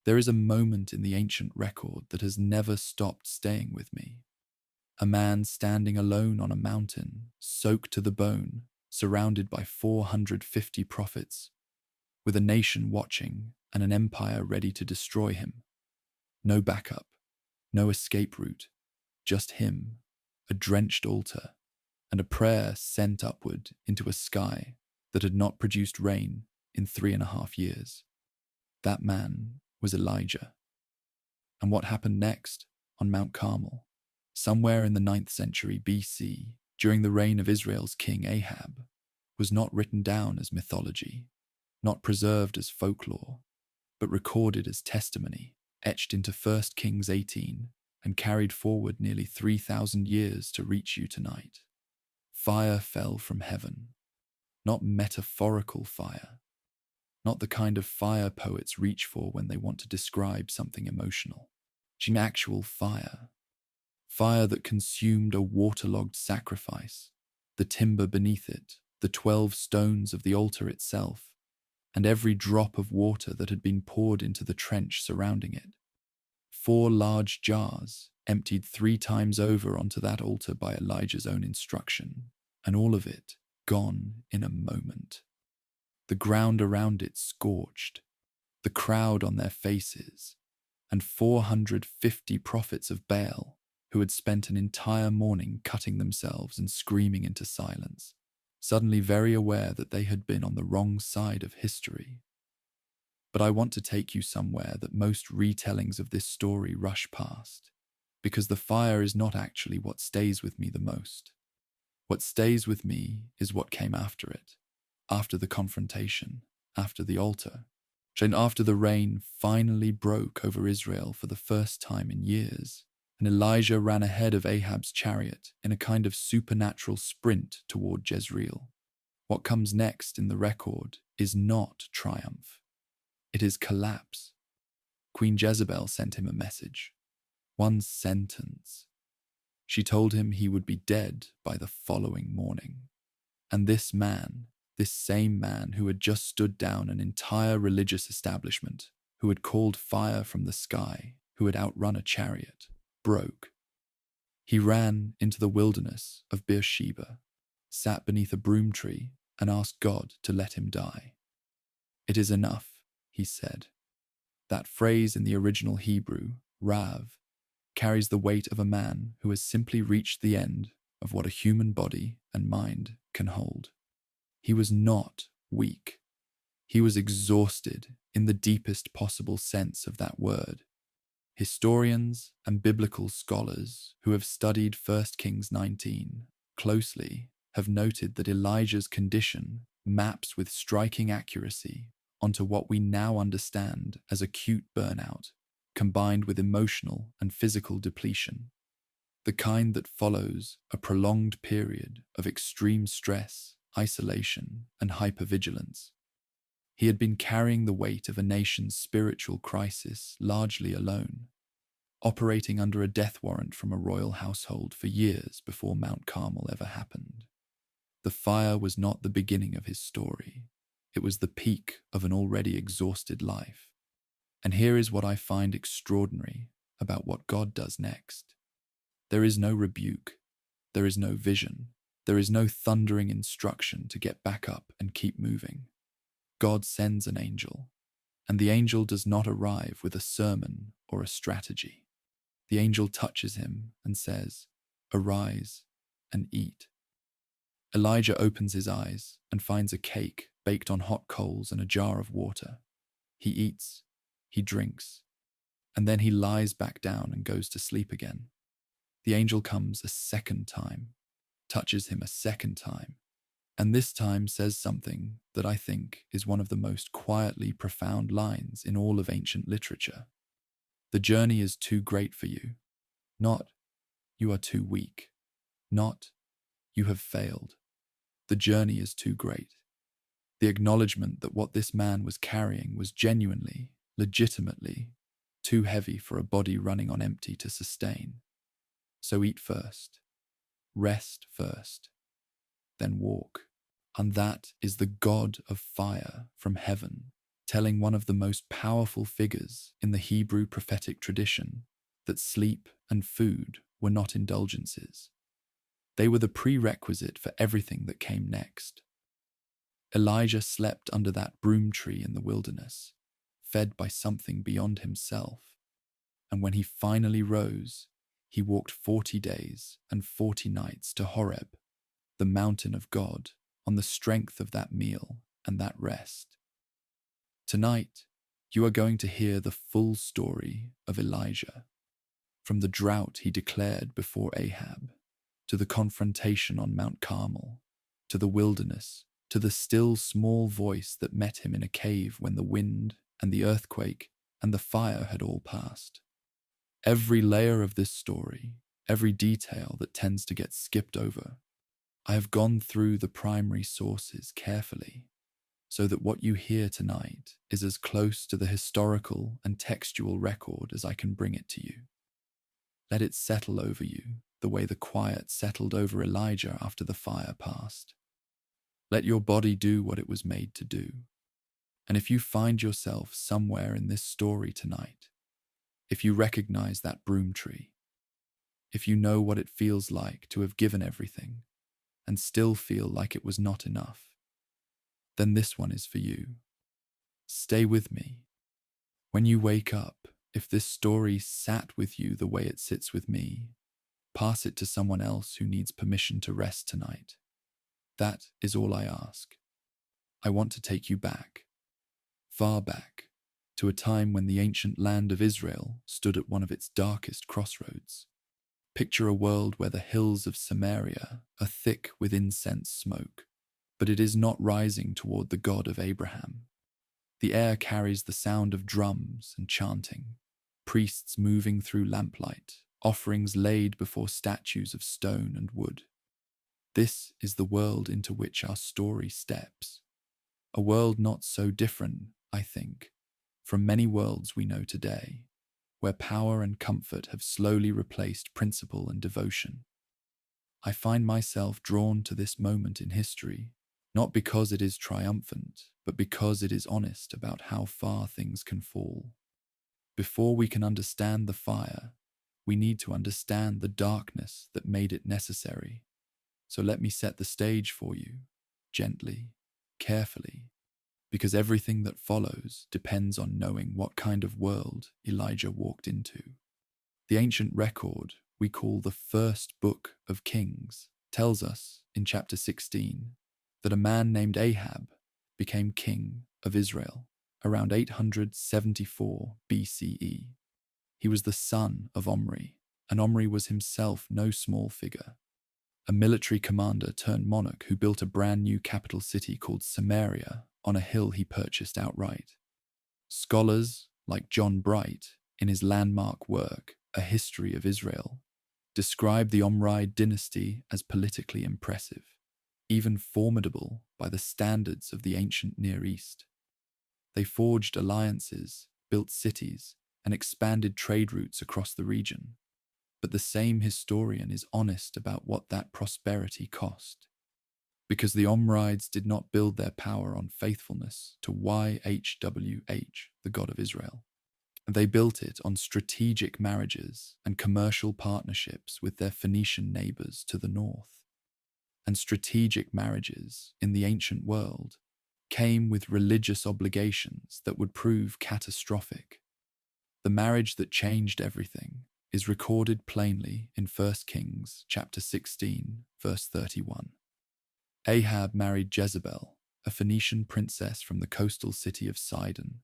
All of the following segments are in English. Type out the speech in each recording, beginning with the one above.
There is a moment in the ancient record that has never stopped staying with me. A man standing alone on a mountain, soaked to the bone, surrounded by 450 prophets, with a nation watching and an empire ready to destroy him. No backup, no escape route, just him, a drenched altar, and a prayer sent upward into a sky that had not produced rain in 3.5 years. That man was Elijah. And what happened next on Mount Carmel, somewhere in the 9th century BC, during the reign of Israel's king Ahab, was not written down as mythology, not preserved as folklore, but recorded as testimony, etched into 1 Kings 18 and carried forward nearly 3,000 years to reach you tonight. Fire fell from heaven, not metaphorical fire, not the kind of fire poets reach for when they want to describe something emotional. Actual fire. Fire that consumed a waterlogged sacrifice, the timber beneath it, the 12 stones of the altar itself, and every drop of water that had been poured into the trench surrounding it. 4 large jars, emptied 3 times over onto that altar by Elijah's own instruction, and all of it gone in a moment. The ground around it scorched, the crowd on their faces, and 450 prophets of Baal who had spent an entire morning cutting themselves and screaming into silence, suddenly very aware that they had been on the wrong side of history. But I want to take you somewhere that most retellings of this story rush past, because the fire is not actually what stays with me the most. What stays with me is what came after it, after the confrontation, after the altar, and after the rain finally broke over Israel for the first time in years, and Elijah ran ahead of Ahab's chariot in a kind of supernatural sprint toward Jezreel. What comes next in the record is not triumph. It is collapse. Queen Jezebel sent him a message. One sentence. She told him he would be dead by the following morning. And this man, this same man who had just stood down an entire religious establishment, who had called fire from the sky, who had outrun a chariot, broke. He ran into the wilderness of Beersheba, sat beneath a broom tree, and asked God to let him die. "It is enough," he said. That phrase in the original Hebrew, Rav, carries the weight of a man who has simply reached the end of what a human body and mind can hold. He was not weak. He was exhausted in the deepest possible sense of that word. Historians and biblical scholars who have studied 1 Kings 19 closely have noted that Elijah's condition maps with striking accuracy onto what we now understand as acute burnout, combined with emotional and physical depletion, the kind that follows a prolonged period of extreme stress, isolation, and hypervigilance. He had been carrying the weight of a nation's spiritual crisis largely alone, operating under a death warrant from a royal household for years before Mount Carmel ever happened. The fire was not the beginning of his story. It was the peak of an already exhausted life. And here is what I find extraordinary about what God does next. There is no rebuke. There is no vision. There is no thundering instruction to get back up and keep moving. God sends an angel, and the angel does not arrive with a sermon or a strategy. The angel touches him and says, "Arise and eat." Elijah opens his eyes and finds a cake baked on hot coals and a jar of water. He eats, he drinks, and then he lies back down and goes to sleep again. The angel comes a second time, touches him a second time, and this time says something that I think is one of the most quietly profound lines in all of ancient literature. The journey is too great for you. Not, you are too weak. Not, you have failed. The journey is too great. The acknowledgement that what this man was carrying was genuinely, legitimately, too heavy for a body running on empty to sustain. So eat first, rest first, then walk. And that is the God of fire from heaven telling one of the most powerful figures in the Hebrew prophetic tradition that sleep and food were not indulgences. They were the prerequisite for everything that came next. Elijah slept under that broom tree in the wilderness, fed by something beyond himself, and when he finally rose, he walked 40 days and 40 nights to Horeb, the mountain of God, on the strength of that meal and that rest. Tonight, you are going to hear the full story of Elijah, from the drought he declared before Ahab, to the confrontation on Mount Carmel, to the wilderness, to the still small voice that met him in a cave when the wind and the earthquake and the fire had all passed. Every layer of this story, every detail that tends to get skipped over, I have gone through the primary sources carefully, so that what you hear tonight is as close to the historical and textual record as I can bring it to you. Let it settle over you the way the quiet settled over Elijah after the fire passed. Let your body do what it was made to do. And if you find yourself somewhere in this story tonight, if you recognize that broom tree, if you know what it feels like to have given everything and still feel like it was not enough, then this one is for you. Stay with me. When you wake up, if this story sat with you the way it sits with me, pass it to someone else who needs permission to rest tonight. That is all I ask. I want to take you back, far back, to a time when the ancient land of Israel stood at one of its darkest crossroads. Picture a world where the hills of Samaria are thick with incense smoke, but it is not rising toward the God of Abraham. The air carries the sound of drums and chanting, priests moving through lamplight, offerings laid before statues of stone and wood. This is the world into which our story steps. A world not so different, I think, from many worlds we know today, where power and comfort have slowly replaced principle and devotion. I find myself drawn to this moment in history, not because it is triumphant, but because it is honest about how far things can fall. Before we can understand the fire, we need to understand the darkness that made it necessary. So let me set the stage for you, gently, carefully, because everything that follows depends on knowing what kind of world Elijah walked into. The ancient record we call the first book of Kings tells us in chapter 16 that a man named Ahab became king of Israel around 874 BCE. He was the son of Omri, and Omri was himself no small figure, a military commander turned monarch who built a brand new capital city called Samaria on a hill he purchased outright. Scholars like John Bright, in his landmark work, A History of Israel, describe the Omride dynasty as politically impressive, even formidable by the standards of the ancient Near East. They forged alliances, built cities, and expanded trade routes across the region. But the same historian is honest about what that prosperity cost. Because the Omrides did not build their power on faithfulness to YHWH, the God of Israel. They built it on strategic marriages and commercial partnerships with their Phoenician neighbors to the north. And strategic marriages in the ancient world came with religious obligations that would prove catastrophic. The marriage that changed everything is recorded plainly in 1 Kings chapter 16, verse 31. Ahab married Jezebel, a Phoenician princess from the coastal city of Sidon,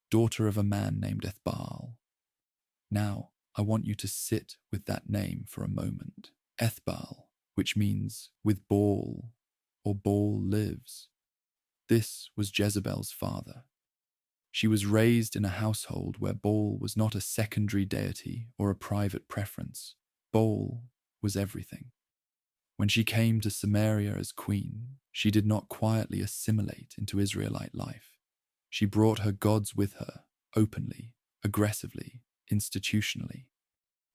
daughter of a man named Ethbaal. Now, I want you to sit with that name for a moment. Ethbaal, which means with Baal, or Baal lives. This was Jezebel's father. She was raised in a household where Baal was not a secondary deity or a private preference. Baal was everything. When she came to Samaria as queen, she did not quietly assimilate into Israelite life. She brought her gods with her, openly, aggressively, institutionally.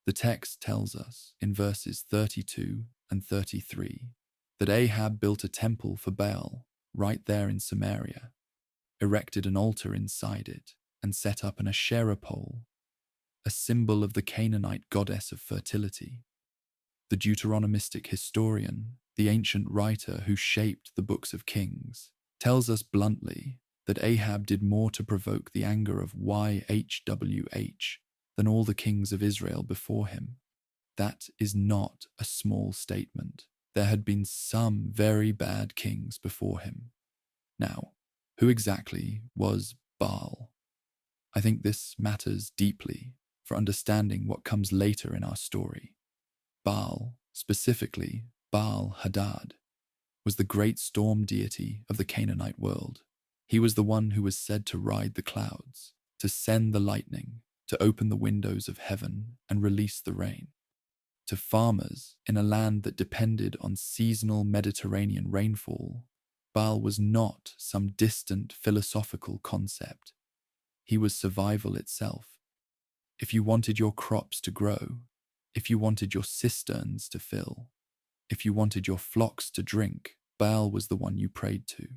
The text tells us in verses 32 and 33 that Ahab built a temple for Baal right there in Samaria. erected an altar inside it, and set up an Asherah pole, a symbol of the Canaanite goddess of fertility. The Deuteronomistic historian, the ancient writer who shaped the books of Kings, tells us bluntly that Ahab did more to provoke the anger of YHWH than all the kings of Israel before him. That is not a small statement. There had been some very bad kings before him. Now, who exactly was Baal? I think this matters deeply for understanding what comes later in our story. Baal, specifically Baal Hadad, was the great storm deity of the Canaanite world. He was the one who was said to ride the clouds, to send the lightning, to open the windows of heaven and release the rain. To farmers in a land that depended on seasonal Mediterranean rainfall, Baal was not some distant philosophical concept. He was survival itself. If you wanted your crops to grow, if you wanted your cisterns to fill, if you wanted your flocks to drink, Baal was the one you prayed to,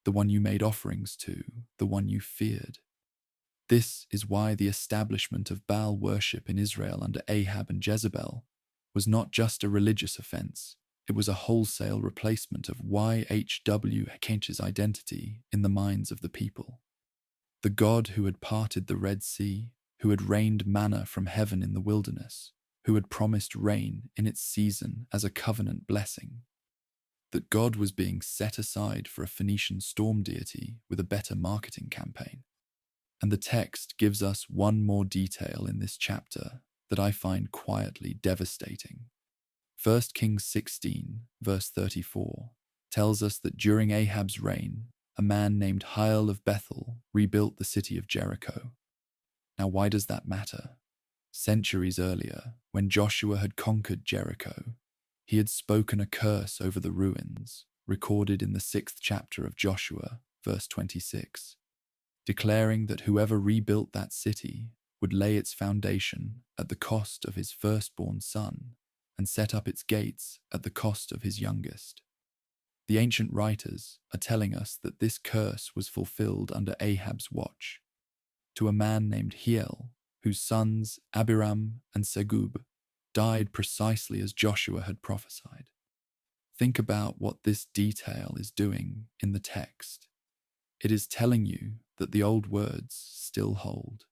the one you made offerings to, the one you feared. This is why the establishment of Baal worship in Israel under Ahab and Jezebel was not just a religious offense, it was a wholesale replacement of YHWH's identity in the minds of the people. The God who had parted the Red Sea, who had rained manna from heaven in the wilderness, who had promised rain in its season as a covenant blessing. That God was being set aside for a Phoenician storm deity with a better marketing campaign. And the text gives us one more detail in this chapter that I find quietly devastating. 1 Kings 16, verse 34, tells us that during Ahab's reign, a man named Hiel of Bethel rebuilt the city of Jericho. Now, why does that matter? Centuries earlier, when Joshua had conquered Jericho, he had spoken a curse over the ruins, recorded in the 6th chapter of Joshua, verse 26, declaring that whoever rebuilt that city would lay its foundation at the cost of his firstborn son and set up its gates at the cost of his youngest. The ancient writers are telling us that this curse was fulfilled under Ahab's watch, to a man named Hiel, whose sons Abiram and Segub died precisely as Joshua had prophesied. Think about what this detail is doing in the text. It is telling you that the old words still hold.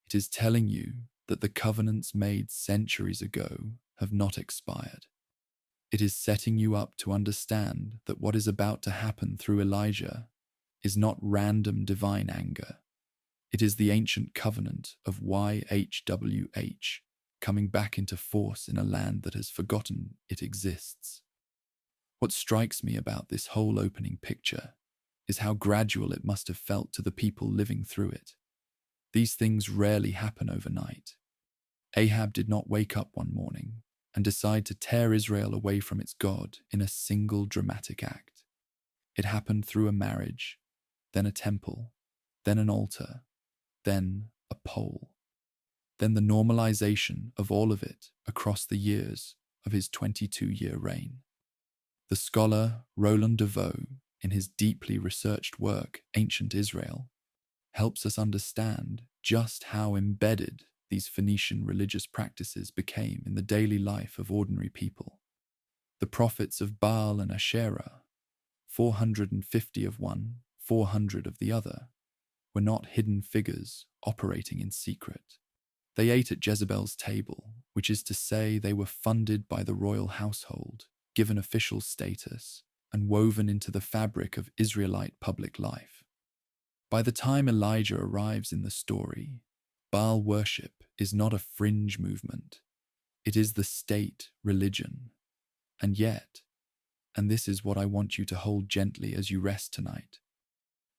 It is telling you that the covenants made centuries ago have not expired. It is setting you up to understand that what is about to happen through Elijah is not random divine anger. It is the ancient covenant of YHWH coming back into force in a land that has forgotten it exists. What strikes me about this whole opening picture is how gradual it must have felt to the people living through it. These things rarely happen overnight. Ahab did not wake up one morning and decide to tear Israel away from its God in a single dramatic act. It happened through a marriage, then a temple, then an altar, then a pole, then the normalization of all of it across the years of his 22-year reign. The scholar Roland de Vaux, in his deeply researched work, Ancient Israel, helps us understand just how embedded these Phoenician religious practices became in the daily life of ordinary people. The prophets of Baal and Asherah, 450 of one, 400 of the other, were not hidden figures operating in secret. They ate at Jezebel's table, which is to say they were funded by the royal household, given official status, and woven into the fabric of Israelite public life. By the time Elijah arrives in the story, Baal worship is not a fringe movement. It is the state religion. And yet, and this is what I want you to hold gently as you rest tonight,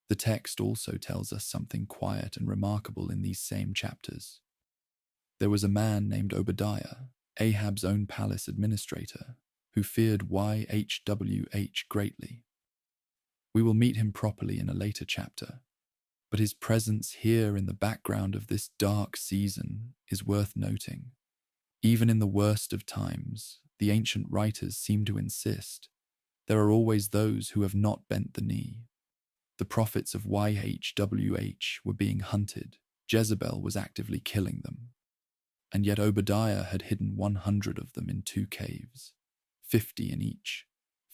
the text also tells us something quiet and remarkable in these same chapters. There was a man named Obadiah, Ahab's own palace administrator, who feared YHWH greatly. We will meet him properly in a later chapter, but his presence here in the background of this dark season is worth noting. Even in the worst of times, the ancient writers seem to insist there are always those who have not bent the knee. The prophets of YHWH were being hunted. Jezebel was actively killing them. And yet Obadiah had hidden 100 of them in 2 caves, 50 in each,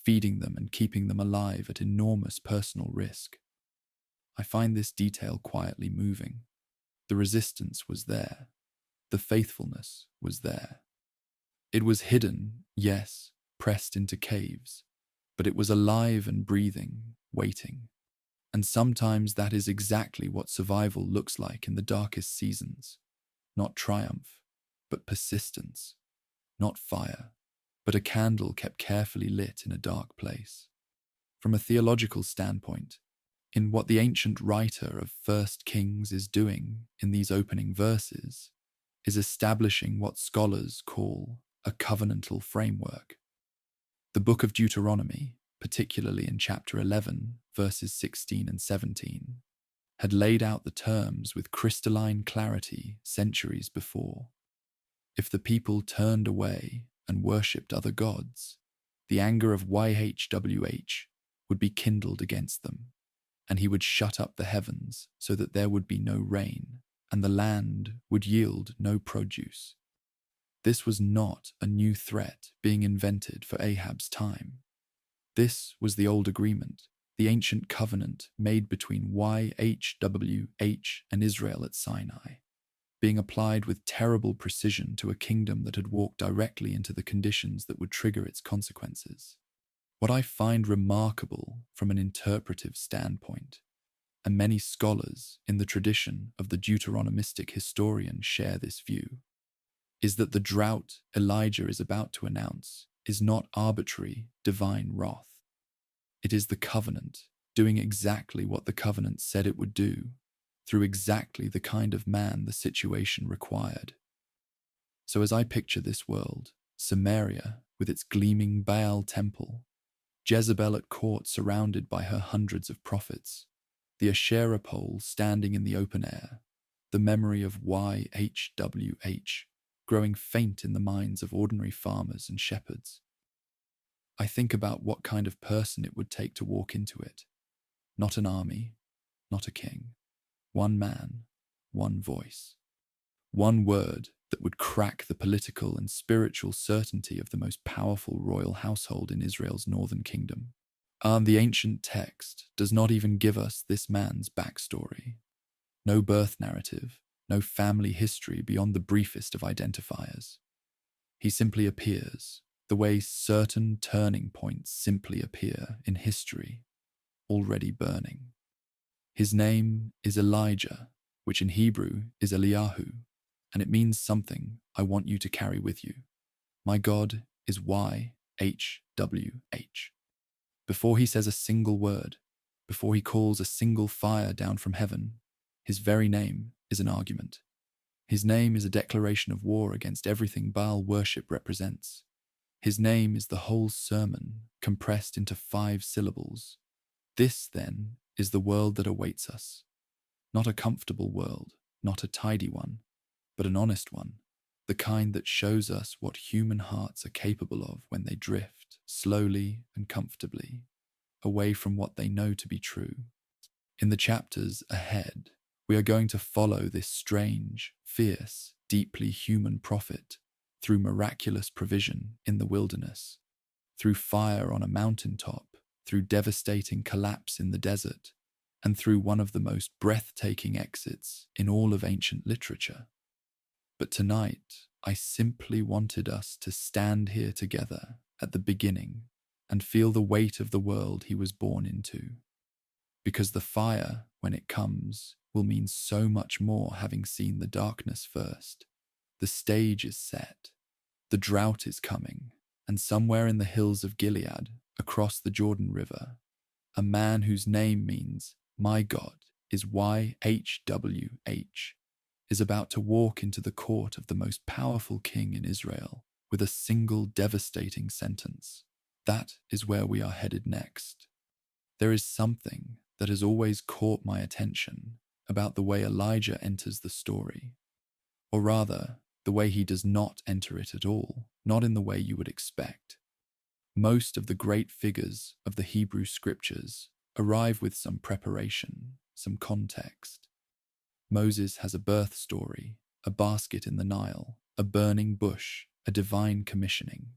feeding them and keeping them alive at enormous personal risk. I find this detail quietly moving. The resistance was there. The faithfulness was there. It was hidden, yes, pressed into caves, but it was alive and breathing, waiting. And sometimes that is exactly what survival looks like in the darkest seasons. Not triumph, but persistence. Not fire, but a candle kept carefully lit in a dark place. From a theological standpoint, in what the ancient writer of 1 Kings is doing in these opening verses, is establishing what scholars call a covenantal framework. The book of Deuteronomy, particularly in chapter 11, verses 16 and 17, had laid out the terms with crystalline clarity centuries before. If the people turned away and worshipped other gods, the anger of YHWH would be kindled against them, and he would shut up the heavens so that there would be no rain, and the land would yield no produce. This was not a new threat being invented for Ahab's time. This was the old agreement, the ancient covenant made between YHWH and Israel at Sinai, being applied with terrible precision to a kingdom that had walked directly into the conditions that would trigger its consequences. What I find remarkable from an interpretive standpoint, and many scholars in the tradition of the Deuteronomistic historian share this view, is that the drought Elijah is about to announce is not arbitrary divine wrath. It is the covenant doing exactly what the covenant said it would do, through exactly the kind of man the situation required. So as I picture this world, Samaria with its gleaming Baal temple, Jezebel at court surrounded by her hundreds of prophets, the Asherah pole standing in the open air, the memory of YHWH growing faint in the minds of ordinary farmers and shepherds. I think about what kind of person it would take to walk into it. Not an army, not a king. One man, one voice. One word that would crack the political and spiritual certainty of the most powerful royal household in Israel's northern kingdom. The ancient text does not even give us this man's backstory. No birth narrative, no family history beyond the briefest of identifiers. He simply appears, the way certain turning points simply appear in history, already burning. His name is Elijah, which in Hebrew is Eliyahu, and it means something I want you to carry with you. My God is YHWH. Before he says a single word, before he calls a single fire down from heaven, his very name is an argument. His name is a declaration of war against everything Baal worship represents. His name is the whole sermon compressed into 5 syllables. This, then, is the world that awaits us. Not a comfortable world, not a tidy one, but an honest one, the kind that shows us what human hearts are capable of when they drift, slowly and comfortably, away from what they know to be true. In the chapters ahead, we are going to follow this strange, fierce, deeply human prophet through miraculous provision in the wilderness, through fire on a mountaintop, through devastating collapse in the desert, and through one of the most breathtaking exits in all of ancient literature. But tonight, I simply wanted us to stand here together at the beginning and feel the weight of the world he was born into. Because the fire, when it comes, will mean so much more having seen the darkness first. The stage is set. The drought is coming, and somewhere in the hills of Gilead, across the Jordan River, a man whose name means, my God is YHWH, is about to walk into the court of the most powerful king in Israel with a single devastating sentence. That is where we are headed next. There is something that has always caught my attention about the way Elijah enters the story, or rather, the way he does not enter it at all, not in the way you would expect. Most of the great figures of the Hebrew scriptures arrive with some preparation, some context. Moses has a birth story, a basket in the Nile, a burning bush, a divine commissioning.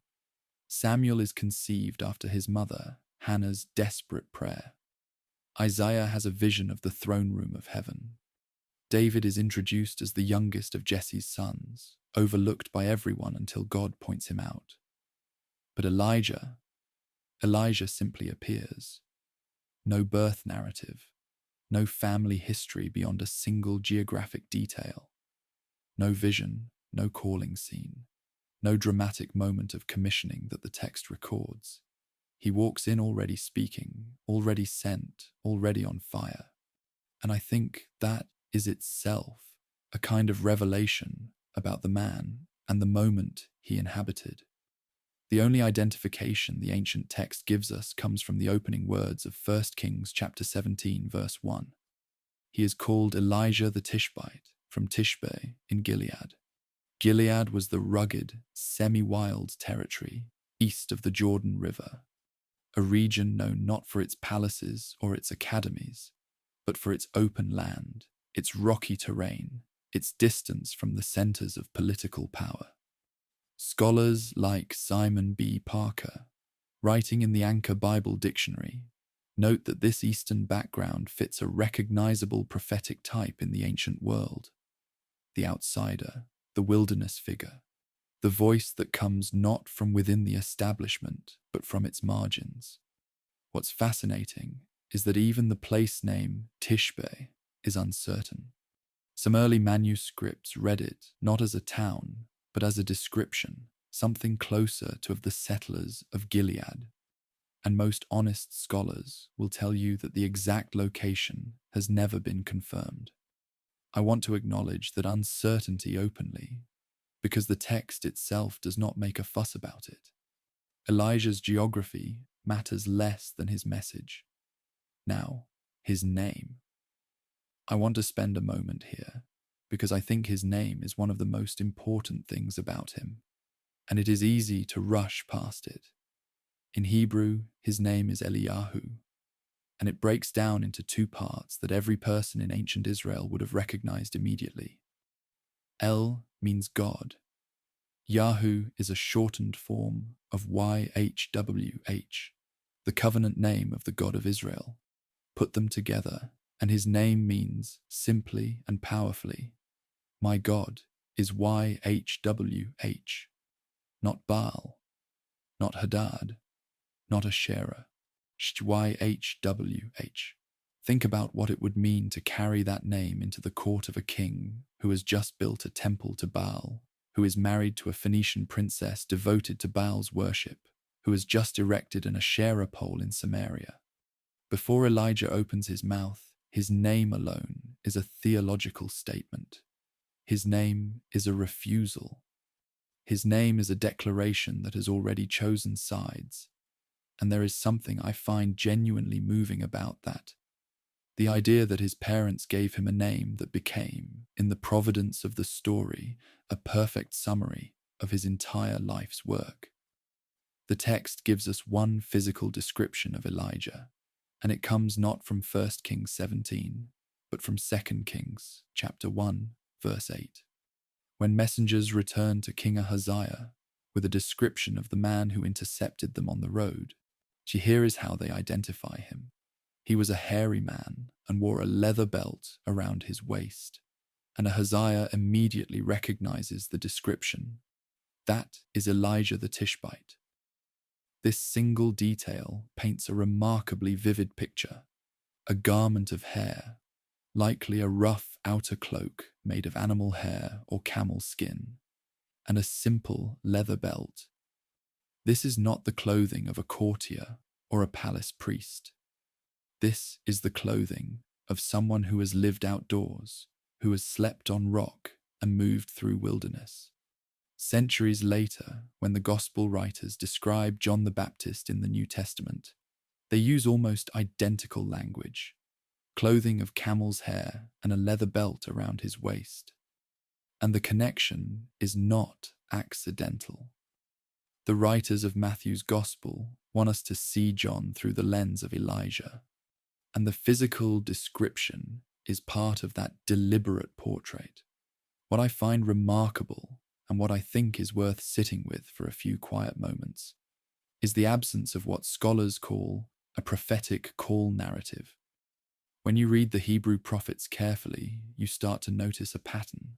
Samuel is conceived after his mother, Hannah's desperate prayer. Isaiah has a vision of the throne room of heaven. David is introduced as the youngest of Jesse's sons, overlooked by everyone until God points him out. But Elijah simply appears. No birth narrative, no family history beyond a single geographic detail. No vision, no calling scene, no dramatic moment of commissioning that the text records. He walks in already speaking, already sent, already on fire. And I think that is itself a kind of revelation about the man and the moment he inhabited. The only identification the ancient text gives us comes from the opening words of 1 Kings chapter 17, verse 1. He is called Elijah the Tishbite, from Tishbe in Gilead. Gilead was the rugged, semi-wild territory east of the Jordan River, a region known not for its palaces or its academies, but for its open land, its rocky terrain, its distance from the centers of political power. Scholars like Simon B. Parker, writing in the Anchor Bible Dictionary, note that this Eastern background fits a recognizable prophetic type in the ancient world. The outsider, the wilderness figure, the voice that comes not from within the establishment, but from its margins. What's fascinating is that even the place name Tishbe is uncertain. Some early manuscripts read it not as a town, but as a description, something closer to of the settlers of Gilead. And most honest scholars will tell you that the exact location has never been confirmed. I want to acknowledge that uncertainty openly, because the text itself does not make a fuss about it. Elijah's geography matters less than his message. Now, his name. I want to spend a moment here, because I think his name is one of the most important things about him, and it is easy to rush past it. In Hebrew, his name is Eliyahu, and it breaks down into two parts that every person in ancient Israel would have recognized immediately. El means God. Yahu is a shortened form of YHWH, the covenant name of the God of Israel. Put them together, and his name means, simply and powerfully, my God is YHWH, not Baal, not Hadad, not Asherah, YHWH. Think about what it would mean to carry that name into the court of a king who has just built a temple to Baal, who is married to a Phoenician princess devoted to Baal's worship, who has just erected an Asherah pole in Samaria. Before Elijah opens his mouth, his name alone is a theological statement. His name is a refusal. His name is a declaration that has already chosen sides, and there is something I find genuinely moving about that. The idea that his parents gave him a name that became, in the providence of the story, a perfect summary of his entire life's work. The text gives us one physical description of Elijah, and it comes not from 1 Kings 17, but from 2 Kings chapter 1, verse 8. When messengers return to King Ahaziah with a description of the man who intercepted them on the road, here is how they identify him. He was a hairy man and wore a leather belt around his waist, and Ahaziah immediately recognizes the description. That is Elijah the Tishbite. This single detail paints a remarkably vivid picture. A garment of hair, likely a rough outer cloak made of animal hair or camel skin, and a simple leather belt. This is not the clothing of a courtier or a palace priest. This is the clothing of someone who has lived outdoors, who has slept on rock and moved through wilderness. Centuries later, when the Gospel writers describe John the Baptist in the New Testament, they use almost identical language, clothing of camel's hair and a leather belt around his waist. And the connection is not accidental. The writers of Matthew's Gospel want us to see John through the lens of Elijah. And the physical description is part of that deliberate portrait. What I find remarkable, and what I think is worth sitting with for a few quiet moments, is the absence of what scholars call a prophetic call narrative. When you read the Hebrew prophets carefully, you start to notice a pattern.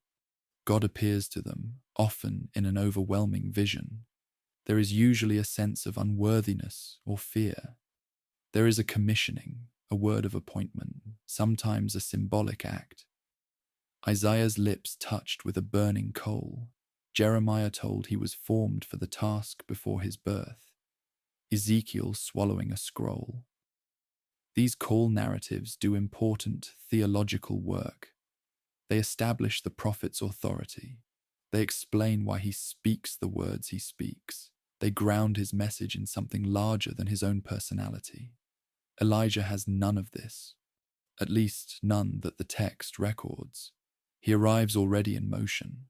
God appears to them, often in an overwhelming vision. There is usually a sense of unworthiness or fear. There is a commissioning, a word of appointment, sometimes a symbolic act. Isaiah's lips touched with a burning coal. Jeremiah told he was formed for the task before his birth. Ezekiel swallowing a scroll. These call narratives do important theological work. They establish the prophet's authority. They explain why he speaks the words he speaks. They ground his message in something larger than his own personality. Elijah has none of this, at least none that the text records. He arrives already in motion,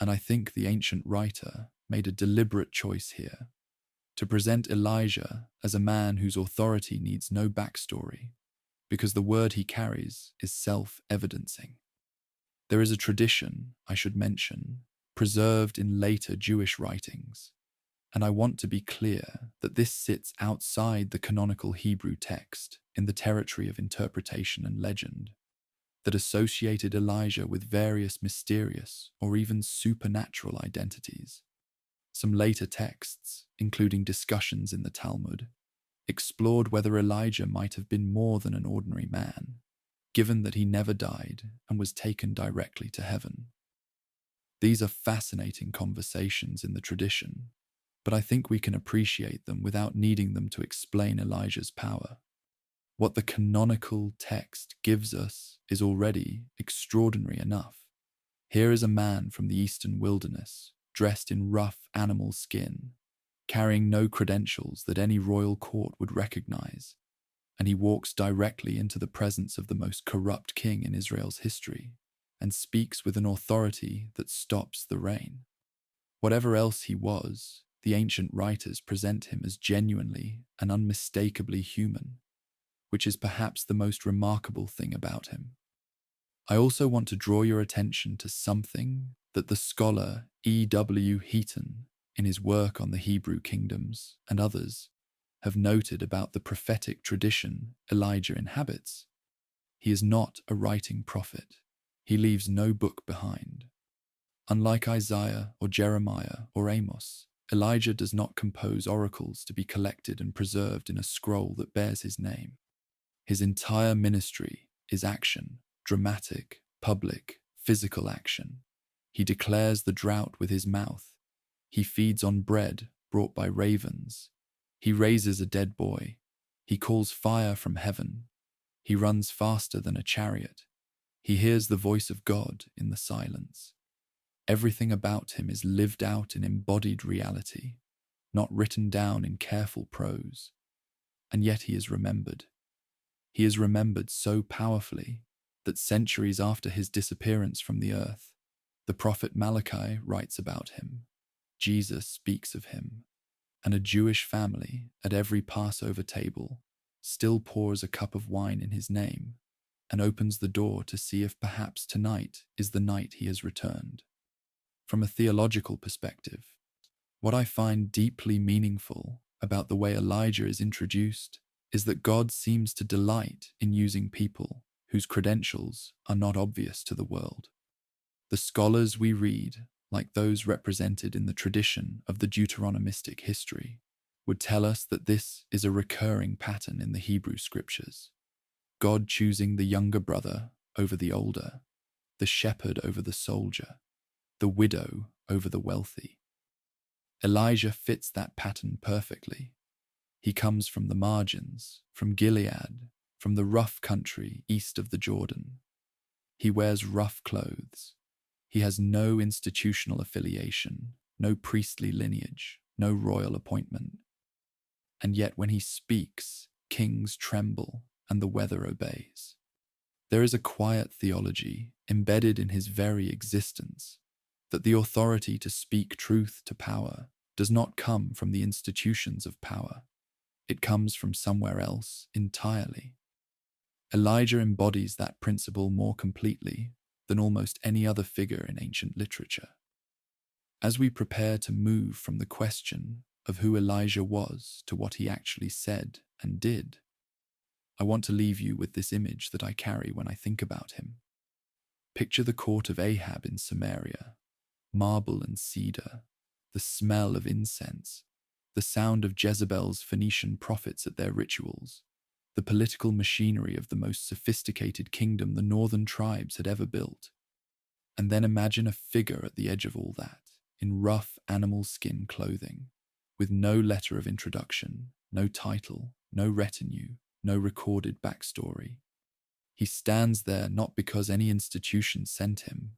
and I think the ancient writer made a deliberate choice here, to present Elijah as a man whose authority needs no backstory, because the word he carries is self-evidencing. There is a tradition, I should mention, preserved in later Jewish writings, and I want to be clear that this sits outside the canonical Hebrew text in the territory of interpretation and legend, that associated Elijah with various mysterious or even supernatural identities. Some later texts, including discussions in the Talmud, explored whether Elijah might have been more than an ordinary man, given that he never died and was taken directly to heaven. These are fascinating conversations in the tradition, but I think we can appreciate them without needing them to explain Elijah's power. What the canonical text gives us is already extraordinary enough. Here is a man from the eastern wilderness, dressed in rough animal skin, carrying no credentials that any royal court would recognize, and he walks directly into the presence of the most corrupt king in Israel's history and speaks with an authority that stops the rain. Whatever else he was, the ancient writers present him as genuinely and unmistakably human, which is perhaps the most remarkable thing about him. I also want to draw your attention to something that the scholar E.W. Heaton, in his work on the Hebrew kingdoms, and others, have noted about the prophetic tradition Elijah inhabits. He is not a writing prophet. He leaves no book behind. Unlike Isaiah or Jeremiah or Amos, Elijah does not compose oracles to be collected and preserved in a scroll that bears his name. His entire ministry is action, dramatic, public, physical action. He declares the drought with his mouth. He feeds on bread brought by ravens. He raises a dead boy. He calls fire from heaven. He runs faster than a chariot. He hears the voice of God in the silence. Everything about him is lived out in embodied reality, not written down in careful prose. And yet he is remembered. He is remembered so powerfully that centuries after his disappearance from the earth, the prophet Malachi writes about him, Jesus speaks of him, and a Jewish family at every Passover table still pours a cup of wine in his name and opens the door to see if perhaps tonight is the night he has returned. From a theological perspective, what I find deeply meaningful about the way Elijah is introduced is that God seems to delight in using people whose credentials are not obvious to the world. The scholars we read, like those represented in the tradition of the Deuteronomistic history, would tell us that this is a recurring pattern in the Hebrew scriptures. God choosing the younger brother over the older, the shepherd over the soldier, the widow over the wealthy. Elijah fits that pattern perfectly. He comes from the margins, from Gilead, from the rough country east of the Jordan. He wears rough clothes. He has no institutional affiliation, no priestly lineage, no royal appointment. And yet when he speaks, kings tremble and the weather obeys. There is a quiet theology embedded in his very existence, that the authority to speak truth to power does not come from the institutions of power. It comes from somewhere else entirely. Elijah embodies that principle more completely than almost any other figure in ancient literature. As we prepare to move from the question of who Elijah was to what he actually said and did, I want to leave you with this image that I carry when I think about him. Picture the court of Ahab in Samaria, marble and cedar, the smell of incense, the sound of Jezebel's Phoenician prophets at their rituals, the political machinery of the most sophisticated kingdom the northern tribes had ever built. And then imagine a figure at the edge of all that, in rough animal skin clothing, with no letter of introduction, no title, no retinue, no recorded backstory. He stands there not because any institution sent him,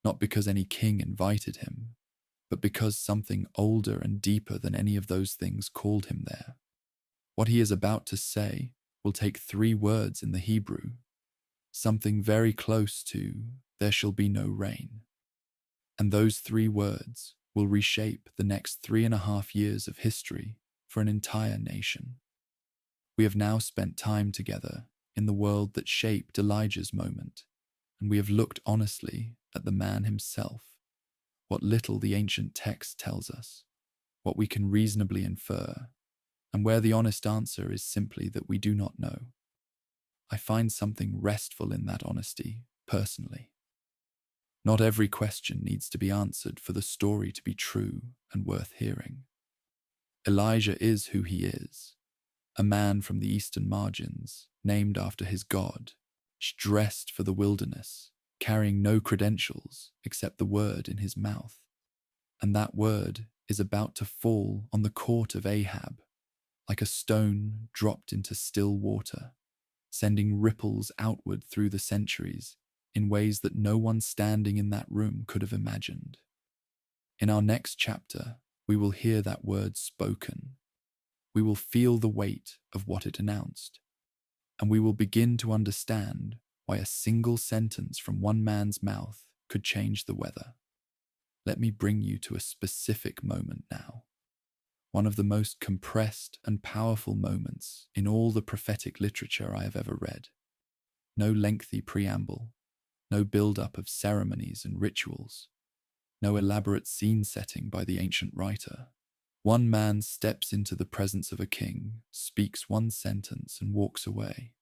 not because any king invited him, but because something older and deeper than any of those things called him there. What he is about to say will take 3 words in the Hebrew, something very close to, "There shall be no rain." And those 3 words will reshape the next 3.5 years of history for an entire nation. We have now spent time together in the world that shaped Elijah's moment, and we have looked honestly at the man himself, what little the ancient text tells us, what we can reasonably infer, and where the honest answer is simply that we do not know. I find something restful in that honesty, personally. Not every question needs to be answered for the story to be true and worth hearing. Elijah is who he is, a man from the eastern margins, named after his God, dressed for the wilderness, carrying no credentials except the word in his mouth. And that word is about to fall on the court of Ahab, like a stone dropped into still water, sending ripples outward through the centuries in ways that no one standing in that room could have imagined. In our next chapter, we will hear that word spoken. We will feel the weight of what it announced, and we will begin to understand why a single sentence from one man's mouth could change the weather. Let me bring you to a specific moment now, one of the most compressed and powerful moments in all the prophetic literature I have ever read. No lengthy preamble, no build-up of ceremonies and rituals, no elaborate scene setting by the ancient writer. One man steps into the presence of a king, speaks one sentence, and walks away.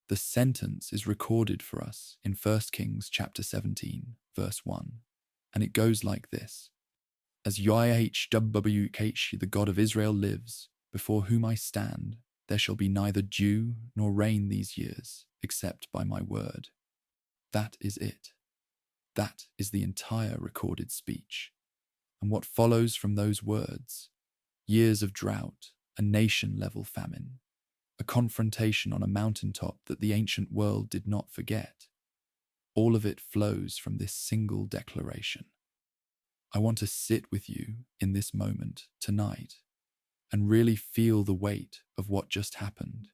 The sentence is recorded for us in 1 Kings chapter 17, verse 1, and it goes like this: "As Yahweh, the God of Israel, lives, before whom I stand, there shall be neither dew nor rain these years, except by my word." That is it. That is the entire recorded speech. And what follows from those words: years of drought, a nation-level famine, a confrontation on a mountaintop that the ancient world did not forget. All of it flows from this single declaration. I want to sit with you in this moment tonight and really feel the weight of what just happened,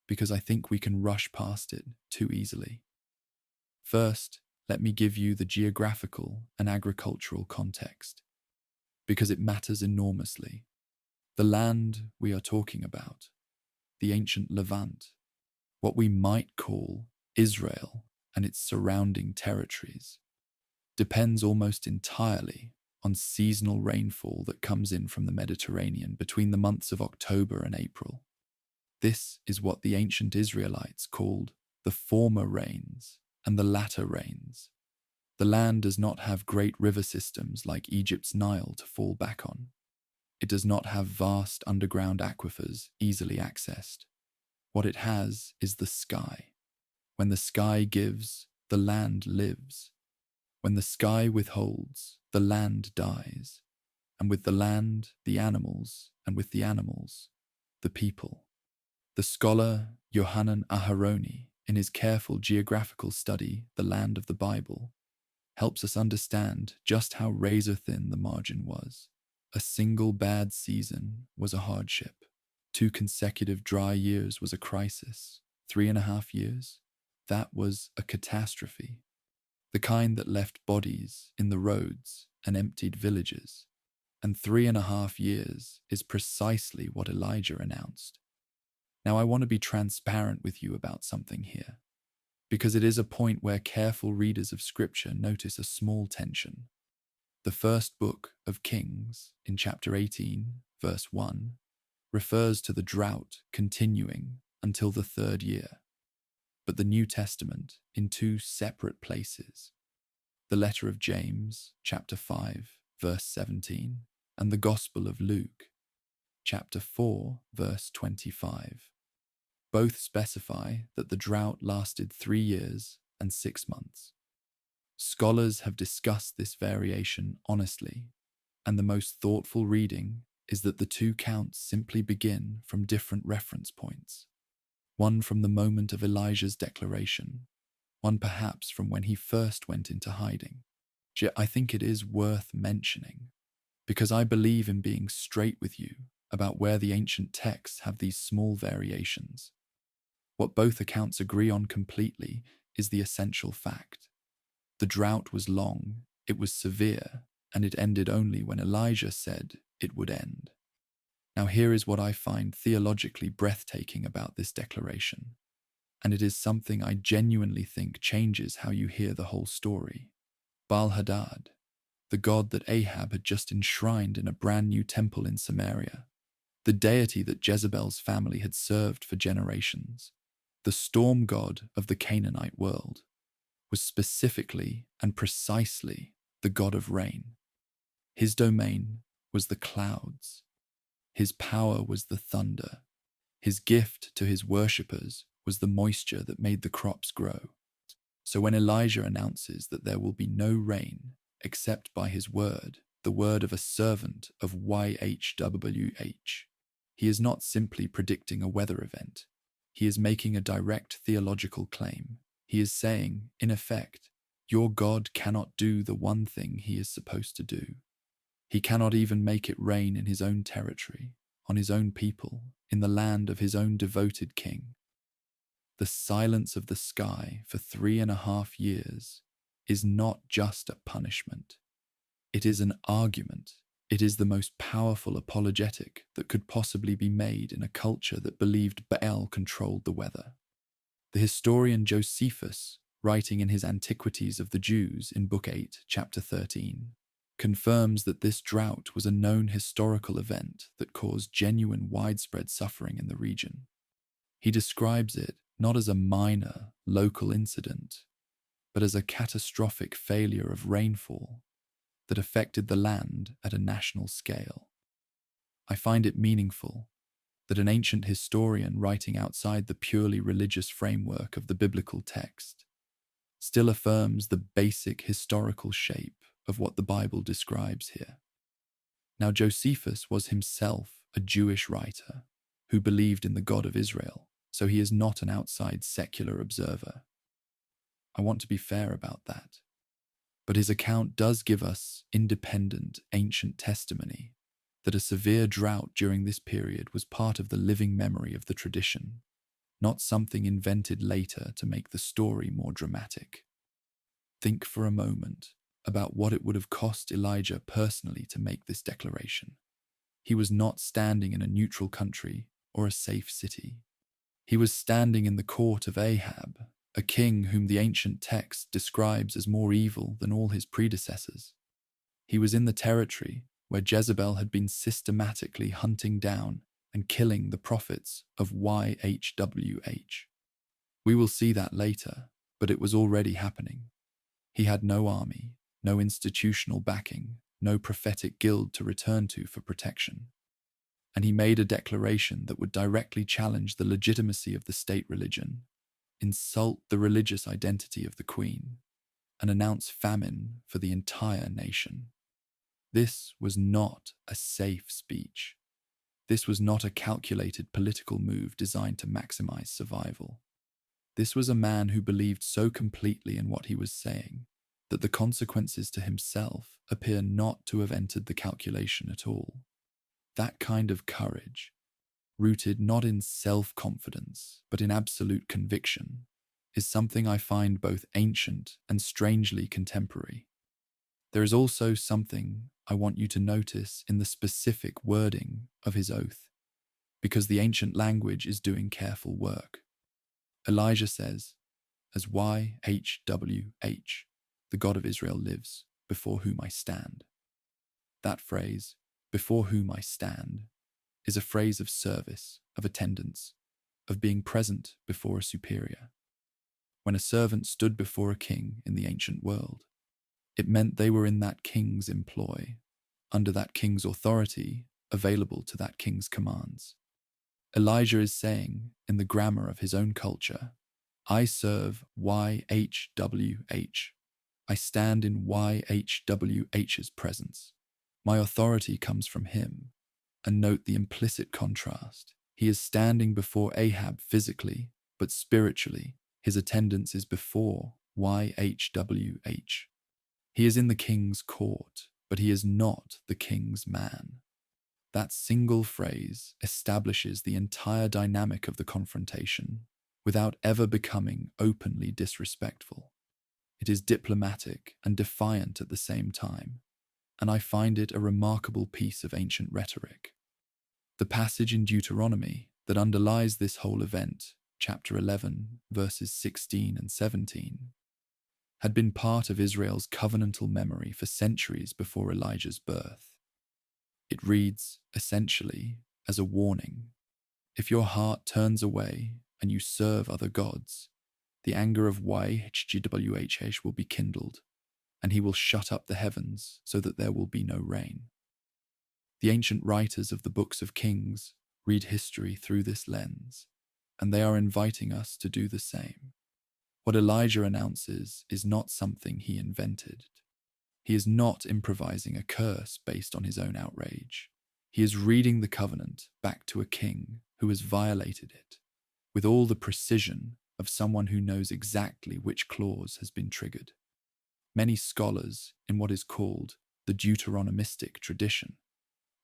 because I think we can rush past it too easily. First, let me give you the geographical and agricultural context, because it matters enormously. The land we are talking about, the ancient Levant, what we might call Israel and its surrounding territories, depends almost entirely on seasonal rainfall that comes in from the Mediterranean between the months of October and April. This is what the ancient Israelites called the former rains and the latter rains. The land does not have great river systems like Egypt's Nile to fall back on. It does not have vast underground aquifers easily accessed. What it has is the sky. When the sky gives, the land lives. When the sky withholds, the land dies. And with the land, the animals, and with the animals, the people. The scholar Yohanan Aharoni, in his careful geographical study, The Land of the Bible, helps us understand just how razor-thin the margin was. A single bad season was a hardship. 2 consecutive dry years was a crisis. 3.5 years? That was a catastrophe. The kind that left bodies in the roads and emptied villages. And 3.5 years is precisely what Elijah announced. Now, I want to be transparent with you about something here, because it is a point where careful readers of Scripture notice a small tension. The first book of Kings, in chapter 18, verse 1, refers to the drought continuing until the third year. But the New Testament, in two separate places, the letter of James, chapter 5, verse 17, and the Gospel of Luke, chapter 4, verse 25, both specify that the drought lasted 3 years and 6 months. Scholars have discussed this variation honestly, and the most thoughtful reading is that the two counts simply begin from different reference points. One from the moment of Elijah's declaration, one perhaps from when he first went into hiding. Yet I think it is worth mentioning, because I believe in being straight with you about where the ancient texts have these small variations. What both accounts agree on completely is the essential fact. The drought was long, it was severe, and it ended only when Elijah said it would end. Now here is what I find theologically breathtaking about this declaration, and it is something I genuinely think changes how you hear the whole story. Baal-Hadad, the god that Ahab had just enshrined in a brand new temple in Samaria, the deity that Jezebel's family had served for generations, the storm god of the Canaanite world, was specifically and precisely the god of rain. His domain was the clouds. His power was the thunder. His gift to his worshippers was the moisture that made the crops grow. So when Elijah announces that there will be no rain except by his word, the word of a servant of YHWH, he is not simply predicting a weather event. He is making a direct theological claim. He is saying, in effect, your God cannot do the one thing he is supposed to do. He cannot even make it rain in his own territory, on his own people, in the land of his own devoted king. The silence of the sky for 3.5 years is not just a punishment. It is an argument. It is the most powerful apologetic that could possibly be made in a culture that believed Baal controlled the weather. The historian Josephus, writing in his Antiquities of the Jews in Book 8, chapter 13, confirms that this drought was a known historical event that caused genuine widespread suffering in the region. He describes it not as a minor, local incident, but as a catastrophic failure of rainfall that affected the land at a national scale. I find it meaningful that an ancient historian writing outside the purely religious framework of the biblical text still affirms the basic historical shape of what the Bible describes here. Now, Josephus was himself a Jewish writer who believed in the God of Israel, so he is not an outside secular observer. I want to be fair about that. But his account does give us independent ancient testimony that a severe drought during this period was part of the living memory of the tradition, not something invented later to make the story more dramatic. Think for a moment about what it would have cost Elijah personally to make this declaration. He was not standing in a neutral country or a safe city. He was standing in the court of Ahab, a king whom the ancient text describes as more evil than all his predecessors. He was in the territory where Jezebel had been systematically hunting down and killing the prophets of YHWH. We will see that later, but it was already happening. He had no army, no institutional backing, no prophetic guild to return to for protection. And he made a declaration that would directly challenge the legitimacy of the state religion, insult the religious identity of the queen, and announce famine for the entire nation. This was not a safe speech. This was not a calculated political move designed to maximize survival. This was a man who believed so completely in what he was saying that the consequences to himself appear not to have entered the calculation at all. That kind of courage, rooted not in self-confidence but in absolute conviction, is something I find both ancient and strangely contemporary. There is also something I want you to notice in the specific wording of his oath. because the ancient language is doing careful work. Elijah says, "As YHWH, the God of Israel lives, before whom I stand." That phrase, "before whom I stand," is a phrase of service, of attendance, of being present before a superior. When a servant stood before a king in the ancient world, it meant they were in that king's employ, under that king's authority, available to that king's commands. Elijah is saying, in the grammar of his own culture, I serve YHWH. I stand in YHWH's presence. My authority comes from him. And note the implicit contrast. He is standing before Ahab physically, but spiritually, his attendance is before YHWH. He is in the king's court, but he is not the king's man. That single phrase establishes the entire dynamic of the confrontation without ever becoming openly disrespectful. It is diplomatic and defiant at the same time, and I find it a remarkable piece of ancient rhetoric. The passage in Deuteronomy that underlies this whole event, chapter 11, verses 16 and 17, had been part of Israel's covenantal memory for centuries before Elijah's birth. It reads, essentially, as a warning. If your heart turns away and you serve other gods, the anger of YHWH will be kindled, and he will shut up the heavens so that there will be no rain. The ancient writers of the books of Kings read history through this lens, and they are inviting us to do the same. What Elijah announces is not something he invented. He is not improvising a curse based on his own outrage. He is reading the covenant back to a king who has violated it, with all the precision of someone who knows exactly which clause has been triggered. Many scholars in what is called the Deuteronomistic tradition,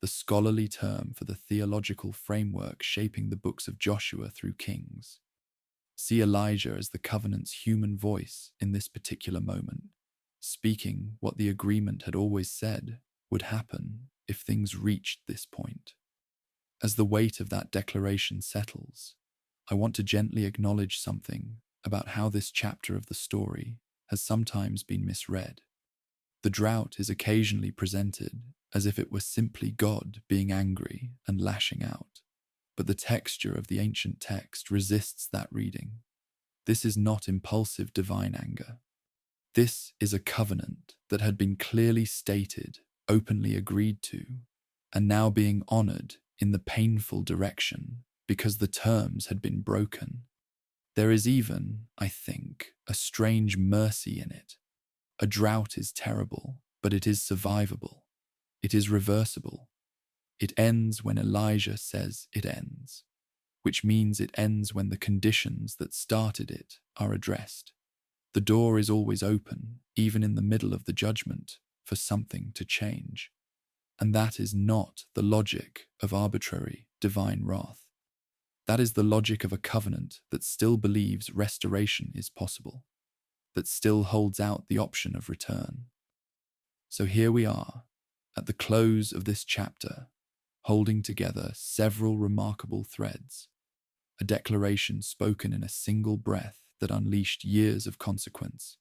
the scholarly term for the theological framework shaping the books of Joshua through Kings, see Elijah as the covenant's human voice in this particular moment, speaking what the agreement had always said would happen if things reached this point. As the weight of that declaration settles, I want to gently acknowledge something about how this chapter of the story has sometimes been misread. The drought is occasionally presented as if it were simply God being angry and lashing out, but the texture of the ancient text resists that reading. This is not impulsive divine anger. This is a covenant that had been clearly stated, openly agreed to, and now being honored in the painful direction because the terms had been broken. There is even, I think, a strange mercy in it. A drought is terrible, but it is survivable. It is reversible. It ends when Elijah says it ends, which means it ends when the conditions that started it are addressed. The door is always open, even in the middle of the judgment, for something to change. And that is not the logic of arbitrary divine wrath. That is the logic of a covenant that still believes restoration is possible, that still holds out the option of return. So here we are, at the close of this chapter, holding together several remarkable threads, a declaration spoken in a single breath that unleashed years of consequence,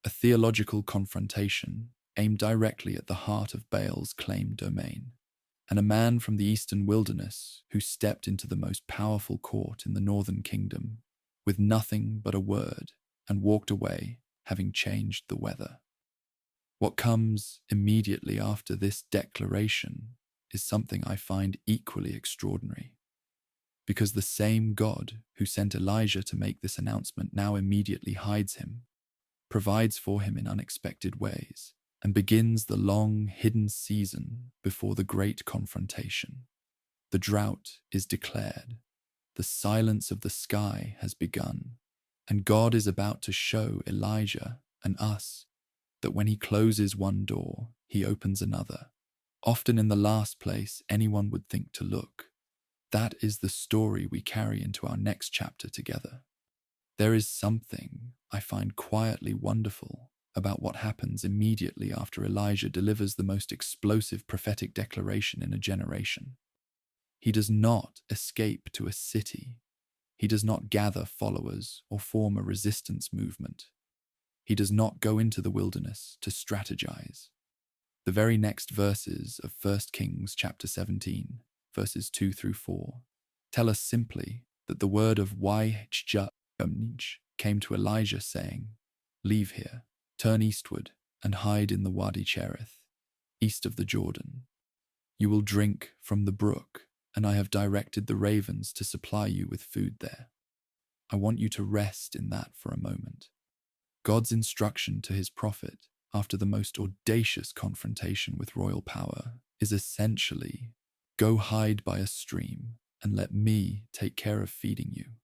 a theological confrontation aimed directly at the heart of Baal's claimed domain, and a man from the eastern wilderness who stepped into the most powerful court in the northern kingdom with nothing but a word and walked away having changed the weather. What comes immediately after this declaration is something I find equally extraordinary, because the same God who sent Elijah to make this announcement now immediately hides him, provides for him in unexpected ways, and begins the long, hidden season before the great confrontation. The drought is declared, the silence of the sky has begun, and God is about to show Elijah and us that when he closes one door, he opens another, often in the last place anyone would think to look. That is the story we carry into our next chapter together. There is something I find quietly wonderful about what happens immediately after Elijah delivers the most explosive prophetic declaration in a generation. He does not escape to a city. He does not gather followers or form a resistance movement. He does not go into the wilderness to strategize. The very next verses of 1 Kings chapter 17, verses 2 through 4, tell us simply that the word of YHJ came to Elijah saying, "Leave here, turn eastward, and hide in the Wadi Cherith, east of the Jordan. You will drink from the brook, and I have directed the ravens to supply you with food there." I want you to rest in that for a moment. God's instruction to his prophet after the most audacious confrontation with royal power is essentially, "Go hide by a stream and let me take care of feeding you."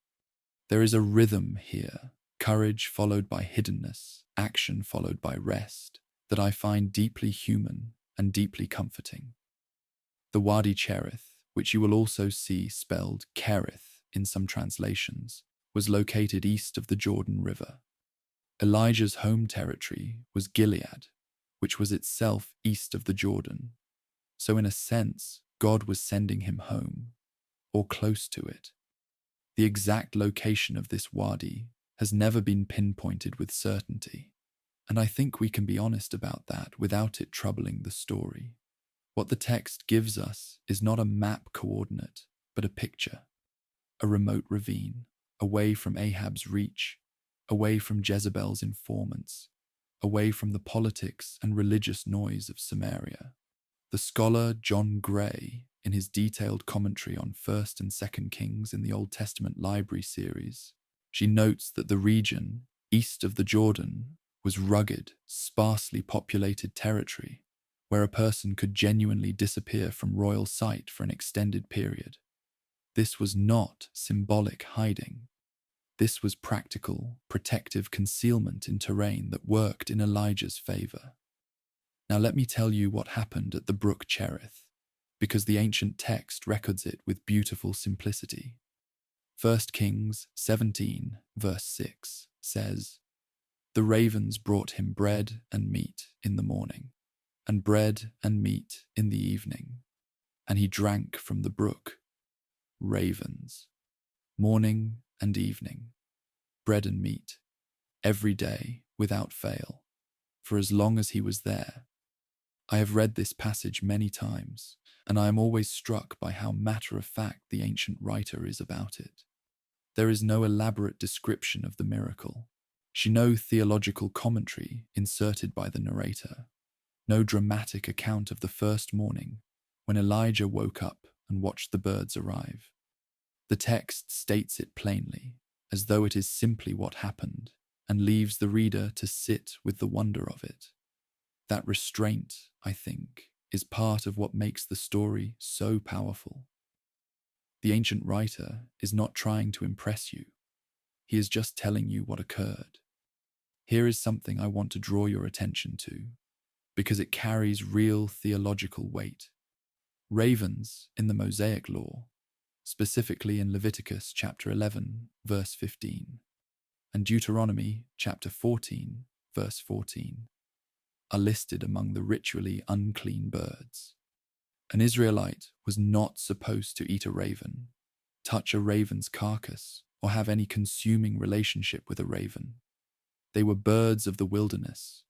There is a rhythm here, courage followed by hiddenness, action followed by rest, that I find deeply human and deeply comforting. The Wadi Cherith, which you will also see spelled Cherith in some translations, was located east of the Jordan River. Elijah's home territory was Gilead, which was itself east of the Jordan. So in a sense, God was sending him home, or close to it. The exact location of this wadi has never been pinpointed with certainty, and I think we can be honest about that without it troubling the story. What the text gives us is not a map coordinate, but a picture. A remote ravine, away from Ahab's reach, away from Jezebel's informants, away from the politics and religious noise of Samaria. The scholar John Gray, in his detailed commentary on 1st and 2nd Kings in the Old Testament Library series, she notes that the region east of the Jordan was rugged, sparsely populated territory where a person could genuinely disappear from royal sight for an extended period. This was not symbolic hiding. This was practical, protective concealment in terrain that worked in Elijah's favor. Now let me tell you what happened at the Brook Cherith, because the ancient text records it with beautiful simplicity. 1 Kings 17, verse 6 says, "The ravens brought him bread and meat in the morning, and bread and meat in the evening, and he drank from the brook." Ravens. Morning and evening. Bread and meat. Every day, without fail. For as long as he was there. I have read this passage many times, and I am always struck by how matter-of-fact the ancient writer is about it. There is no elaborate description of the miracle. No theological commentary inserted by the narrator. No dramatic account of the first morning when Elijah woke up and watched the birds arrive. The text states it plainly, as though it is simply what happened, and leaves the reader to sit with the wonder of it. That restraint, I think, is part of what makes the story so powerful. The ancient writer is not trying to impress you. He is just telling you what occurred. Here is something I want to draw your attention to, because it carries real theological weight. Ravens in the Mosaic Law, specifically in Leviticus chapter 11, verse 15, and Deuteronomy chapter 14, verse 14, are listed among the ritually unclean birds. An Israelite was not supposed to eat a raven, touch a raven's carcass, or have any consuming relationship with a raven. They were birds of the wilderness,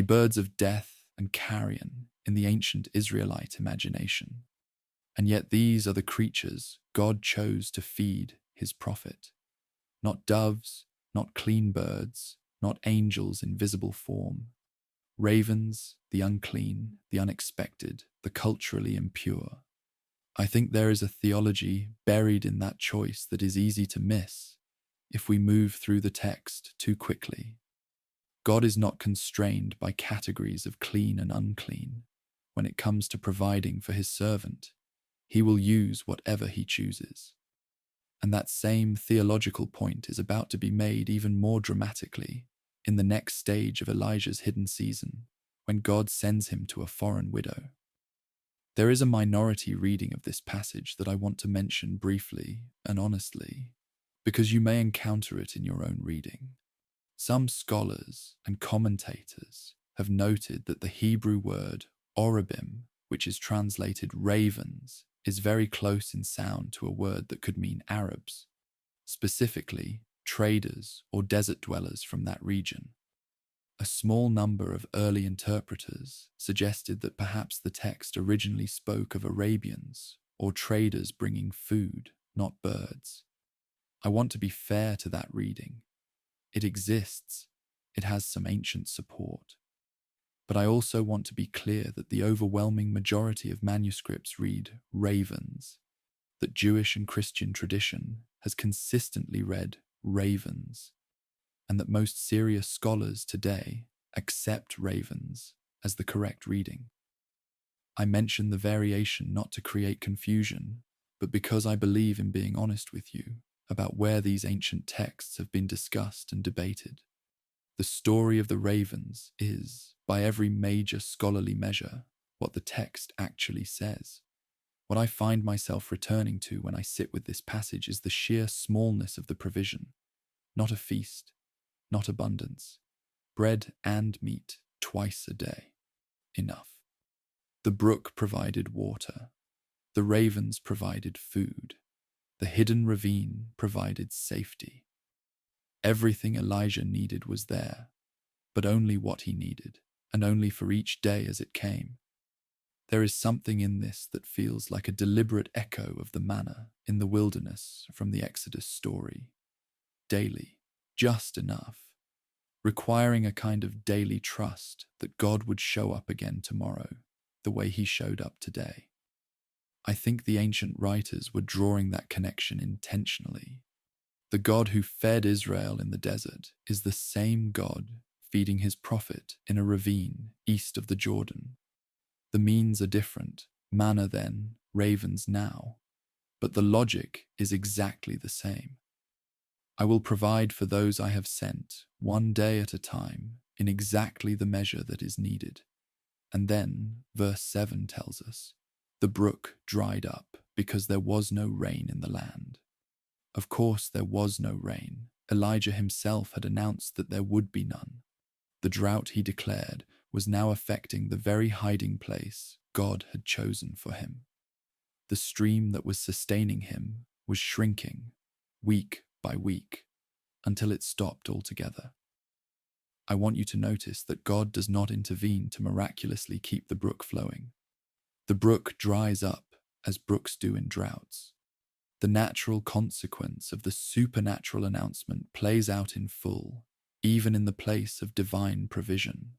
birds of death and carrion in the ancient Israelite imagination. And yet these are the creatures God chose to feed his prophet. Not doves, not clean birds, not angels in visible form. Ravens, the unclean, the unexpected, the culturally impure. I think there is a theology buried in that choice that is easy to miss if we move through the text too quickly. God is not constrained by categories of clean and unclean. When it comes to providing for his servant, he will use whatever he chooses. And that same theological point is about to be made even more dramatically in the next stage of Elijah's hidden season, when God sends him to a foreign widow. There is a minority reading of this passage that I want to mention briefly and honestly, because you may encounter it in your own reading. Some scholars and commentators have noted that the Hebrew word orabim, which is translated ravens, is very close in sound to a word that could mean Arabs, specifically traders or desert dwellers from that region. A small number of early interpreters suggested that perhaps the text originally spoke of Arabians or traders bringing food, not birds. I want to be fair to that reading. It exists. It has some ancient support. But I also want to be clear that the overwhelming majority of manuscripts read ravens, that Jewish and Christian tradition has consistently read ravens, and that most serious scholars today accept ravens as the correct reading. I mention the variation not to create confusion, but because I believe in being honest with you about where these ancient texts have been discussed and debated. The story of the ravens is, by every major scholarly measure, what the text actually says. What I find myself returning to when I sit with this passage is the sheer smallness of the provision. Not a feast, not abundance. Bread and meat twice a day. Enough. The brook provided water. The ravens provided food. The hidden ravine provided safety. Everything Elijah needed was there, but only what he needed, and only for each day as it came. There is something in this that feels like a deliberate echo of the manna in the wilderness from the Exodus story. Daily, just enough, requiring a kind of daily trust that God would show up again tomorrow, the way he showed up today. I think the ancient writers were drawing that connection intentionally. The God who fed Israel in the desert is the same God feeding his prophet in a ravine east of the Jordan. The means are different, manna then, ravens now, but the logic is exactly the same. I will provide for those I have sent, one day at a time, in exactly the measure that is needed. And then, verse 7 tells us, the brook dried up because there was no rain in the land. Of course there was no rain. Elijah himself had announced that there would be none. The drought, he declared, was now affecting the very hiding place God had chosen for him. The stream that was sustaining him was shrinking, week by week, until it stopped altogether. I want you to notice that God does not intervene to miraculously keep the brook flowing. The brook dries up as brooks do in droughts. The natural consequence of the supernatural announcement plays out in full, even in the place of divine provision.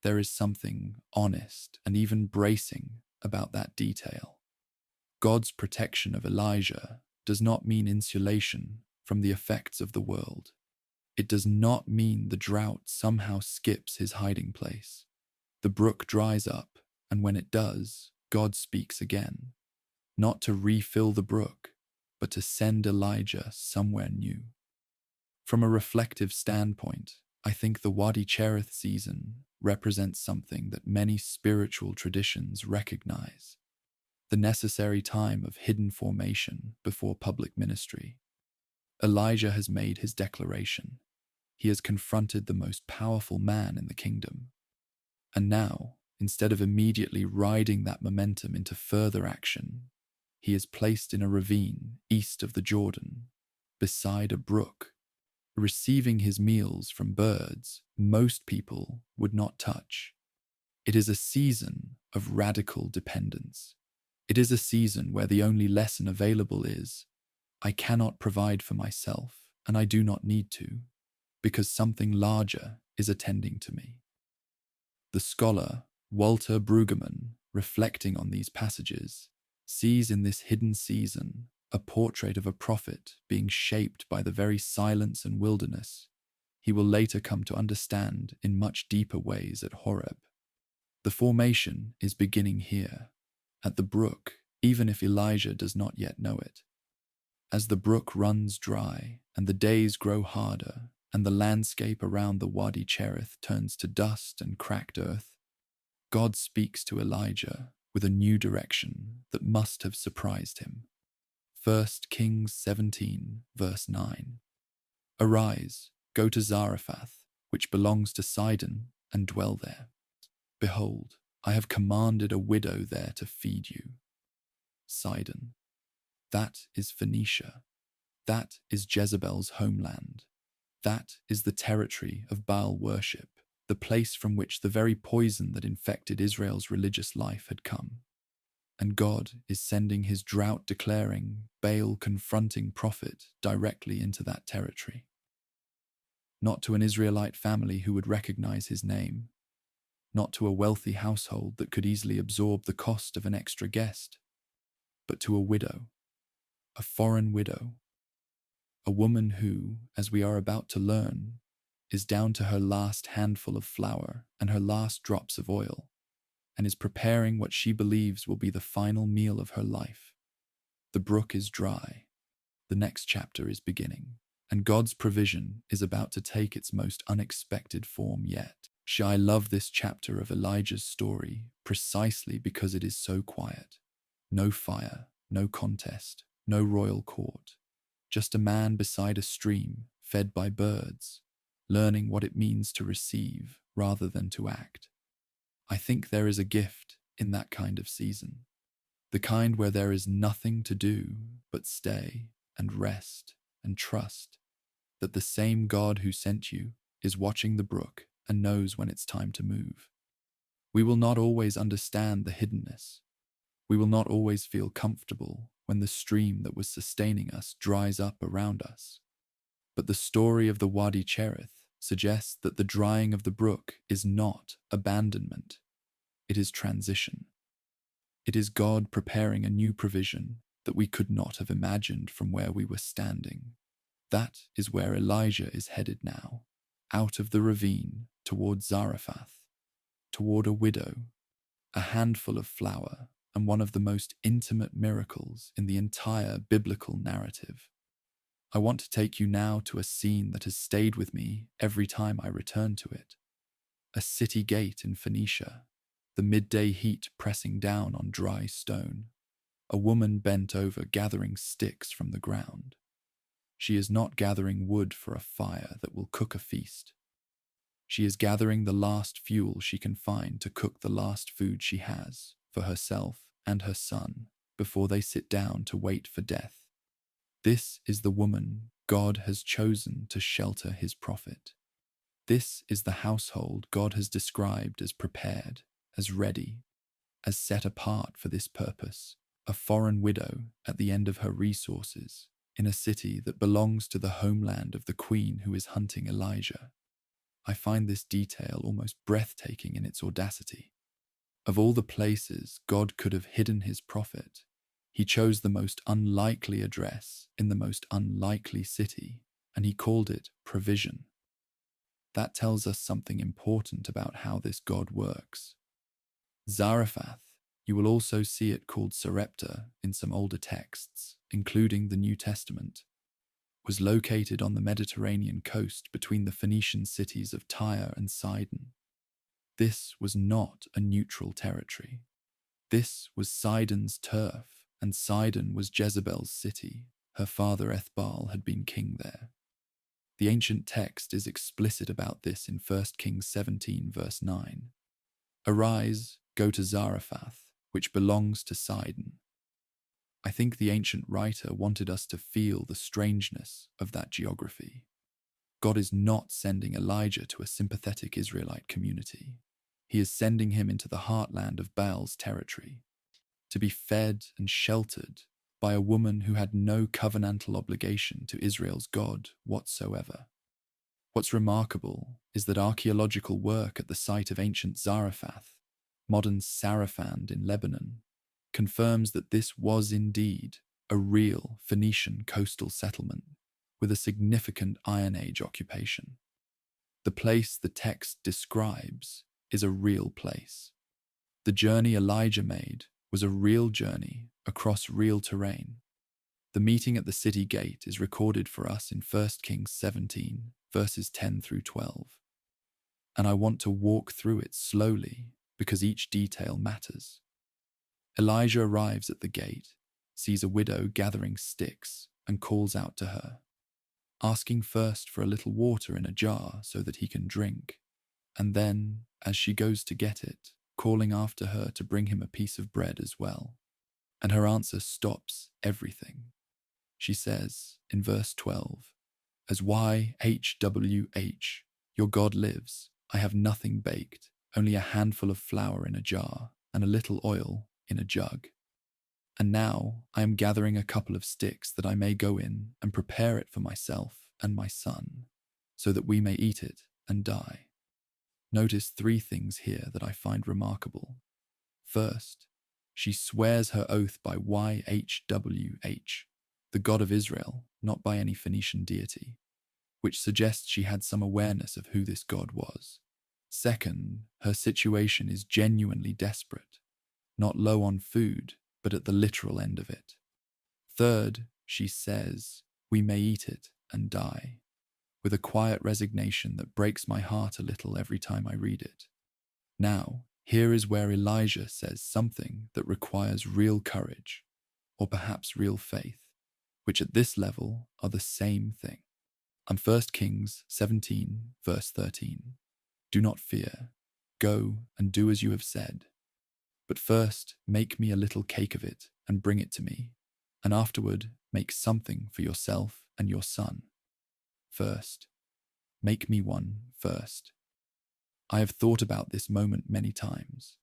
There is something honest and even bracing about that detail. God's protection of Elijah does not mean insulation from the effects of the world. It does not mean the drought somehow skips his hiding place. The brook dries up, and when it does, God speaks again, not to refill the brook, but to send Elijah somewhere new. From a reflective standpoint, I think the Wadi Cherith season represents something that many spiritual traditions recognize: the necessary time of hidden formation before public ministry. Elijah has made his declaration. He has confronted the most powerful man in the kingdom. And now, instead of immediately riding that momentum into further action, he is placed in a ravine east of the Jordan, beside a brook, receiving his meals from birds most people would not touch. It is a season of radical dependence. It is a season where the only lesson available is, I cannot provide for myself, and I do not need to, because something larger is attending to me. The scholar Walter Brueggemann, reflecting on these passages, sees in this hidden season a portrait of a prophet being shaped by the very silence and wilderness he will later come to understand in much deeper ways at Horeb. The formation is beginning here, at the brook, even if Elijah does not yet know it. As the brook runs dry and the days grow harder and the landscape around the Wadi Cherith turns to dust and cracked earth, God speaks to Elijah with a new direction that must have surprised him. 1 Kings 17, verse 9. Arise, go to Zarephath, which belongs to Sidon, and dwell there. Behold, I have commanded a widow there to feed you. Sidon. That is Phoenicia. That is Jezebel's homeland. That is the territory of Baal worship, the place from which the very poison that infected Israel's religious life had come. And God is sending his drought-declaring, Baal-confronting prophet directly into that territory. Not to an Israelite family who would recognize his name, not to a wealthy household that could easily absorb the cost of an extra guest, but to a widow, a foreign widow, a woman who, as we are about to learn, is down to her last handful of flour and her last drops of oil, and is preparing what she believes will be the final meal of her life. The brook is dry. The next chapter is beginning, and God's provision is about to take its most unexpected form yet. I love this chapter of Elijah's story precisely because it is so quiet. No fire, no contest, no royal court. Just a man beside a stream, fed by birds, learning what it means to receive rather than to act. I think there is a gift in that kind of season. The kind where there is nothing to do but stay and rest and trust that the same God who sent you is watching the brook and knows when it's time to move. We will not always understand the hiddenness. We will not always feel comfortable when the stream that was sustaining us dries up around us. But the story of the Wadi Cherith suggests that the drying of the brook is not abandonment. It is transition. It is God preparing a new provision that we could not have imagined from where we were standing. That is where Elijah is headed now, out of the ravine toward Zarephath, toward a widow, a handful of flour, and one of the most intimate miracles in the entire biblical narrative. I want to take you now to a scene that has stayed with me every time I return to it. A city gate in Phoenicia, the midday heat pressing down on dry stone, a woman bent over gathering sticks from the ground. She is not gathering wood for a fire that will cook a feast. She is gathering the last fuel she can find to cook the last food she has for herself and her son before they sit down to wait for death. This is the woman God has chosen to shelter his prophet. This is the household God has described as prepared, as ready, as set apart for this purpose, a foreign widow at the end of her resources in a city that belongs to the homeland of the queen who is hunting Elijah. I find this detail almost breathtaking in its audacity. Of all the places God could have hidden his prophet, he chose the most unlikely address in the most unlikely city, and he called it provision. That tells us something important about how this God works. Zarephath, you will also see it called Sarepta in some older texts, including the New Testament, was located on the Mediterranean coast between the Phoenician cities of Tyre and Sidon. This was not a neutral territory. This was Sidon's turf, and Sidon was Jezebel's city. Her father Ethbaal had been king there. The ancient text is explicit about this in 1 Kings 17 verse 9. Arise, go to Zarephath, which belongs to Sidon. I think the ancient writer wanted us to feel the strangeness of that geography. God is not sending Elijah to a sympathetic Israelite community. He is sending him into the heartland of Baal's territory, to be fed and sheltered by a woman who had no covenantal obligation to Israel's God whatsoever. What's remarkable is that archaeological work at the site of ancient Zarephath, modern Zarephath in Lebanon, confirms that this was indeed a real Phoenician coastal settlement with a significant Iron Age occupation. The place the text describes is a real place. The journey Elijah made was a real journey across real terrain. The meeting at the city gate is recorded for us in 1 Kings 17, verses 10 through 12. And I want to walk through it slowly because each detail matters. Elijah arrives at the gate, sees a widow gathering sticks, and calls out to her, asking first for a little water in a jar so that he can drink, and then, as she goes to get it, calling after her to bring him a piece of bread as well. And her answer stops everything. She says in verse 12, "As YHWH, your God lives, I have nothing baked, only a handful of flour in a jar and a little oil in a jug. And now I am gathering a couple of sticks that I may go in and prepare it for myself and my son, so that we may eat it and die." Notice three things here that I find remarkable. First, she swears her oath by YHWH, the God of Israel, not by any Phoenician deity, which suggests she had some awareness of who this God was. Second, her situation is genuinely desperate, not low on food, but at the literal end of it. Third, she says, "We may eat it and die," with a quiet resignation that breaks my heart a little every time I read it. Now, here is where Elijah says something that requires real courage, or perhaps real faith, which at this level are the same thing. And 1 Kings 17, verse 13. "Do not fear. Go and do as you have said. But first make me a little cake of it and bring it to me, and afterward make something for yourself and your son. First, make me one first." I have thought about this moment many times.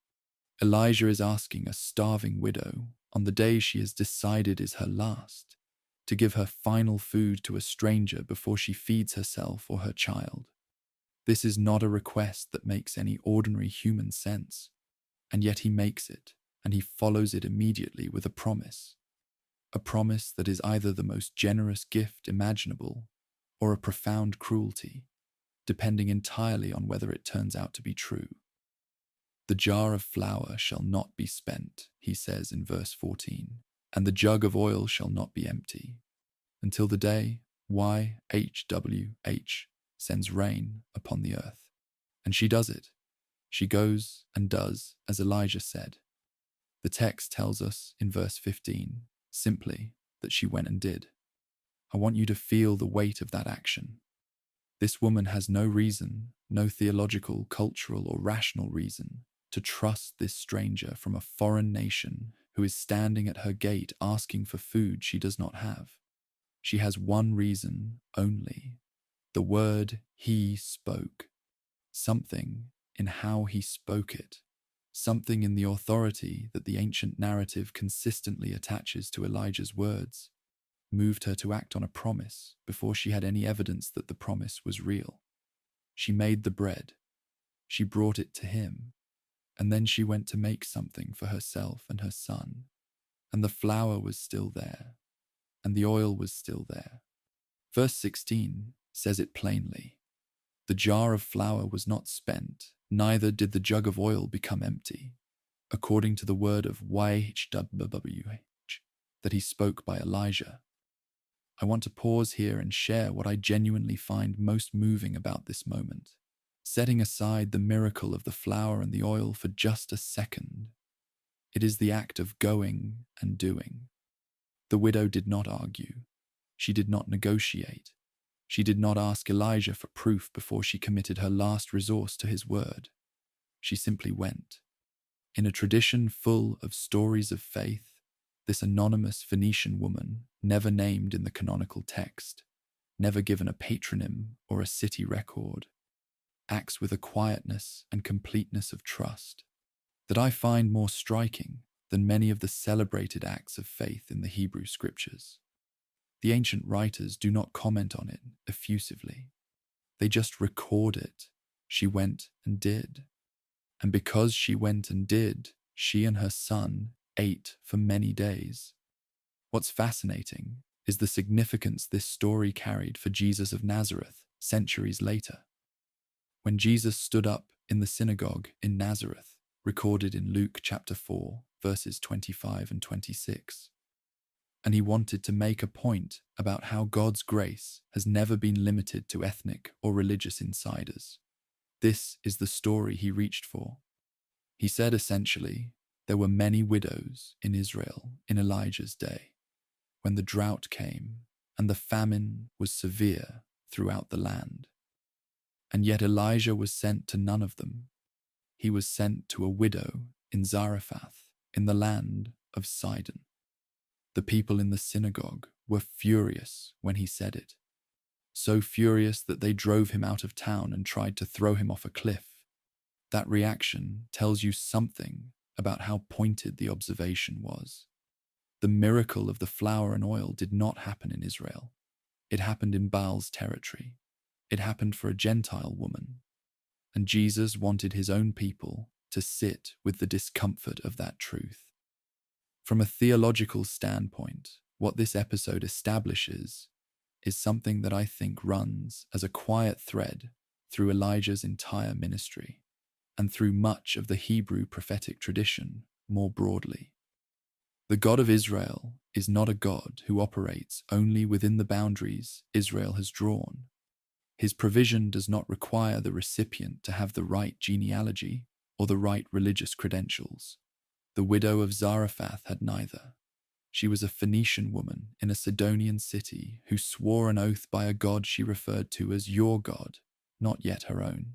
Elijah is asking a starving widow, on the day she has decided is her last, to give her final food to a stranger before she feeds herself or her child. This is not a request that makes any ordinary human sense, and yet he makes it, and he follows it immediately with a promise that is either the most generous gift imaginable or a profound cruelty, depending entirely on whether it turns out to be true. "The jar of flour shall not be spent," he says in verse 14, "and the jug of oil shall not be empty, until the day YHWH sends rain upon the earth." And she does it. She goes and does as Elijah said. The text tells us in verse 15, simply, that she went and did. I want you to feel the weight of that action. This woman has no reason, no theological, cultural, or rational reason to trust this stranger from a foreign nation who is standing at her gate asking for food she does not have. She has one reason only: the word he spoke. Something in how he spoke it, something in the authority that the ancient narrative consistently attaches to Elijah's words, moved her to act on a promise before she had any evidence that the promise was real. She made the bread, she brought it to him, and then she went to make something for herself and her son, and the flour was still there, and the oil was still there. Verse 16 says it plainly. The jar of flour was not spent, neither did the jug of oil become empty, according to the word of YHWH that he spoke by Elijah. I want to pause here and share what I genuinely find most moving about this moment. Setting aside the miracle of the flour and the oil for just a second, it is the act of going and doing. The widow did not argue. She did not negotiate. She did not ask Elijah for proof before she committed her last resource to his word. She simply went. In a tradition full of stories of faith, this anonymous Phoenician woman, never named in the canonical text, never given a patronym or a city record, acts with a quietness and completeness of trust that I find more striking than many of the celebrated acts of faith in the Hebrew scriptures. The ancient writers do not comment on it effusively. They just record it. She went and did. And because she went and did, she and her son ate for many days. What's fascinating is the significance this story carried for Jesus of Nazareth centuries later. When Jesus stood up in the synagogue in Nazareth, recorded in Luke chapter 4, verses 25 and 26, and he wanted to make a point about how God's grace has never been limited to ethnic or religious insiders. This is the story he reached for. He said essentially, there were many widows in Israel in Elijah's day, when the drought came and the famine was severe throughout the land. And yet Elijah was sent to none of them. He was sent to a widow in Zarephath, in the land of Sidon. The people in the synagogue were furious when he said it, so furious that they drove him out of town and tried to throw him off a cliff. That reaction tells you something about how pointed the observation was. The miracle of the flour and oil did not happen in Israel. It happened in Baal's territory. It happened for a Gentile woman. And Jesus wanted his own people to sit with the discomfort of that truth. From a theological standpoint, what this episode establishes is something that I think runs as a quiet thread through Elijah's entire ministry and through much of the Hebrew prophetic tradition more broadly. The God of Israel is not a God who operates only within the boundaries Israel has drawn. His provision does not require the recipient to have the right genealogy or the right religious credentials. The widow of Zarephath had neither. She was a Phoenician woman in a Sidonian city who swore an oath by a God she referred to as your God, not yet her own.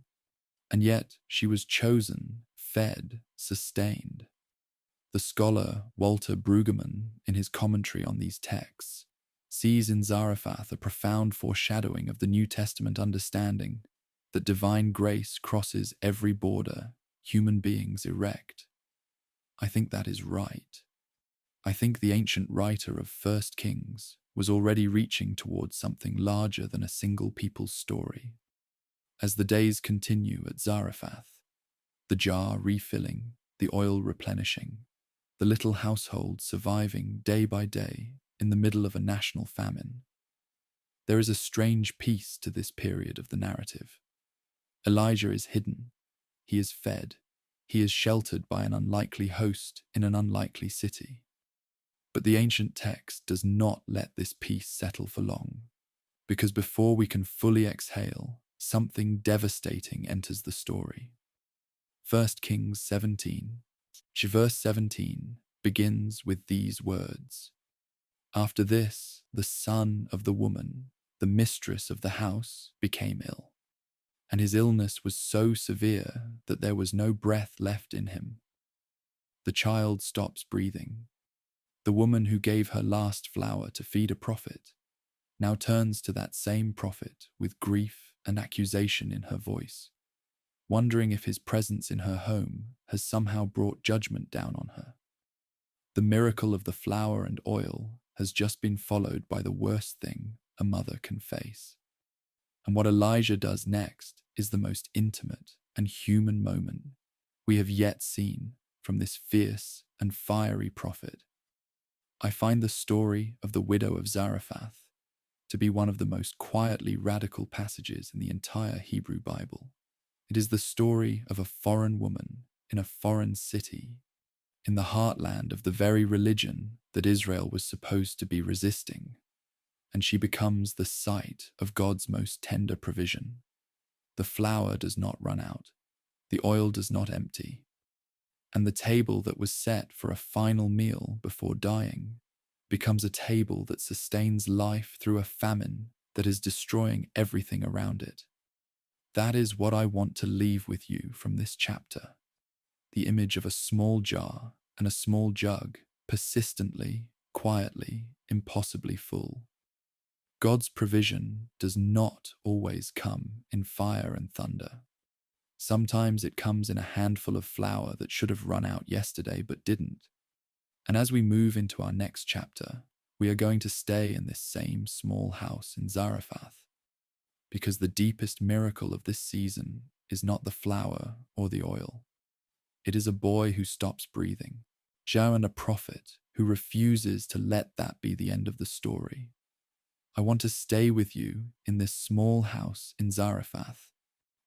And yet she was chosen, fed, sustained. The scholar Walter Brueggemann, in his commentary on these texts, sees in Zarephath a profound foreshadowing of the New Testament understanding that divine grace crosses every border human beings erect. I think that is right. I think the ancient writer of 1 Kings was already reaching towards something larger than a single people's story. As the days continue at Zarephath, the jar refilling, the oil replenishing, the little household surviving day by day in the middle of a national famine, there is a strange peace to this period of the narrative. Elijah is hidden, he is fed, he is sheltered by an unlikely host in an unlikely city. But the ancient text does not let this peace settle for long, because before we can fully exhale, something devastating enters the story. 1 Kings 17, verse 17, begins with these words. After this, the son of the woman, the mistress of the house, became ill, and his illness was so severe that there was no breath left in him. The child stops breathing. The woman who gave her last flour to feed a prophet now turns to that same prophet with grief and accusation in her voice, wondering if his presence in her home has somehow brought judgment down on her. The miracle of the flour and oil has just been followed by the worst thing a mother can face. And what Elijah does next is the most intimate and human moment we have yet seen from this fierce and fiery prophet. I find the story of the widow of Zarephath to be one of the most quietly radical passages in the entire Hebrew Bible. It is the story of a foreign woman in a foreign city, in the heartland of the very religion that Israel was supposed to be resisting, and she becomes the site of God's most tender provision. The flour does not run out, the oil does not empty, and the table that was set for a final meal before dying becomes a table that sustains life through a famine that is destroying everything around it. That is what I want to leave with you from this chapter. The image of a small jar and a small jug, persistently, quietly, impossibly full. God's provision does not always come in fire and thunder. Sometimes it comes in a handful of flour that should have run out yesterday but didn't. And as we move into our next chapter, we are going to stay in this same small house in Zarephath, because the deepest miracle of this season is not the flour or the oil. It is a boy who stops breathing, Joan, a prophet who refuses to let that be the end of the story. I want to stay with you in this small house in Zarephath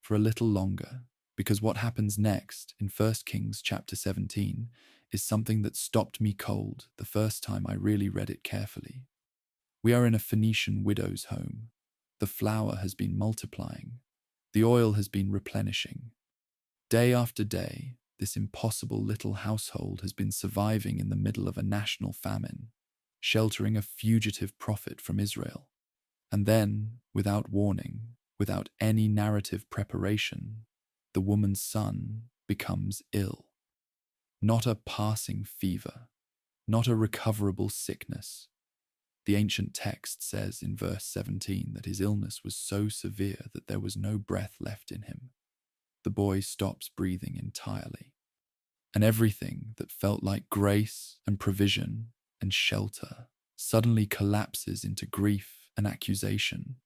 for a little longer, because what happens next in 1 Kings chapter 17 is something that stopped me cold the first time I really read it carefully. We are in a Phoenician widow's home. The flour has been multiplying. The oil has been replenishing. Day after day, this impossible little household has been surviving in the middle of a national famine, sheltering a fugitive prophet from Israel. And then, without warning, without any narrative preparation, the woman's son becomes ill. Not a passing fever, not a recoverable sickness. The ancient text says in verse 17 that his illness was so severe that there was no breath left in him. The boy stops breathing entirely, and everything that felt like grace and provision and shelter suddenly collapses into grief and accusation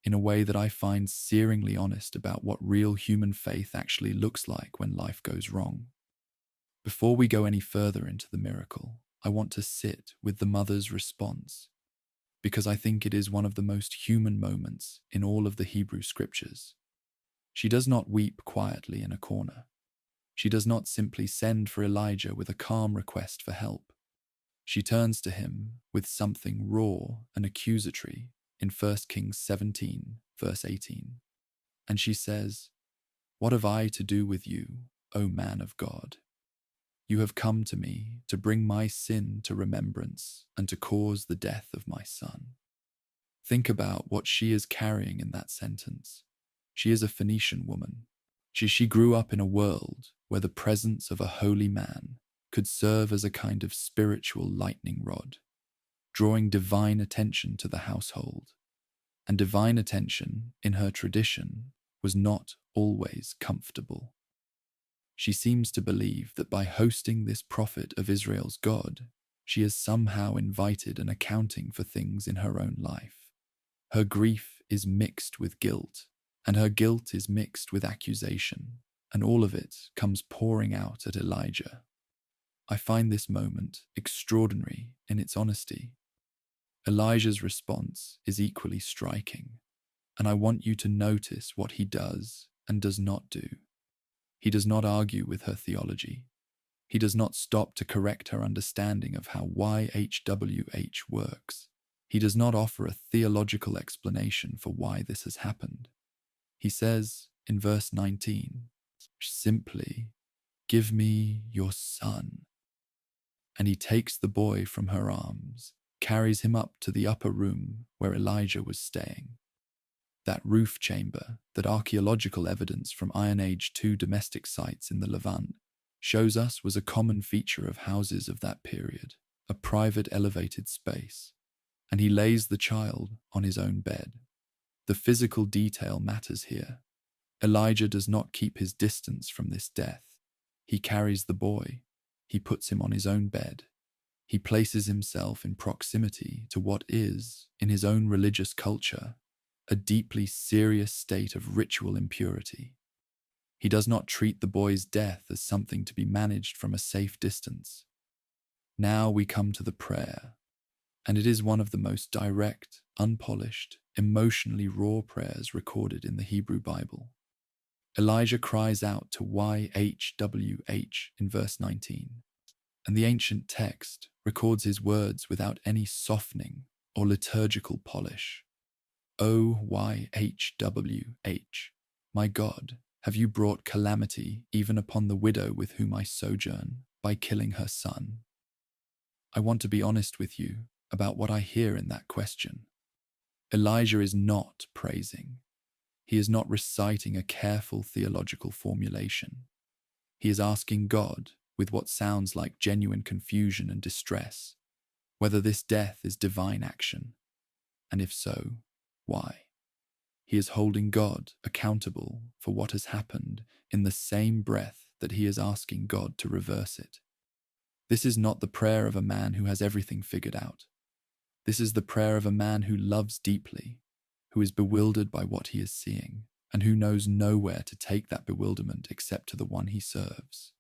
in a way that I find searingly honest about what real human faith actually looks like when life goes wrong. Before we go any further into the miracle, I want to sit with the mother's response, because I think it is one of the most human moments in all of the Hebrew scriptures. She does not weep quietly in a corner. She does not simply send for Elijah with a calm request for help. She turns to him with something raw and accusatory in 1 Kings 17, verse 18. And she says, "What have I to do with you, O man of God? You have come to me to bring my sin to remembrance and to cause the death of my son." Think about what she is carrying in that sentence. She is a Phoenician woman. She grew up in a world where the presence of a holy man could serve as a kind of spiritual lightning rod, drawing divine attention to the household. And divine attention, in her tradition, was not always comfortable. She seems to believe that by hosting this prophet of Israel's God, she has somehow invited an accounting for things in her own life. Her grief is mixed with guilt, and her guilt is mixed with accusation, and all of it comes pouring out at Elijah. I find this moment extraordinary in its honesty. Elijah's response is equally striking, and I want you to notice what he does and does not do. He does not argue with her theology. He does not stop to correct her understanding of how YHWH works. He does not offer a theological explanation for why this has happened. He says in verse 19, simply, "Give me your son." And he takes the boy from her arms, carries him up to the upper room where Elijah was staying. That roof chamber that archaeological evidence from Iron Age 2 domestic sites in the Levant shows us was a common feature of houses of that period, a private elevated space. And he lays the child on his own bed. The physical detail matters here. Elijah does not keep his distance from this death. He carries the boy. He puts him on his own bed. He places himself in proximity to what is, in his own religious culture, a deeply serious state of ritual impurity. He does not treat the boy's death as something to be managed from a safe distance. Now we come to the prayer, and it is one of the most direct, unpolished, emotionally raw prayers recorded in the Hebrew Bible. Elijah cries out to YHWH in verse 19, and the ancient text records his words without any softening or liturgical polish. O YHWH, my God, have you brought calamity even upon the widow with whom I sojourn by killing her son? I want to be honest with you about what I hear in that question. Elijah is not praising. He is not reciting a careful theological formulation. He is asking God, with what sounds like genuine confusion and distress, whether this death is divine action, and if so, why. He is holding God accountable for what has happened in the same breath that he is asking God to reverse it. This is not the prayer of a man who has everything figured out. This is the prayer of a man who loves deeply, who is bewildered by what he is seeing, and who knows nowhere to take that bewilderment except to the one he serves.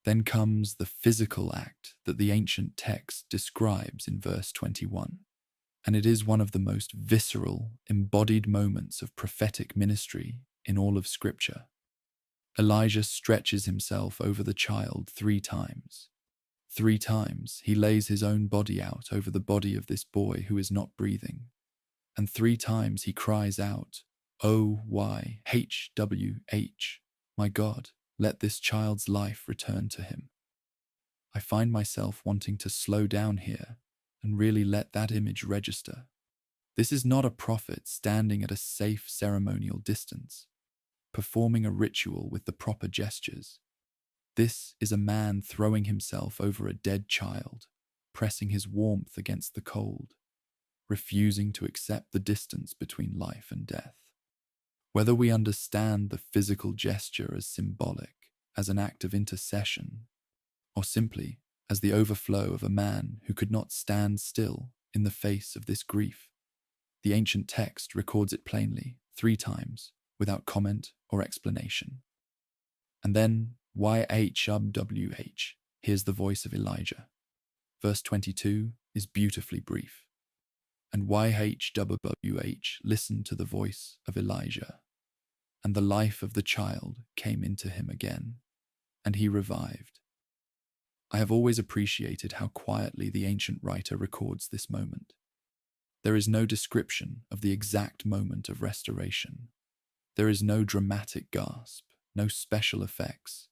Then comes the physical act that the ancient text describes in verse 21, and it is one of the most visceral, embodied moments of prophetic ministry in all of Scripture. Elijah stretches himself over the child 3 times. 3 times he lays his own body out over the body of this boy who is not breathing. And 3 times he cries out, O YHWH, my God, let this child's life return to him. I find myself wanting to slow down here and really let that image register. This is not a prophet standing at a safe ceremonial distance, performing a ritual with the proper gestures. This is a man throwing himself over a dead child, pressing his warmth against the cold, refusing to accept the distance between life and death. Whether we understand the physical gesture as symbolic, as an act of intercession, or simply as the overflow of a man who could not stand still in the face of this grief, the ancient text records it plainly 3 times, without comment or explanation. And then YHWH hears the voice of Elijah. Verse 22 is beautifully brief. And YHWH listened to the voice of Elijah, and the life of the child came into him again, and he revived. I have always appreciated how quietly the ancient writer records this moment. There is no description of the exact moment of restoration. There is no dramatic gasp, no special effects,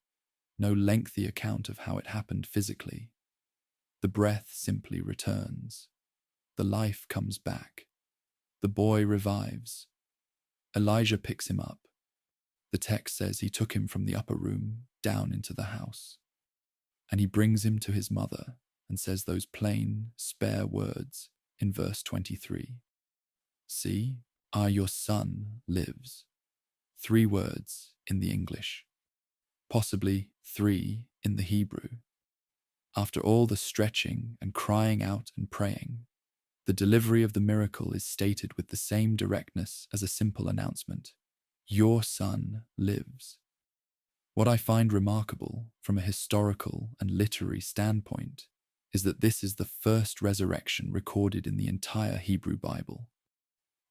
no lengthy account of how it happened physically. The breath simply returns. The life comes back. The boy revives. Elijah picks him up. The text says he took him from the upper room down into the house. And he brings him to his mother and says those plain, spare words in verse 23. See, your son lives. 3 words in the English. Possibly 3 in the Hebrew. After all the stretching and crying out and praying, the delivery of the miracle is stated with the same directness as a simple announcement. Your son lives. What I find remarkable from a historical and literary standpoint is that this is the first resurrection recorded in the entire Hebrew Bible.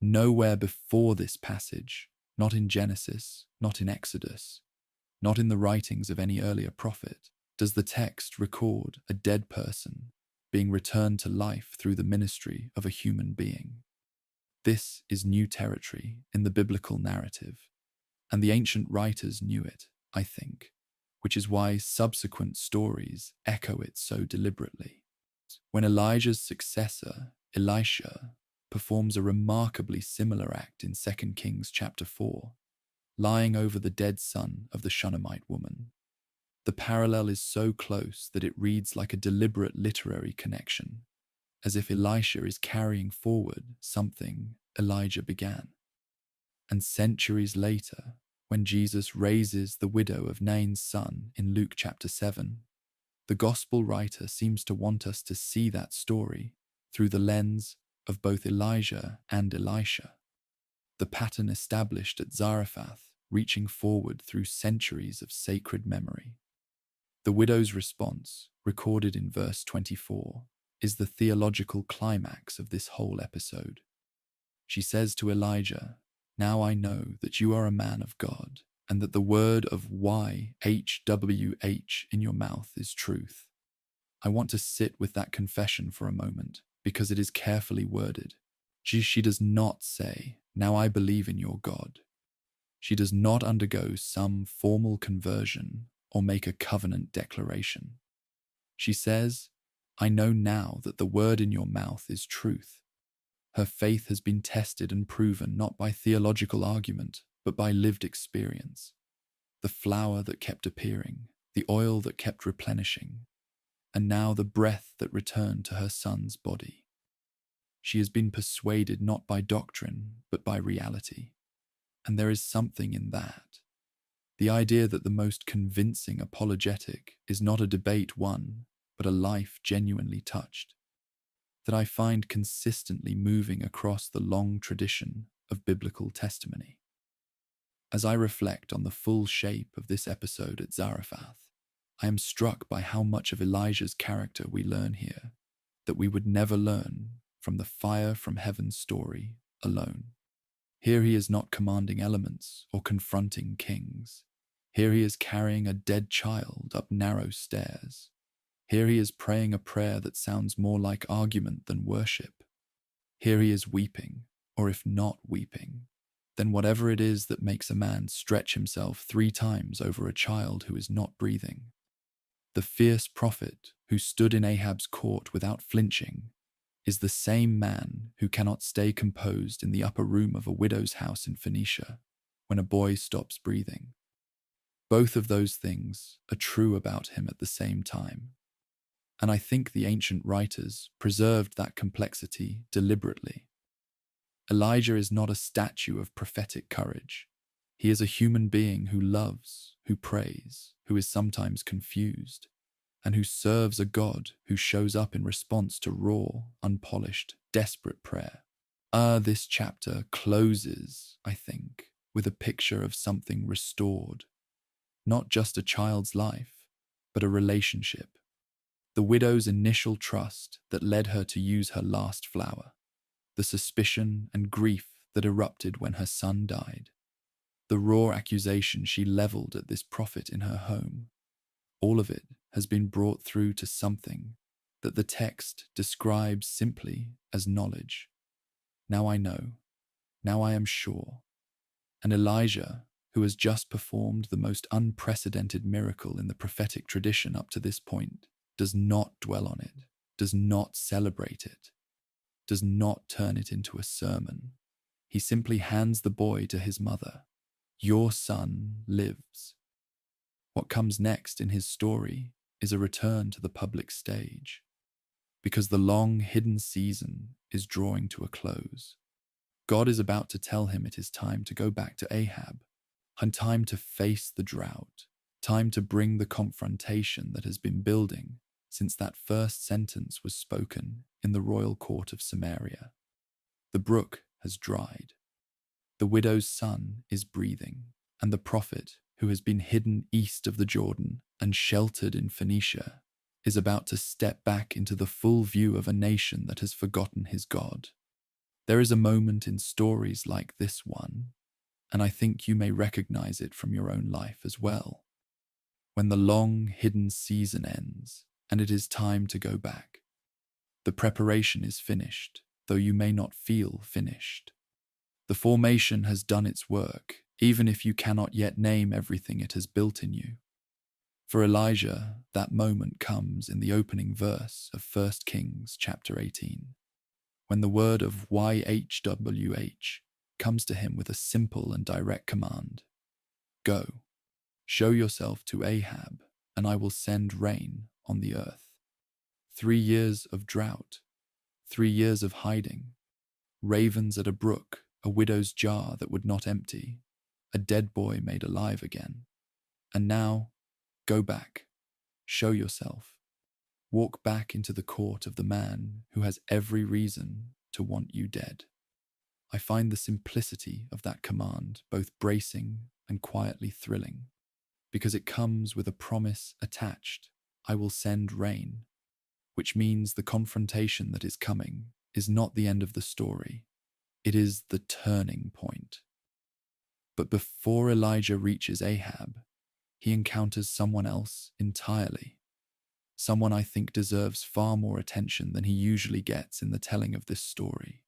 Nowhere before this passage, not in Genesis, not in Exodus, not in the writings of any earlier prophet, does the text record a dead person being returned to life through the ministry of a human being. This is new territory in the biblical narrative, and the ancient writers knew it, I think, which is why subsequent stories echo it so deliberately. When Elijah's successor, Elisha, performs a remarkably similar act in 2 Kings chapter 4, lying over the dead son of the Shunammite woman, the parallel is so close that it reads like a deliberate literary connection, as if Elisha is carrying forward something Elijah began. And centuries later, when Jesus raises the widow of Nain's son in Luke chapter 7, the gospel writer seems to want us to see that story through the lens of both Elijah and Elisha, the pattern established at Zarephath reaching forward through centuries of sacred memory. The widow's response, recorded in verse 24, is the theological climax of this whole episode. She says to Elijah, "Now I know that you are a man of God, and that the word of YHWH in your mouth is truth." I want to sit with that confession for a moment, because it is carefully worded. She does not say, "Now I believe in your God." She does not undergo some formal conversion or make a covenant declaration. She says, "I know now that the word in your mouth is truth." Her faith has been tested and proven not by theological argument, but by lived experience. The flower that kept appearing, the oil that kept replenishing, and now the breath that returned to her son's body. She has been persuaded not by doctrine, but by reality. And there is something in that. The idea that the most convincing apologetic is not a debate won, but a life genuinely touched, that I find consistently moving across the long tradition of biblical testimony. As I reflect on the full shape of this episode at Zarephath, I am struck by how much of Elijah's character we learn here that we would never learn from the fire from heaven story alone. Here he is not commanding elements or confronting kings. Here he is carrying a dead child up narrow stairs. Here he is praying a prayer that sounds more like argument than worship. Here he is weeping, or if not weeping, then whatever it is that makes a man stretch himself 3 times over a child who is not breathing. The fierce prophet who stood in Ahab's court without flinching is the same man who cannot stay composed in the upper room of a widow's house in Phoenicia when a boy stops breathing. Both of those things are true about him at the same time. And I think the ancient writers preserved that complexity deliberately. Elijah is not a statue of prophetic courage. He is a human being who loves, who prays, who is sometimes confused, and who serves a God who shows up in response to raw, unpolished, desperate prayer. This chapter closes, I think, with a picture of something restored. Not just a child's life, but a relationship. The widow's initial trust that led her to use her last flower. The suspicion and grief that erupted when her son died. The raw accusation she leveled at this prophet in her home. All of it has been brought through to something that the text describes simply as knowledge. Now I know. Now I am sure. And Elijah, who has just performed the most unprecedented miracle in the prophetic tradition up to this point, does not dwell on it, does not celebrate it, does not turn it into a sermon. He simply hands the boy to his mother. Your son lives. What comes next in his story is a return to the public stage, because the long hidden season is drawing to a close. God is about to tell him it is time to go back to Ahab, and time to face the drought, time to bring the confrontation that has been building since that first sentence was spoken in the royal court of Samaria. The brook has dried. The widow's son is breathing, and the prophet, who has been hidden east of the Jordan and sheltered in Phoenicia, is about to step back into the full view of a nation that has forgotten his God. There is a moment in stories like this one, and I think you may recognize it from your own life as well, when the long hidden season ends and it is time to go back. The preparation is finished, though you may not feel finished. The formation has done its work, even if you cannot yet name everything it has built in you. For Elijah, that moment comes in the opening verse of 1 Kings chapter 18, when the word of YHWH comes to him with a simple and direct command. Go, show yourself to Ahab, and I will send rain on the earth. 3 years of drought, 3 years of hiding, ravens at a brook, a widow's jar that would not empty, a dead boy made alive again. And now, go back, show yourself, walk back into the court of the man who has every reason to want you dead. I find the simplicity of that command both bracing and quietly thrilling, because it comes with a promise attached: I will send rain, which means the confrontation that is coming is not the end of the story. It is the turning point. But before Elijah reaches Ahab, he encounters someone else entirely. Someone I think deserves far more attention than he usually gets in the telling of this story.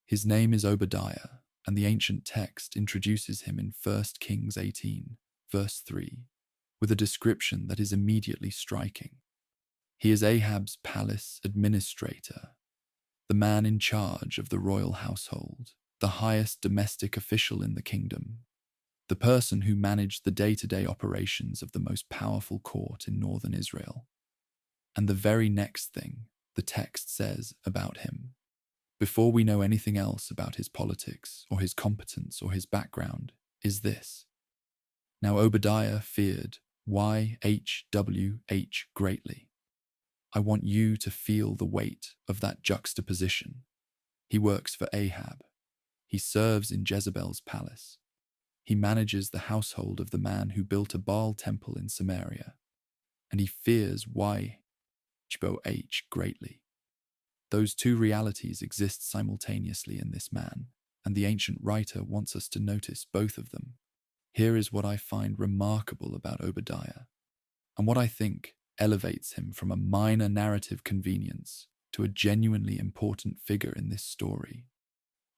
His name is Obadiah, and the ancient text introduces him in 1 Kings 18, verse 3, with a description that is immediately striking. He is Ahab's palace administrator, the man in charge of the royal household, the highest domestic official in the kingdom, the person who managed the day-to-day operations of the most powerful court in northern Israel. And the very next thing the text says about him, before we know anything else about his politics or his competence or his background, is this: Now Obadiah feared YHWH greatly. I want you to feel the weight of that juxtaposition. He works for Ahab. He serves in Jezebel's palace. He manages the household of the man who built a Baal temple in Samaria. And he fears YHWH greatly. Those two realities exist simultaneously in this man, and the ancient writer wants us to notice both of them. Here is what I find remarkable about Obadiah, and what I think elevates him from a minor narrative convenience to a genuinely important figure in this story.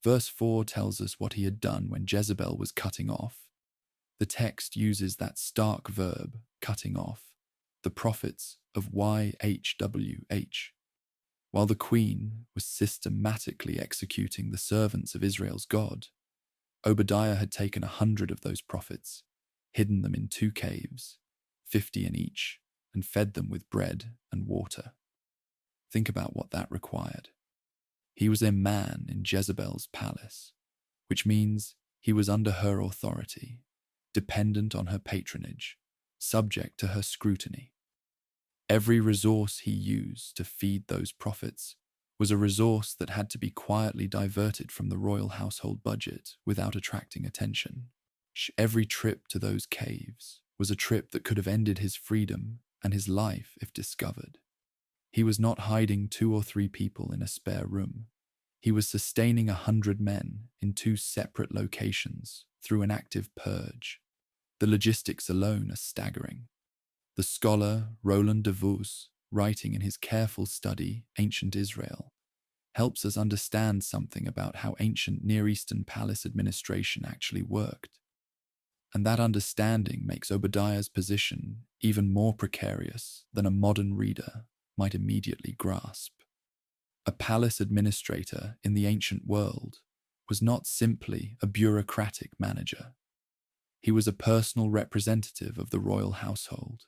Verse 4 tells us what he had done when Jezebel was cutting off. The text uses that stark verb, cutting off, the prophets of YHWH, while the queen was systematically executing the servants of Israel's God. Obadiah had taken 100 of those prophets, hidden them in 2 caves, 50 in each, and fed them with bread and water. Think about what that required. He was a man in Jezebel's palace, which means he was under her authority, dependent on her patronage, subject to her scrutiny. Every resource he used to feed those prophets was a resource that had to be quietly diverted from the royal household budget without attracting attention. Every trip to those caves was a trip that could have ended his freedom and his life if discovered. He was not hiding 2 or 3 people in a spare room. He was sustaining 100 men in 2 separate locations through an active purge. The logistics alone are staggering. The scholar Roland de Vos, writing in his careful study, Ancient Israel, helps us understand something about how ancient Near Eastern palace administration actually worked. And that understanding makes Obadiah's position even more precarious than a modern reader might immediately grasp. A palace administrator in the ancient world was not simply a bureaucratic manager. He was a personal representative of the royal household,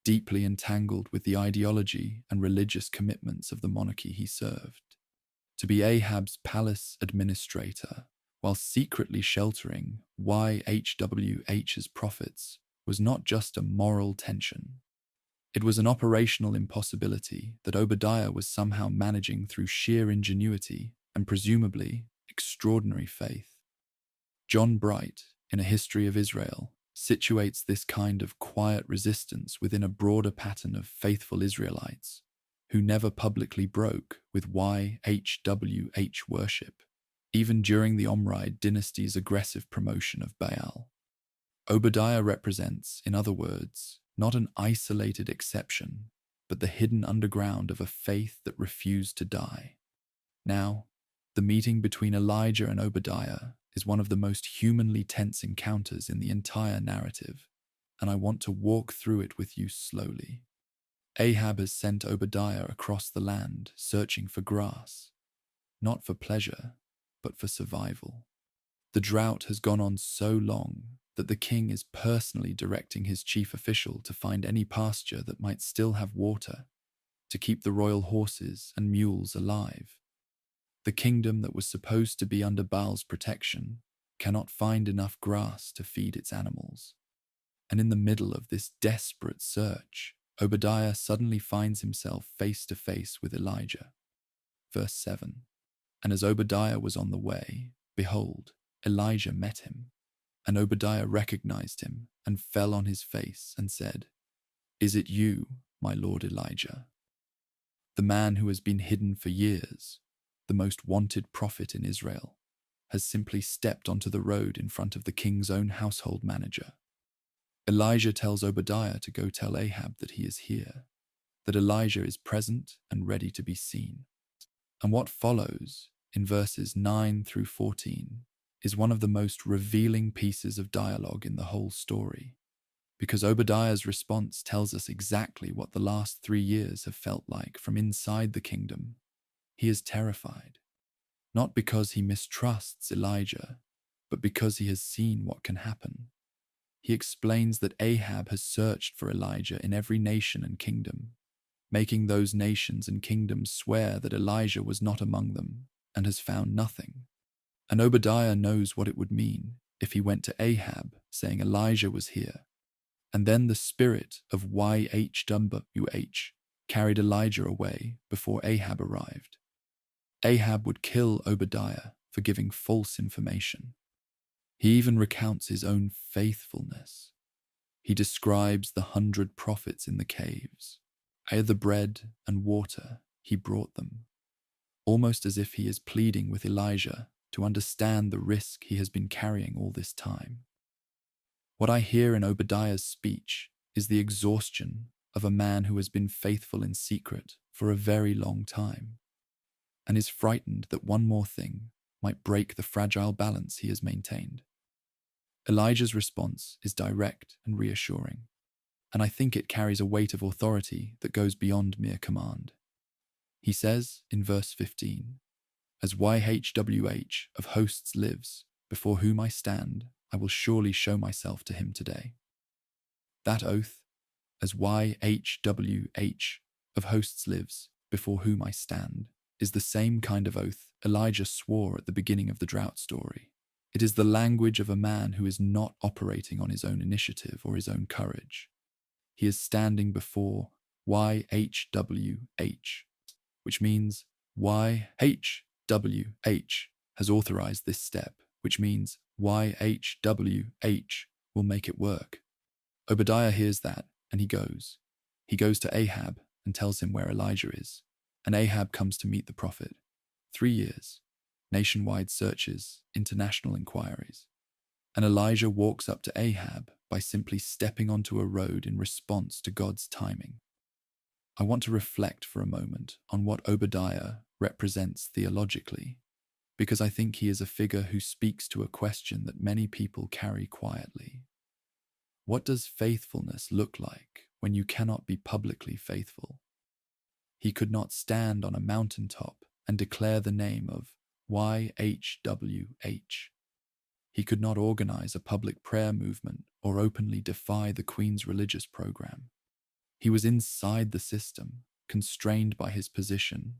deeply entangled with the ideology and religious commitments of the monarchy he served. To be Ahab's palace administrator while secretly sheltering YHWH's prophets was not just a moral tension. It was an operational impossibility that Obadiah was somehow managing through sheer ingenuity and presumably extraordinary faith. John Bright, in A History of Israel, situates this kind of quiet resistance within a broader pattern of faithful Israelites who never publicly broke with YHWH worship, even during the Omride dynasty's aggressive promotion of Baal. Obadiah represents, in other words, not an isolated exception, but the hidden underground of a faith that refused to die. Now, the meeting between Elijah and Obadiah is one of the most humanly tense encounters in the entire narrative, and I want to walk through it with you slowly. Ahab has sent Obadiah across the land searching for grass, not for pleasure, but for survival. The drought has gone on so long that the king is personally directing his chief official to find any pasture that might still have water, to keep the royal horses and mules alive. The kingdom that was supposed to be under Baal's protection cannot find enough grass to feed its animals. And in the middle of this desperate search, Obadiah suddenly finds himself face to face with Elijah. Verse 7. And as Obadiah was on the way, behold, Elijah met him. And Obadiah recognized him and fell on his face and said, Is it you, my lord Elijah? The man who has been hidden for years, the most wanted prophet in Israel, has simply stepped onto the road in front of the king's own household manager. Elijah tells Obadiah to go tell Ahab that he is here, that Elijah is present and ready to be seen. And what follows, in verses 9 through 14, is one of the most revealing pieces of dialogue in the whole story, because Obadiah's response tells us exactly what the last 3 years have felt like from inside the kingdom. He is terrified, not because he mistrusts Elijah, but because he has seen what can happen. He explains that Ahab has searched for Elijah in every nation and kingdom, making those nations and kingdoms swear that Elijah was not among them and has found nothing. And Obadiah knows what it would mean if he went to Ahab saying Elijah was here, and then the spirit of YHWH carried Elijah away before Ahab arrived. Ahab would kill Obadiah for giving false information. He even recounts his own faithfulness. He describes the 100 prophets in the caves, the bread and water he brought them, almost as if he is pleading with Elijah to understand the risk he has been carrying all this time. What I hear in Obadiah's speech is the exhaustion of a man who has been faithful in secret for a very long time, and is frightened that one more thing might break the fragile balance he has maintained. Elijah's response is direct and reassuring, and I think it carries a weight of authority that goes beyond mere command. He says in verse 15, As YHWH of hosts lives, before whom I stand, I will surely show myself to him today. That oath as YHWH of hosts lives, before whom I stand, is the same kind of oath Elijah swore at the beginning of the drought story. It is the language of a man who is not operating on his own initiative or his own courage. He is standing before YHWH, which means YHWH has authorized this step, which means YHWH will make it work. Obadiah hears that, and he goes. He goes to Ahab and tells him where Elijah is, and Ahab comes to meet the prophet. 3 years, nationwide searches, international inquiries, and Elijah walks up to Ahab by simply stepping onto a road in response to God's timing. I want to reflect for a moment on what Obadiah represents theologically, because I think he is a figure who speaks to a question that many people carry quietly. What does faithfulness look like when you cannot be publicly faithful? He could not stand on a mountaintop and declare the name of YHWH. He could not organize a public prayer movement or openly defy the Queen's religious program. He was inside the system, constrained by his position,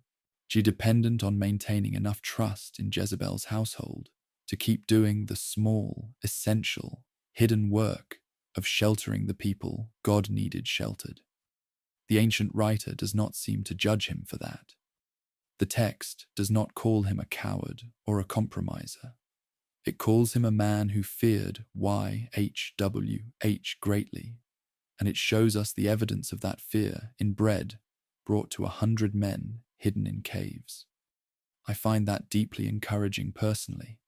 dependent on maintaining enough trust in Jezebel's household to keep doing the small, essential, hidden work of sheltering the people God needed sheltered. The ancient writer does not seem to judge him for that. The text does not call him a coward or a compromiser. It calls him a man who feared YHWH greatly, and it shows us the evidence of that fear in bread brought to 100 men hidden in caves. I find that deeply encouraging personally.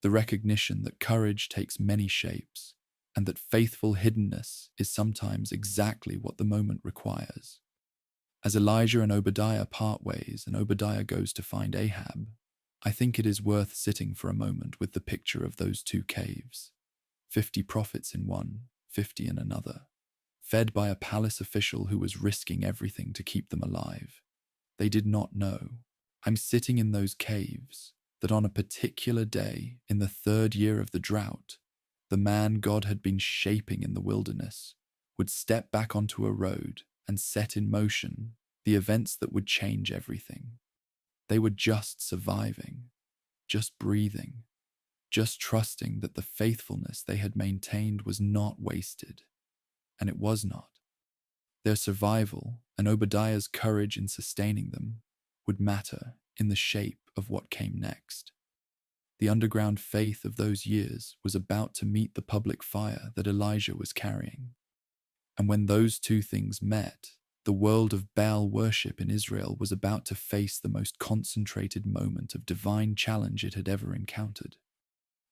The recognition that courage takes many shapes, and that faithful hiddenness is sometimes exactly what the moment requires. As Elijah and Obadiah part ways and Obadiah goes to find Ahab, I think it is worth sitting for a moment with the picture of those two caves. 50 prophets in one, 50 in another, fed by a palace official who was risking everything to keep them alive. They did not know. I'm sitting in those caves, that on a particular day in the 3rd year of the drought, the man God had been shaping in the wilderness would step back onto a road and set in motion the events that would change everything. They were just surviving, just breathing, just trusting that the faithfulness they had maintained was not wasted, and it was not. Their survival and Obadiah's courage in sustaining them would matter in the shape of what came next. The underground faith of those years was about to meet the public fire that Elijah was carrying. And when those two things met, the world of Baal worship in Israel was about to face the most concentrated moment of divine challenge it had ever encountered.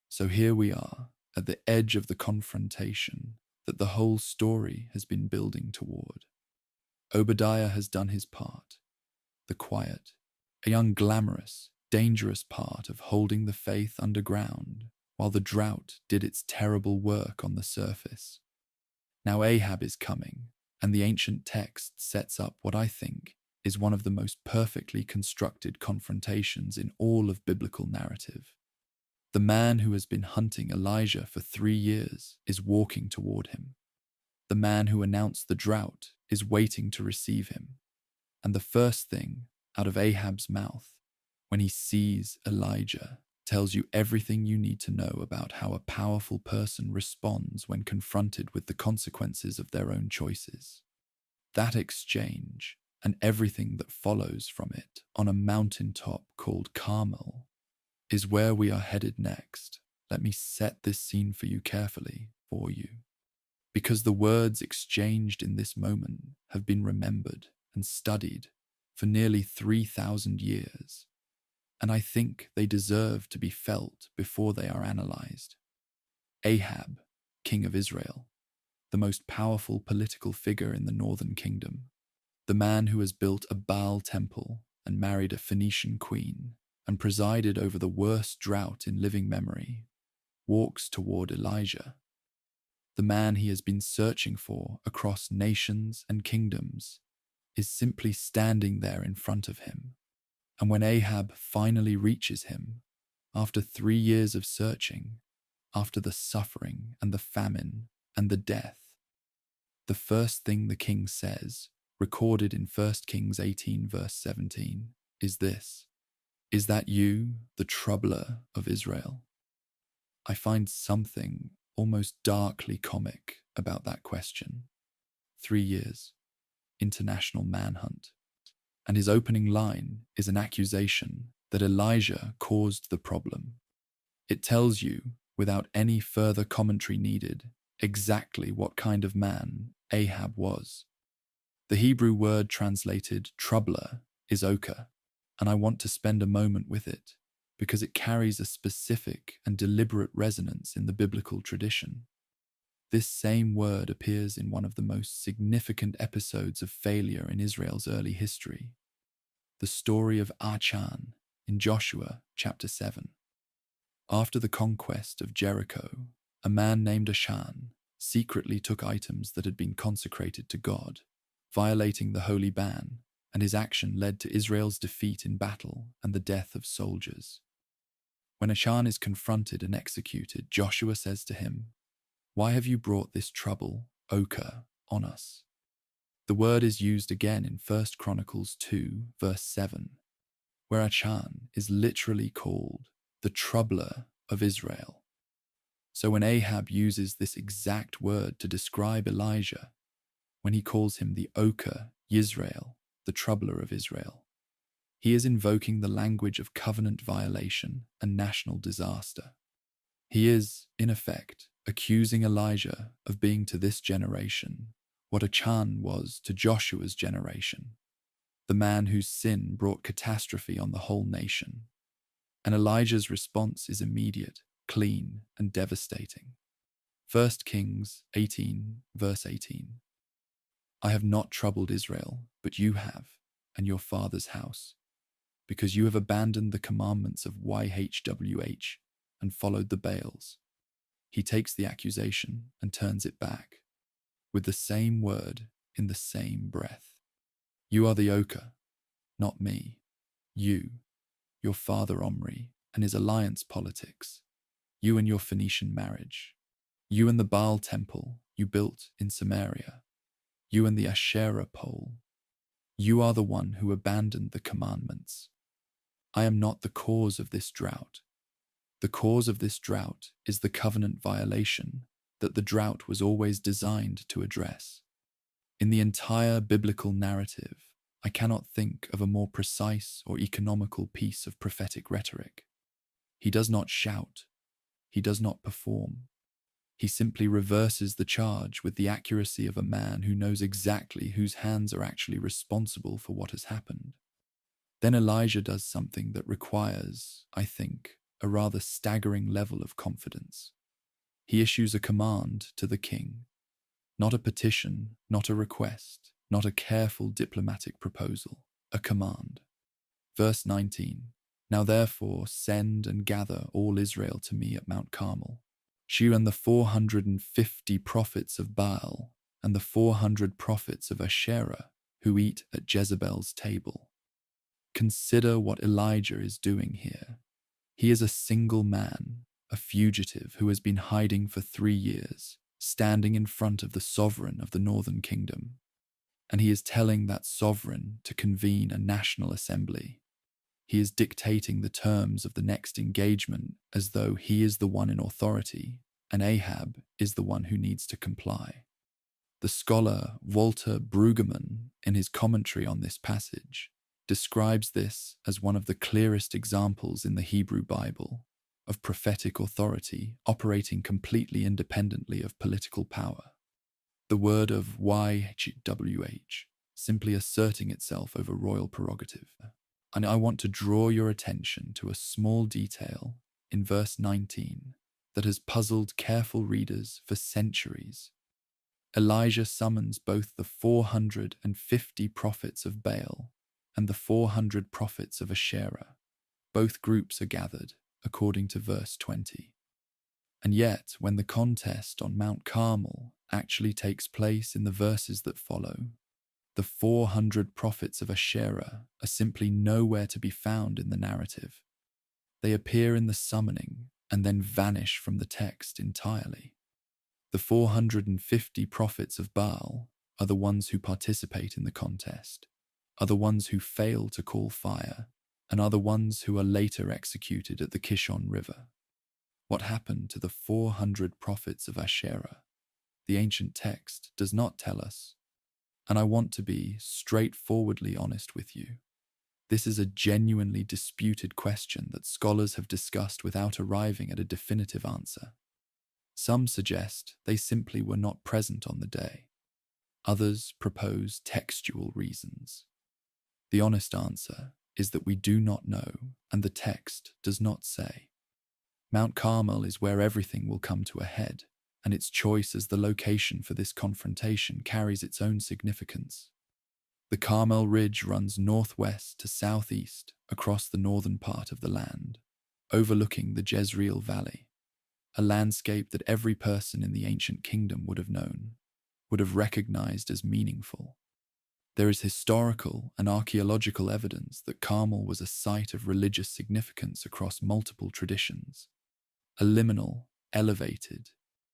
So here we are, at the edge of the confrontation that the whole story has been building toward. Obadiah has done his part, the quiet, a unglamorous, dangerous part of holding the faith underground while the drought did its terrible work on the surface. Now Ahab is coming, and the ancient text sets up what I think is one of the most perfectly constructed confrontations in all of biblical narrative. The man who has been hunting Elijah for 3 years is walking toward him. The man who announced the drought is waiting to receive him. And the first thing out of Ahab's mouth, when he sees Elijah, tells you everything you need to know about how a powerful person responds when confronted with the consequences of their own choices. That exchange, and everything that follows from it on a mountaintop called Carmel, is where we are headed next. Let me set this scene for you carefully, for you. Because the words exchanged in this moment have been remembered and studied for nearly 3,000 years, and I think they deserve to be felt before they are analyzed. Ahab, king of Israel, the most powerful political figure in the northern kingdom, the man who has built a Baal temple and married a Phoenician queen and presided over the worst drought in living memory, walks toward Elijah, the man he has been searching for across nations and kingdoms, is simply standing there in front of him. And when Ahab finally reaches him, after 3 years of searching, after the suffering and the famine and the death, the first thing the king says, recorded in 1 Kings 18 verse 17, is this: "Is that you, the troubler of Israel?" I find something almost darkly comic about that question. 3 years, international manhunt. And his opening line is an accusation that Elijah caused the problem. It tells you, without any further commentary needed, exactly what kind of man Ahab was. The Hebrew word translated troubler is ochre, and I want to spend a moment with it because it carries a specific and deliberate resonance in the biblical tradition. This same word appears in one of the most significant episodes of failure in Israel's early history, the story of Achan in Joshua chapter 7. After the conquest of Jericho, a man named Achan secretly took items that had been consecrated to God, violating the holy ban, and his action led to Israel's defeat in battle and the death of soldiers. When Achan is confronted and executed, Joshua says to him, "Why have you brought this trouble, ochre, on us?" The word is used again in 1 Chronicles 2, verse 7, where Achan is literally called the troubler of Israel. So when Ahab uses this exact word to describe Elijah, when he calls him the ochre Yisrael, the troubler of Israel, he is invoking the language of covenant violation and national disaster. He is, in effect, accusing Elijah of being to this generation what Achan was to Joshua's generation, the man whose sin brought catastrophe on the whole nation. And Elijah's response is immediate, clean, and devastating. 1 Kings 18, verse 18. "I have not troubled Israel, but you have, and your father's house, because you have abandoned the commandments of YHWH and followed the Baals." He takes the accusation and turns it back, with the same word in the same breath. "You are the ochre, not me. You, your father Omri, and his alliance politics. You and your Phoenician marriage. You and the Baal temple you built in Samaria. You and the Asherah pole. You are the one who abandoned the commandments. I am not the cause of this drought. The cause of this drought is the covenant violation that the drought was always designed to address." In the entire biblical narrative, I cannot think of a more precise or economical piece of prophetic rhetoric. He does not shout. He does not perform. He simply reverses the charge with the accuracy of a man who knows exactly whose hands are actually responsible for what has happened. Then Elijah does something that requires, I think, a rather staggering level of confidence. He issues a command to the king. Not a petition, not a request, not a careful diplomatic proposal, a command. Verse 19, "Now therefore send and gather all Israel to me at Mount Carmel, she and the 450 prophets of Baal and the 400 prophets of Asherah who eat at Jezebel's table." Consider what Elijah is doing here. He is a single man, a fugitive who has been hiding for 3 years, standing in front of the sovereign of the northern kingdom. And he is telling that sovereign to convene a national assembly. He is dictating the terms of the next engagement as though he is the one in authority and Ahab is the one who needs to comply. The scholar Walter Brueggemann, in his commentary on this passage, describes this as one of the clearest examples in the Hebrew Bible of prophetic authority operating completely independently of political power. The word of YHWH simply asserting itself over royal prerogative. And I want to draw your attention to a small detail in verse 19 that has puzzled careful readers for centuries. Elijah summons both the 450 prophets of Baal and the 400 prophets of Asherah. Both groups are gathered, according to verse 20. And yet, when the contest on Mount Carmel actually takes place in the verses that follow, the 400 prophets of Asherah are simply nowhere to be found in the narrative. They appear in the summoning and then vanish from the text entirely. The 450 prophets of Baal are the ones who participate in the contest, are the ones who fail to call fire, and are the ones who are later executed at the Kishon River. What happened to the 400 prophets of Asherah? The ancient text does not tell us, and I want to be straightforwardly honest with you. This is a genuinely disputed question that scholars have discussed without arriving at a definitive answer. Some suggest they simply were not present on the day. Others propose textual reasons. The honest answer is that we do not know, and the text does not say. Mount Carmel is where everything will come to a head, and its choice as the location for this confrontation carries its own significance. The Carmel Ridge runs northwest to southeast across the northern part of the land, overlooking the Jezreel Valley, a landscape that every person in the ancient kingdom would have known, would have recognized as meaningful. There is historical and archaeological evidence that Carmel was a site of religious significance across multiple traditions, a liminal, elevated,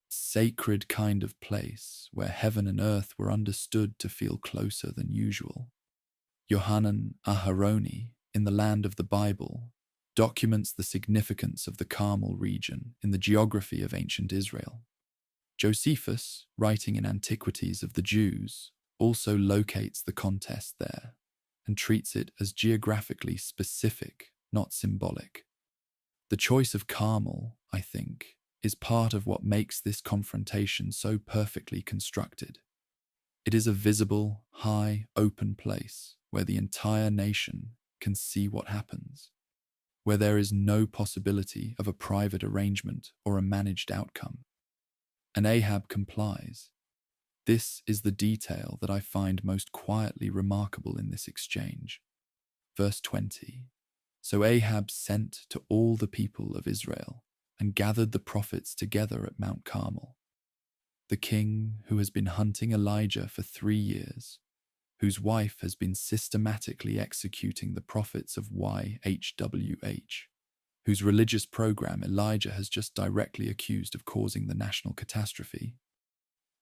sacred kind of place where heaven and earth were understood to feel closer than usual. Yohanan Aharoni, in the Land of the Bible, documents the significance of the Carmel region in the geography of ancient Israel. Josephus, writing in Antiquities of the Jews, also locates the contest there and treats it as geographically specific, not symbolic. The choice of Carmel, I think, is part of what makes this confrontation so perfectly constructed. It is a visible, high, open place where the entire nation can see what happens, where there is no possibility of a private arrangement or a managed outcome. And Ahab complies. This is the detail that I find most quietly remarkable in this exchange. Verse 20. So Ahab sent to all the people of Israel and gathered the prophets together at Mount Carmel. The king who has been hunting Elijah for 3 years, whose wife has been systematically executing the prophets of YHWH, whose religious program Elijah has just directly accused of causing the national catastrophe.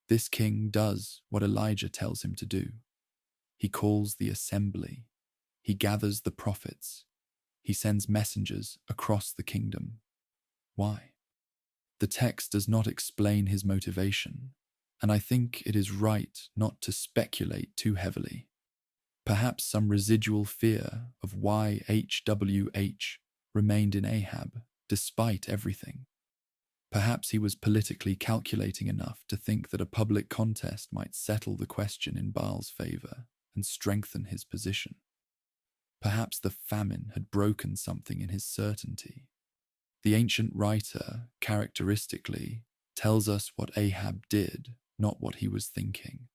This king does what Elijah tells him to do. He calls the assembly. He gathers the prophets. He sends messengers across the kingdom. Why? The text does not explain his motivation, and I think it is right not to speculate too heavily. Perhaps some residual fear of YHWH remained in Ahab, despite everything. Perhaps he was politically calculating enough to think that a public contest might settle the question in Baal's favor and strengthen his position. Perhaps the famine had broken something in his certainty. The ancient writer, characteristically, tells us what Ahab did, not what he was thinking.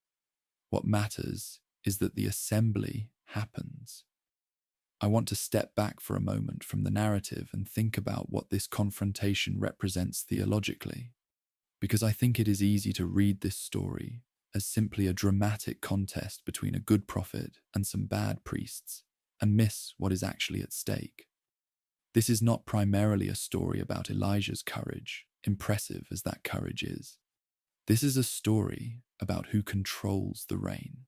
What matters is that the assembly happens. I want to step back for a moment from the narrative and think about what this confrontation represents theologically, because I think it is easy to read this story as simply a dramatic contest between a good prophet and some bad priests, and miss what is actually at stake. This is not primarily a story about Elijah's courage, impressive as that courage is. This is a story about who controls the rain.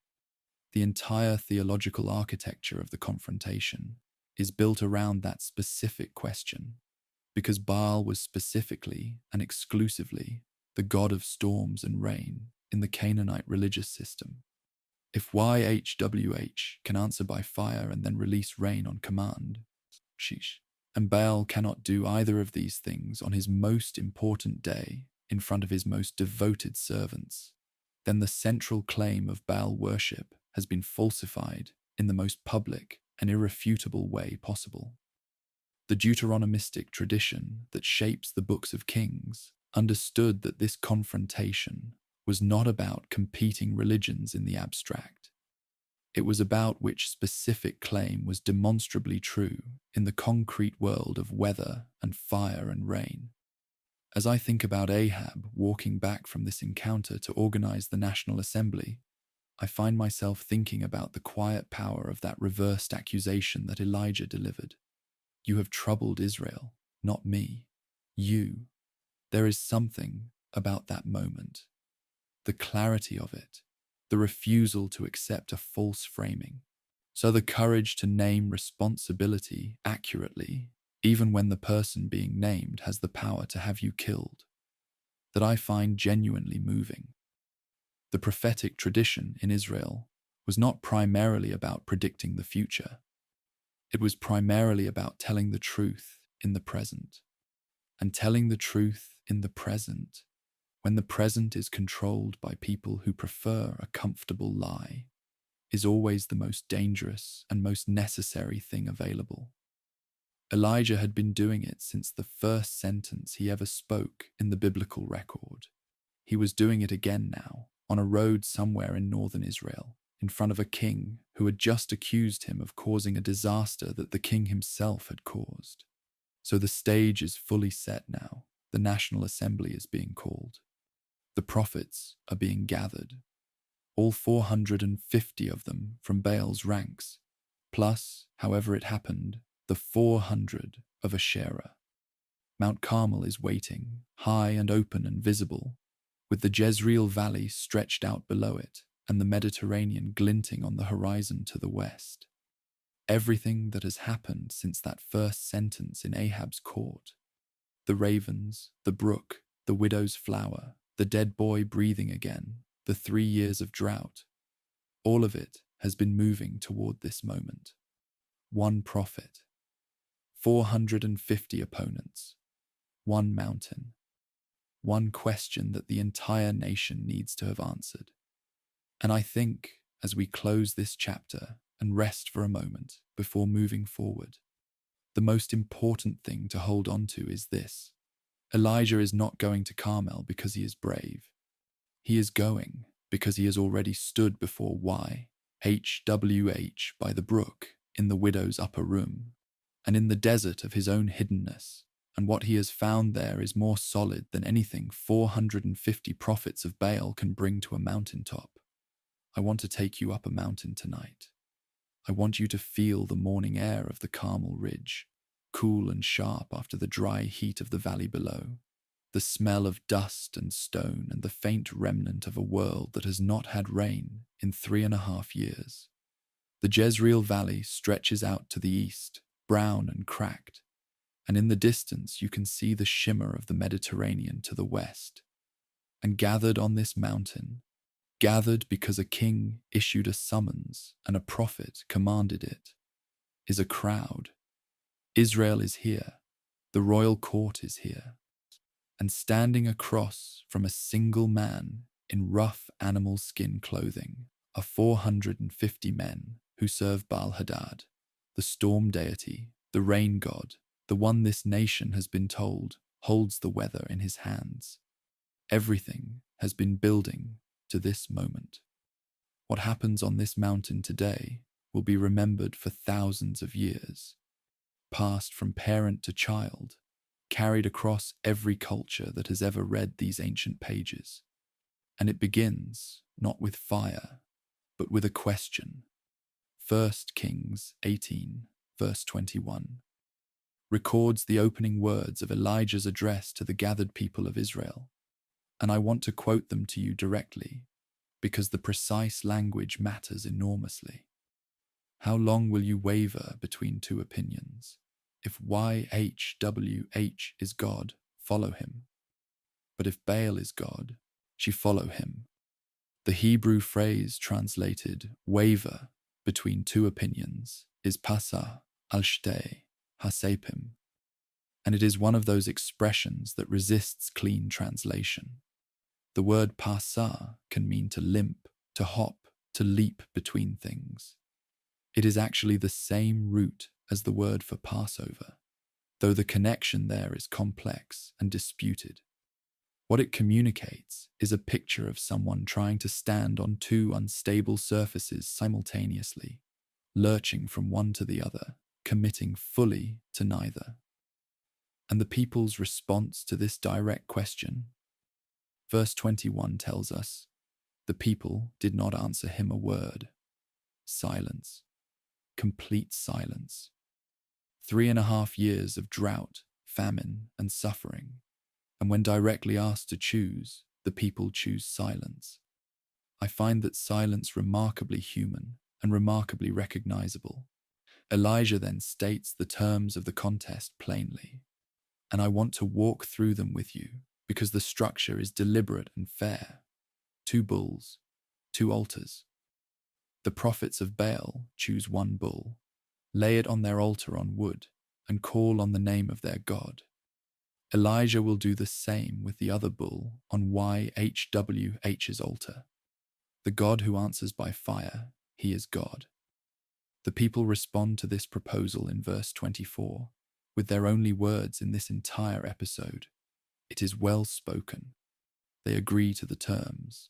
The entire theological architecture of the confrontation is built around that specific question, because Baal was specifically and exclusively the god of storms and rain in the Canaanite religious system. If YHWH can answer by fire and then release rain on command, and Baal cannot do either of these things on his most important day in front of his most devoted servants, then the central claim of Baal worship has been falsified in the most public and irrefutable way possible. The Deuteronomistic tradition that shapes the books of Kings understood that this confrontation was not about competing religions in the abstract. It was about which specific claim was demonstrably true in the concrete world of weather and fire and rain. As I think about Ahab walking back from this encounter to organize the National Assembly, I find myself thinking about the quiet power of that reversed accusation that Elijah delivered. You have troubled Israel, not me. You. There is something about that moment, the clarity of it, the refusal to accept a false framing. So the courage to name responsibility accurately, even when the person being named has the power to have you killed, that I find genuinely moving. The prophetic tradition in Israel was not primarily about predicting the future. It was primarily about telling the truth in the present. And telling the truth in the present, when the present is controlled by people who prefer a comfortable lie, is always the most dangerous and most necessary thing available. Elijah had been doing it since the first sentence he ever spoke in the biblical record. He was doing it again now, on a road somewhere in northern Israel, in front of a king who had just accused him of causing a disaster that the king himself had caused. So the stage is fully set now. The National Assembly is being called. The prophets are being gathered. All 450 of them from Baal's ranks, plus, however it happened, the 400 of Asherah. Mount Carmel is waiting, high and open and visible, with the Jezreel Valley stretched out below it and the Mediterranean glinting on the horizon to the west. Everything that has happened since that first sentence in Ahab's court, the ravens, the brook, the widow's flower, the dead boy breathing again, the 3 years of drought, all of it has been moving toward this moment. One prophet, 450 opponents, one mountain, one question that the entire nation needs to have answered. And I think, as we close this chapter and rest for a moment before moving forward, the most important thing to hold on to is this. Elijah is not going to Carmel because he is brave. He is going because he has already stood before YHWH by the brook in the widow's upper room, and in the desert of his own hiddenness, and what he has found there is more solid than anything 450 prophets of Baal can bring to a mountaintop. I want to take you up a mountain tonight. I want you to feel the morning air of the Carmel Ridge, cool and sharp after the dry heat of the valley below, the smell of dust and stone and the faint remnant of a world that has not had rain in 3.5 years. The Jezreel Valley stretches out to the east, brown and cracked, and in the distance you can see the shimmer of the Mediterranean to the west. And gathered on this mountain, gathered because a king issued a summons and a prophet commanded it, is a crowd. Israel is here. The royal court is here. And standing across from a single man in rough animal skin clothing are 450 men who serve Baal-Hadad, the storm deity, the rain god, the one this nation has been told holds the weather in his hands. Everything has been building to this moment. What happens on this mountain today will be remembered for thousands of years, passed from parent to child, carried across every culture that has ever read these ancient pages. And it begins not with fire, but with a question. 1 Kings 18, verse 21, records the opening words of Elijah's address to the gathered people of Israel. And I want to quote them to you directly, because the precise language matters enormously. How long will you waver between two opinions? If YHWH is God, follow him. But if Baal is God, she follow him. The Hebrew phrase translated waver between two opinions is pasa al-shtei hasepim, and it is one of those expressions that resists clean translation. The word pasa can mean to limp, to hop, to leap between things. It is actually the same root as the word for Passover, though the connection there is complex and disputed. What it communicates is a picture of someone trying to stand on two unstable surfaces simultaneously, lurching from one to the other, committing fully to neither. And the people's response to this direct question, verse 21 tells us, the people did not answer him a word. Silence. Complete silence. 3.5 years of drought, famine, and suffering. And when directly asked to choose, the people choose silence. I find that silence remarkably human and remarkably recognizable. Elijah then states the terms of the contest plainly, and I want to walk through them with you because the structure is deliberate and fair. 2 bulls, 2 altars. The prophets of Baal choose 1 bull, lay it on their altar on wood, and call on the name of their god. Elijah will do the same with the other bull on YHWH's altar. The God who answers by fire, he is God. The people respond to this proposal in verse 24, with their only words in this entire episode. It is well spoken. They agree to the terms.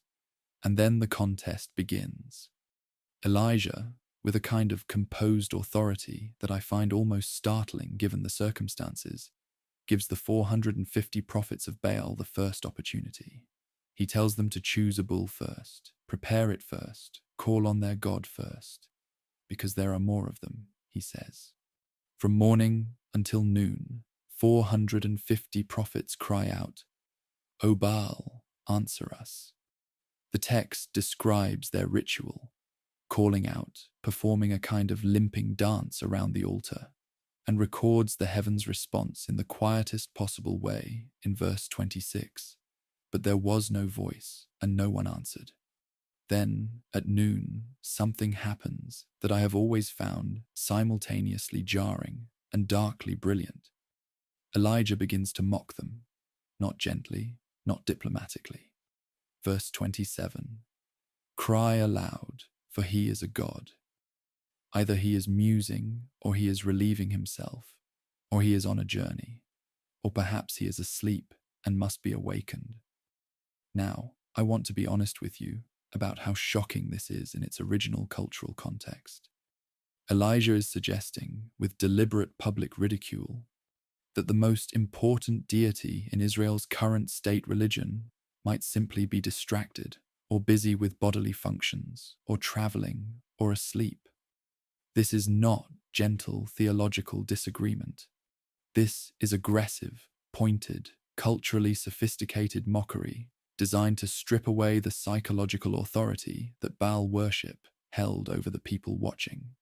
And then the contest begins. Elijah, with a kind of composed authority that I find almost startling given the circumstances, gives the 450 prophets of Baal the first opportunity. He tells them to choose a bull first, prepare it first, call on their God first, because there are more of them, he says. From morning until noon, 450 prophets cry out, "O Baal, answer us." The text describes their ritual, calling out, performing a kind of limping dance around the altar, and records the heavens' response in the quietest possible way in verse 26. But there was no voice, and no one answered. Then, at noon, something happens that I have always found simultaneously jarring and darkly brilliant. Elijah begins to mock them, not gently, not diplomatically. Verse 27. Cry aloud, for he is a god. Either he is musing, or he is relieving himself, or he is on a journey, or perhaps he is asleep and must be awakened. Now, I want to be honest with you about how shocking this is in its original cultural context. Elijah is suggesting, with deliberate public ridicule, that the most important deity in Israel's current state religion might simply be distracted or busy with bodily functions, or traveling, or asleep. This is not gentle theological disagreement. This is aggressive, pointed, culturally sophisticated mockery designed to strip away the psychological authority that Baal worship held over the people watching.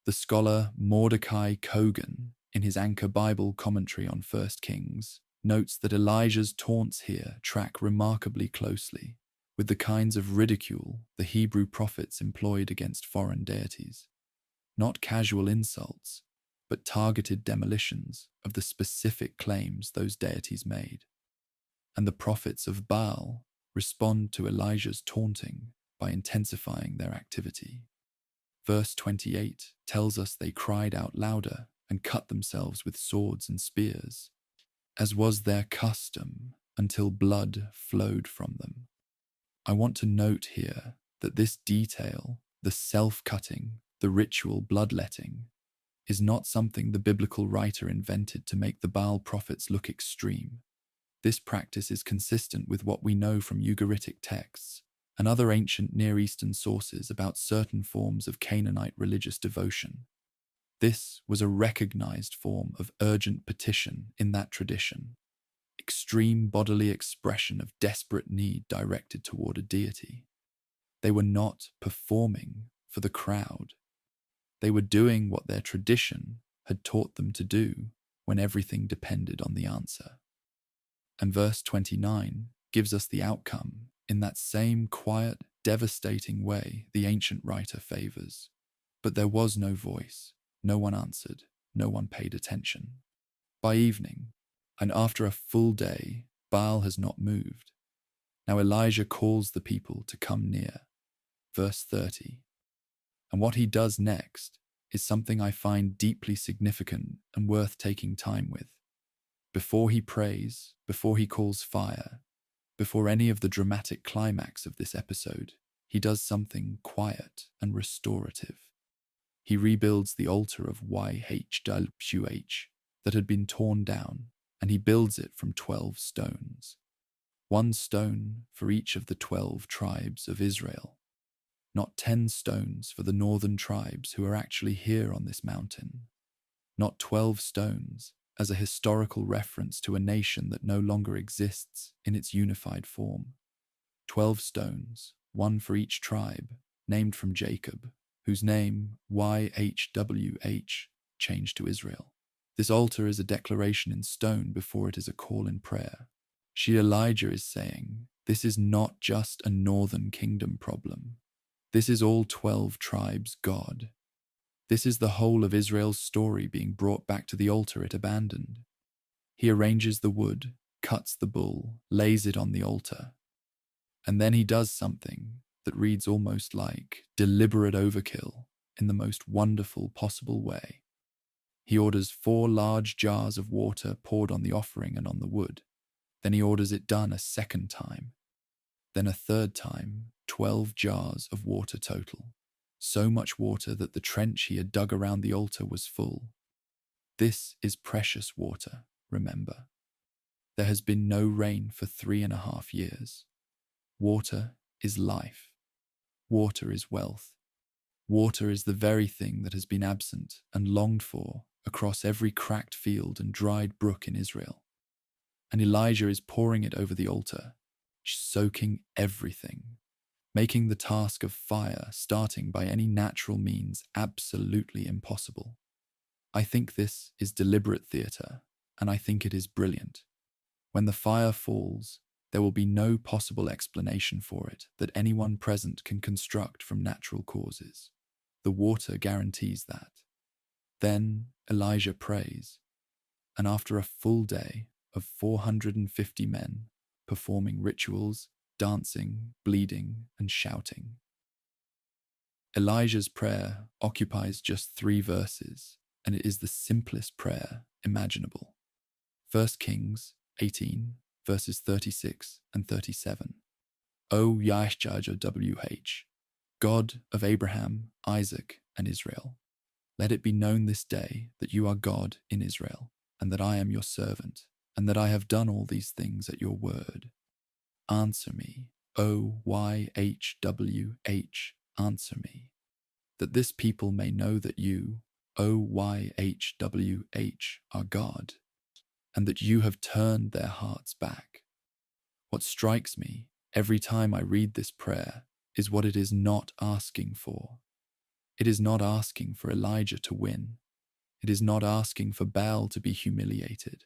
The scholar Mordecai Kogan, in his Anchor Bible commentary on 1 Kings, notes that Elijah's taunts here track remarkably closely with the kinds of ridicule the Hebrew prophets employed against foreign deities. Not casual insults, but targeted demolitions of the specific claims those deities made. And the prophets of Baal respond to Elijah's taunting by intensifying their activity. Verse 28 tells us they cried out louder and cut themselves with swords and spears, as was their custom until blood flowed from them. I want to note here that this detail, the self-cutting, the ritual bloodletting, is not something the biblical writer invented to make the Baal prophets look extreme. This practice is consistent with what we know from Ugaritic texts and other ancient Near Eastern sources about certain forms of Canaanite religious devotion. This was a recognized form of urgent petition in that tradition, extreme bodily expression of desperate need directed toward a deity. They were not performing for the crowd. They were doing what their tradition had taught them to do when everything depended on the answer. And verse 29 gives us the outcome in that same quiet, devastating way the ancient writer favors. But there was no voice, no one answered, no one paid attention. By evening, and after a full day, Baal has not moved. Now Elijah calls the people to come near. Verse 30. And what he does next is something I find deeply significant and worth taking time with. Before he prays, before he calls fire, before any of the dramatic climax of this episode, he does something quiet and restorative. He rebuilds the altar of YHWH that had been torn down, and he builds it from 12 stones. 1 stone for each of the 12 tribes of Israel. Not 10 stones for the northern tribes who are actually here on this mountain. Not 12 stones as a historical reference to a nation that no longer exists in its unified form. 12 stones, one for each tribe, named from Jacob, whose name, YHWH, changed to Israel. This altar is a declaration in stone before it is a call in prayer. Elijah is saying, this is not just a northern kingdom problem. This is all 12 tribes' God. This is the whole of Israel's story being brought back to the altar it abandoned. He arranges the wood, cuts the bull, lays it on the altar. And then he does something that reads almost like deliberate overkill in the most wonderful possible way. He orders 4 large jars of water poured on the offering and on the wood. Then he orders it done a second time. Then a third time, 12 jars of water total. So much water that the trench he had dug around the altar was full. This is precious water, remember. There has been no rain for 3.5 years. Water is life. Water is wealth. Water is the very thing that has been absent and longed for across every cracked field and dried brook in Israel. And Elijah is pouring it over the altar, soaking everything, making the task of fire starting by any natural means absolutely impossible. I think this is deliberate theatre, and I think it is brilliant. When the fire falls, there will be no possible explanation for it that anyone present can construct from natural causes. The water guarantees that. Then Elijah prays, and after a full day of 450 men performing rituals, dancing, bleeding, and shouting, Elijah's prayer occupies just 3 verses, and it is the simplest prayer imaginable. 1 Kings 18, verses 36 and 37. O YHWH, God of Abraham, Isaac, and Israel, let it be known this day that you are God in Israel, and that I am your servant, and that I have done all these things at your word. Answer me, O YHWH, answer me, that this people may know that you, O YHWH, are God, and that you have turned their hearts back. What strikes me every time I read this prayer is what it is not asking for. It is not asking for Elijah to win. It is not asking for Baal to be humiliated.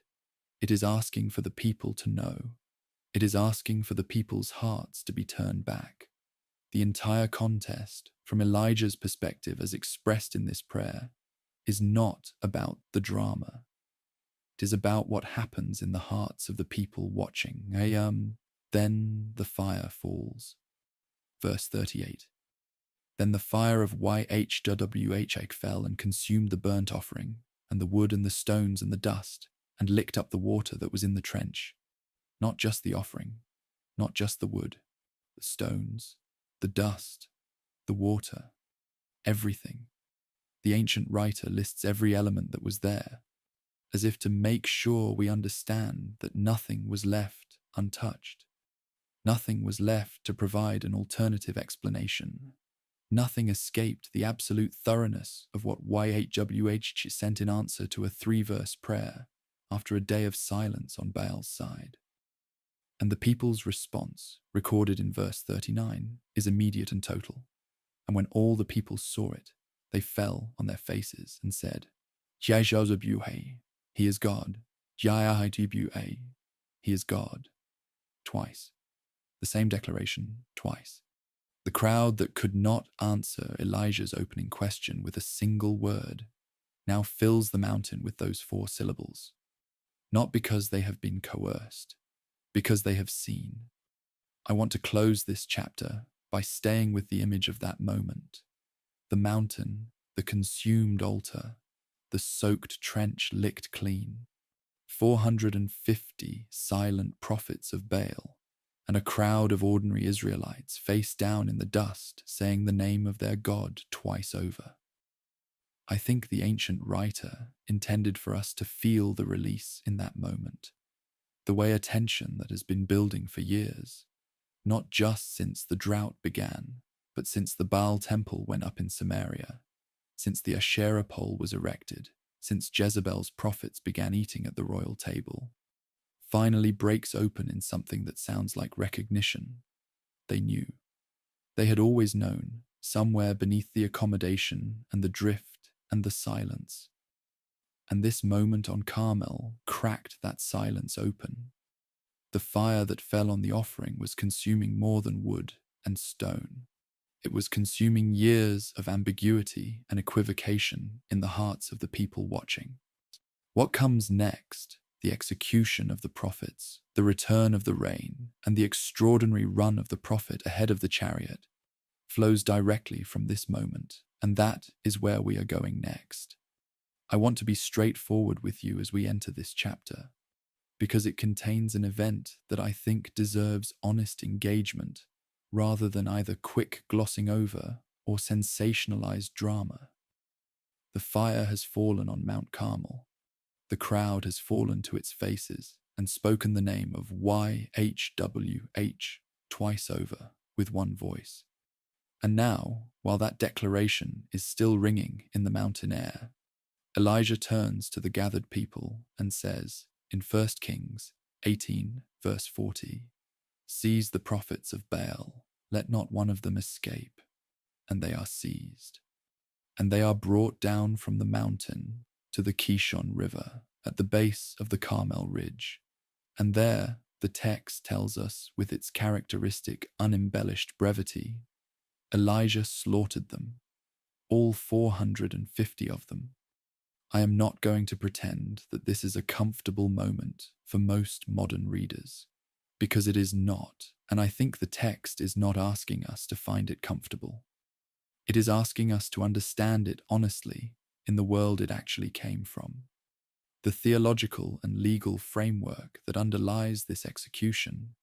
It is asking for the people to know. It is asking for the people's hearts to be turned back. The entire contest, from Elijah's perspective as expressed in this prayer, is not about the drama. It is about what happens in the hearts of the people watching. Then the fire falls. Verse 38. Then the fire of YHWH fell and consumed the burnt offering, and the wood and the stones and the dust, and licked up the water that was in the trench. Not just the offering, not just the wood, the stones, the dust, the water, everything. The ancient writer lists every element that was there, as if to make sure we understand that nothing was left untouched. Nothing was left to provide an alternative explanation. Nothing escaped the absolute thoroughness of what YHWH sent in answer to a 3-verse prayer after a day of silence on Baal's side. And the people's response, recorded in verse 39, is immediate and total. And when all the people saw it, they fell on their faces and said, YHWH, he is God. YHWH, he is God. Twice. The same declaration, twice. The crowd that could not answer Elijah's opening question with a single word now fills the mountain with those 4 syllables. Not because they have been coerced, because they have seen. I want to close this chapter by staying with the image of that moment. The mountain, the consumed altar, the soaked trench licked clean, 450 silent prophets of Baal, and a crowd of ordinary Israelites face down in the dust, saying the name of their God twice over. I think the ancient writer intended for us to feel the release in that moment, the way a tension that has been building for years, not just since the drought began, but since the Baal temple went up in Samaria, since the Asherah pole was erected, since Jezebel's prophets began eating at the royal table, finally breaks open in something that sounds like recognition. They knew. They had always known, somewhere beneath the accommodation and the drift and the silence. And this moment on Carmel cracked that silence open. The fire that fell on the offering was consuming more than wood and stone. It was consuming years of ambiguity and equivocation in the hearts of the people watching. What comes next, the execution of the prophets, the return of the rain, and the extraordinary run of the prophet ahead of the chariot, flows directly from this moment, and that is where we are going next. I want to be straightforward with you as we enter this chapter, because it contains an event that I think deserves honest engagement rather than either quick glossing over or sensationalized drama. The fire has fallen on Mount Carmel. The crowd has fallen to its faces and spoken the name of YHWH twice over with one voice. And now, while that declaration is still ringing in the mountain air, Elijah turns to the gathered people and says, in 1 Kings 18, verse 40, "Seize the prophets of Baal, let not one of them escape." And they are seized. And they are brought down from the mountain to the Kishon River at the base of the Carmel Ridge. And there, the text tells us with its characteristic unembellished brevity, Elijah slaughtered them, all 450 of them. I am not going to pretend that this is a comfortable moment for most modern readers, because it is not, and I think the text is not asking us to find it comfortable. It is asking us to understand it honestly in the world it actually came from. The theological and legal framework that underlies this execution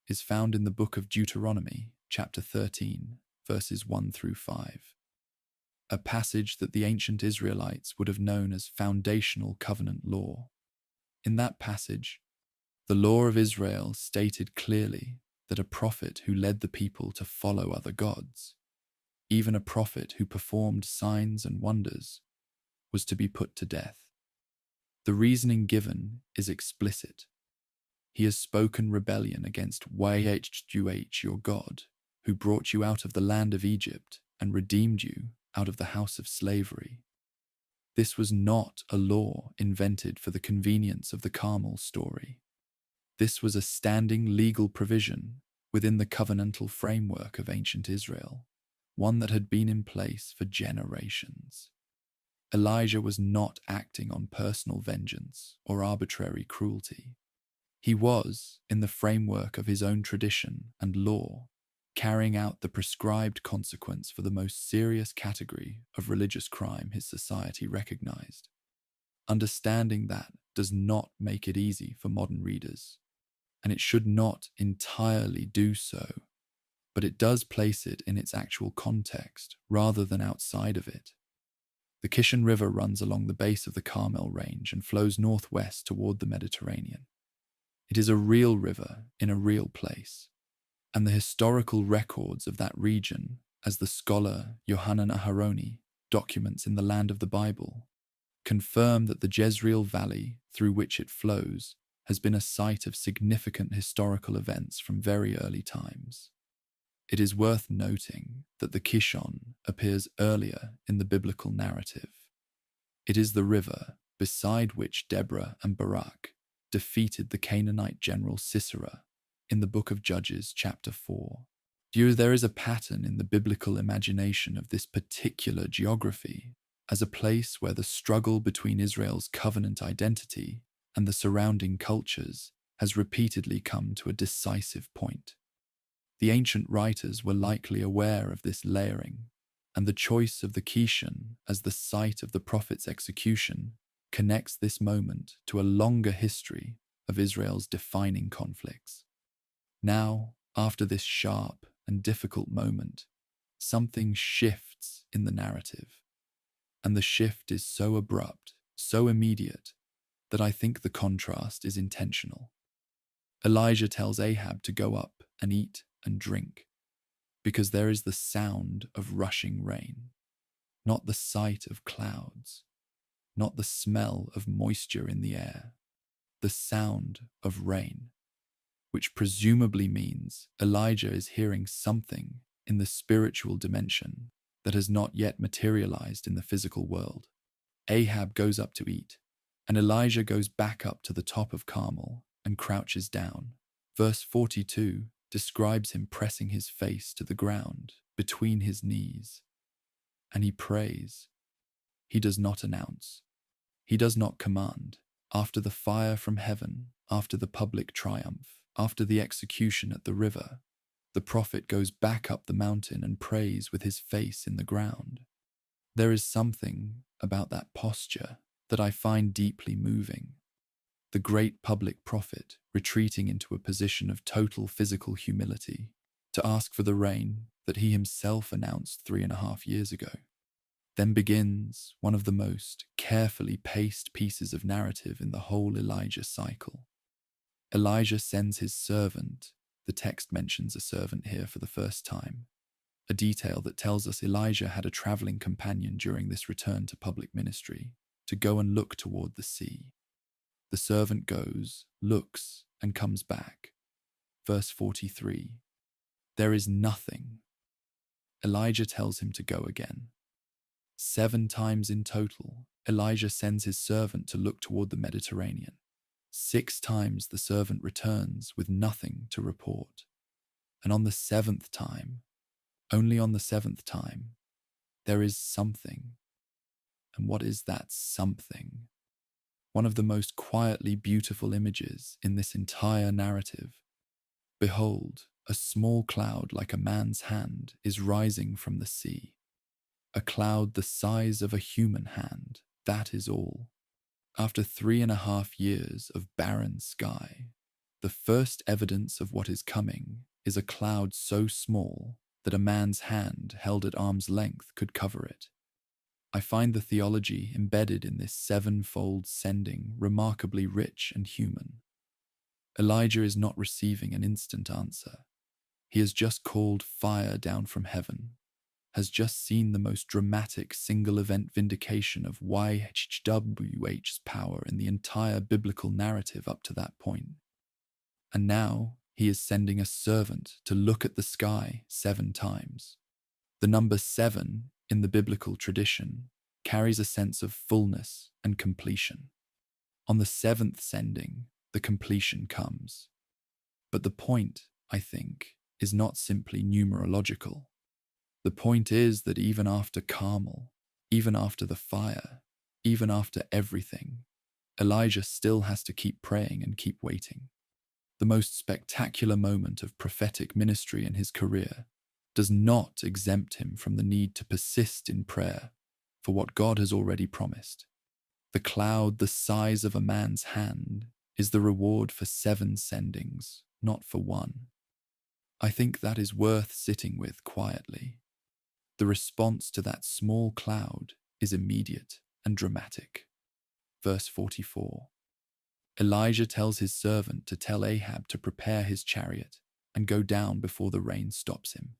is found in the book of Deuteronomy, chapter 13, verses 1 through 5. A passage that the ancient Israelites would have known as foundational covenant law. In that passage, the law of Israel stated clearly that a prophet who led the people to follow other gods, even a prophet who performed signs and wonders, was to be put to death. The reasoning given is explicit. He has spoken rebellion against YHWH, your God, who brought you out of the land of Egypt and redeemed you out of the house of slavery. This was not a law invented for the convenience of the Carmel story. This was a standing legal provision within the covenantal framework of ancient Israel, one that had been in place for generations. Elijah was not acting on personal vengeance or arbitrary cruelty. He was, in the framework of his own tradition and law, carrying out the prescribed consequence for the most serious category of religious crime his society recognized. Understanding that does not make it easy for modern readers, and it should not entirely do so, but it does place it in its actual context rather than outside of it. The Kishon River runs along the base of the Carmel Range and flows northwest toward the Mediterranean. It is a real river in a real place, and the historical records of that region, as the scholar Yohanan Aharoni documents in the Land of the Bible, confirm that the Jezreel Valley through which it flows has been a site of significant historical events from very early times. It is worth noting that the Kishon appears earlier in the biblical narrative. It is the river beside which Deborah and Barak defeated the Canaanite general Sisera in the book of Judges, chapter 4. There is a pattern in the biblical imagination of this particular geography as a place where the struggle between Israel's covenant identity and the surrounding cultures has repeatedly come to a decisive point. The ancient writers were likely aware of this layering, and the choice of the Kishon as the site of the prophet's execution connects this moment to a longer history of Israel's defining conflicts. Now, after this sharp and difficult moment, something shifts in the narrative. And the shift is so abrupt, so immediate, that I think the contrast is intentional. Elijah tells Ahab to go up and eat and drink, because there is the sound of rushing rain, not the sight of clouds. not the smell of moisture in the air, the sound of rain, which presumably means Elijah is hearing something in the spiritual dimension that has not yet materialized in the physical world. Ahab goes up to eat, and Elijah goes back up to the top of Carmel and crouches down. Verse 42 describes him pressing his face to the ground between his knees, and he prays. He does not announce. He does not command. After the fire from heaven, after the public triumph, after the execution at the river, the prophet goes back up the mountain and prays with his face in the ground. There is something about that posture that I find deeply moving. The great public prophet retreating into a position of total physical humility to ask for the rain that he himself announced 3.5 years ago. Then begins one of the most carefully paced pieces of narrative in the whole Elijah cycle. Elijah sends his servant. The text mentions a servant here for the first time, a detail that tells us Elijah had a traveling companion during this return to public ministry, to go and look toward the sea. The servant goes, looks, and comes back. Verse 43. There is nothing. Elijah tells him to go again. 7 times in total, Elijah sends his servant to look toward the Mediterranean. 6 times the servant returns with nothing to report. And on the 7th time, only on the 7th time, there is something. And what is that something? One of the most quietly beautiful images in this entire narrative. Behold, a small cloud like a man's hand is rising from the sea. A cloud the size of a human hand, that is all. After 3.5 years of barren sky, the first evidence of what is coming is a cloud so small that a man's hand held at arm's length could cover it. I find the theology embedded in this 7-fold sending remarkably rich and human. Elijah is not receiving an instant answer. He has just called fire down from heaven, has just seen the most dramatic single-event vindication of YHWH's power in the entire biblical narrative up to that point. And now he is sending a servant to look at the sky 7 times. The number 7 in the biblical tradition carries a sense of fullness and completion. On the 7th sending, the completion comes. But the point, I think, is not simply numerological. The point is that even after Carmel, even after the fire, even after everything, Elijah still has to keep praying and keep waiting. The most spectacular moment of prophetic ministry in his career does not exempt him from the need to persist in prayer for what God has already promised. The cloud the size of a man's hand is the reward for 7 sendings, not for 1. I think that is worth sitting with quietly. The response to that small cloud is immediate and dramatic. Verse 44. Elijah tells his servant to tell Ahab to prepare his chariot and go down before the rain stops him.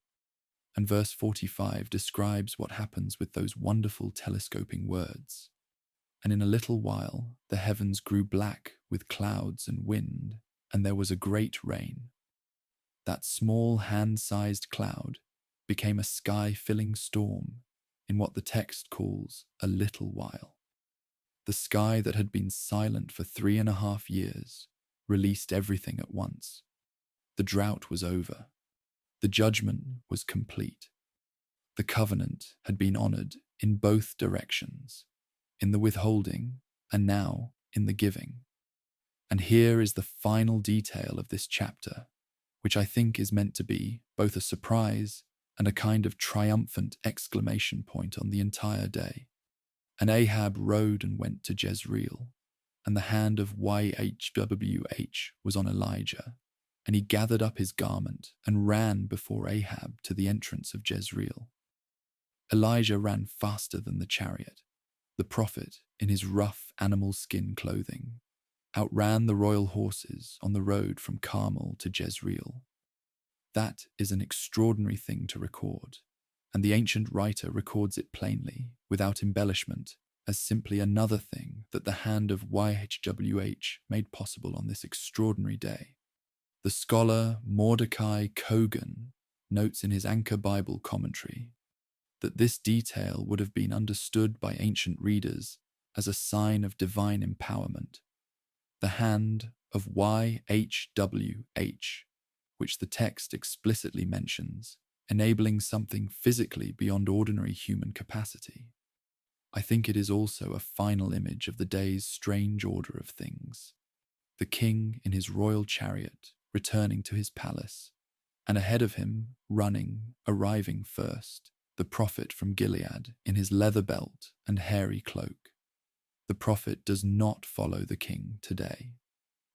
And verse 45 describes what happens with those wonderful telescoping words. And in a little while the heavens grew black with clouds and wind, and there was a great rain. That small hand-sized cloud became a sky-filling storm in what the text calls a little while. The sky that had been silent for 3.5 years released everything at once. The drought was over. The judgment was complete. The covenant had been honored in both directions, in the withholding and now in the giving. And here is the final detail of this chapter, which I think is meant to be both a surprise and a kind of triumphant exclamation point on the entire day. And Ahab rode and went to Jezreel, and the hand of YHWH was on Elijah, and he gathered up his garment and ran before Ahab to the entrance of Jezreel. Elijah ran faster than the chariot. The prophet, in his rough animal skin clothing, outran the royal horses on the road from Carmel to Jezreel. That is an extraordinary thing to record, and the ancient writer records it plainly, without embellishment, as simply another thing that the hand of YHWH made possible on this extraordinary day. The scholar Mordecai Kogan notes in his Anchor Bible commentary that this detail would have been understood by ancient readers as a sign of divine empowerment. The hand of YHWH, which the text explicitly mentions, enabling something physically beyond ordinary human capacity. I think it is also a final image of the day's strange order of things. The king in his royal chariot, returning to his palace, and ahead of him, arriving first, the prophet from Gilead in his leather belt and hairy cloak. The prophet does not follow the king today.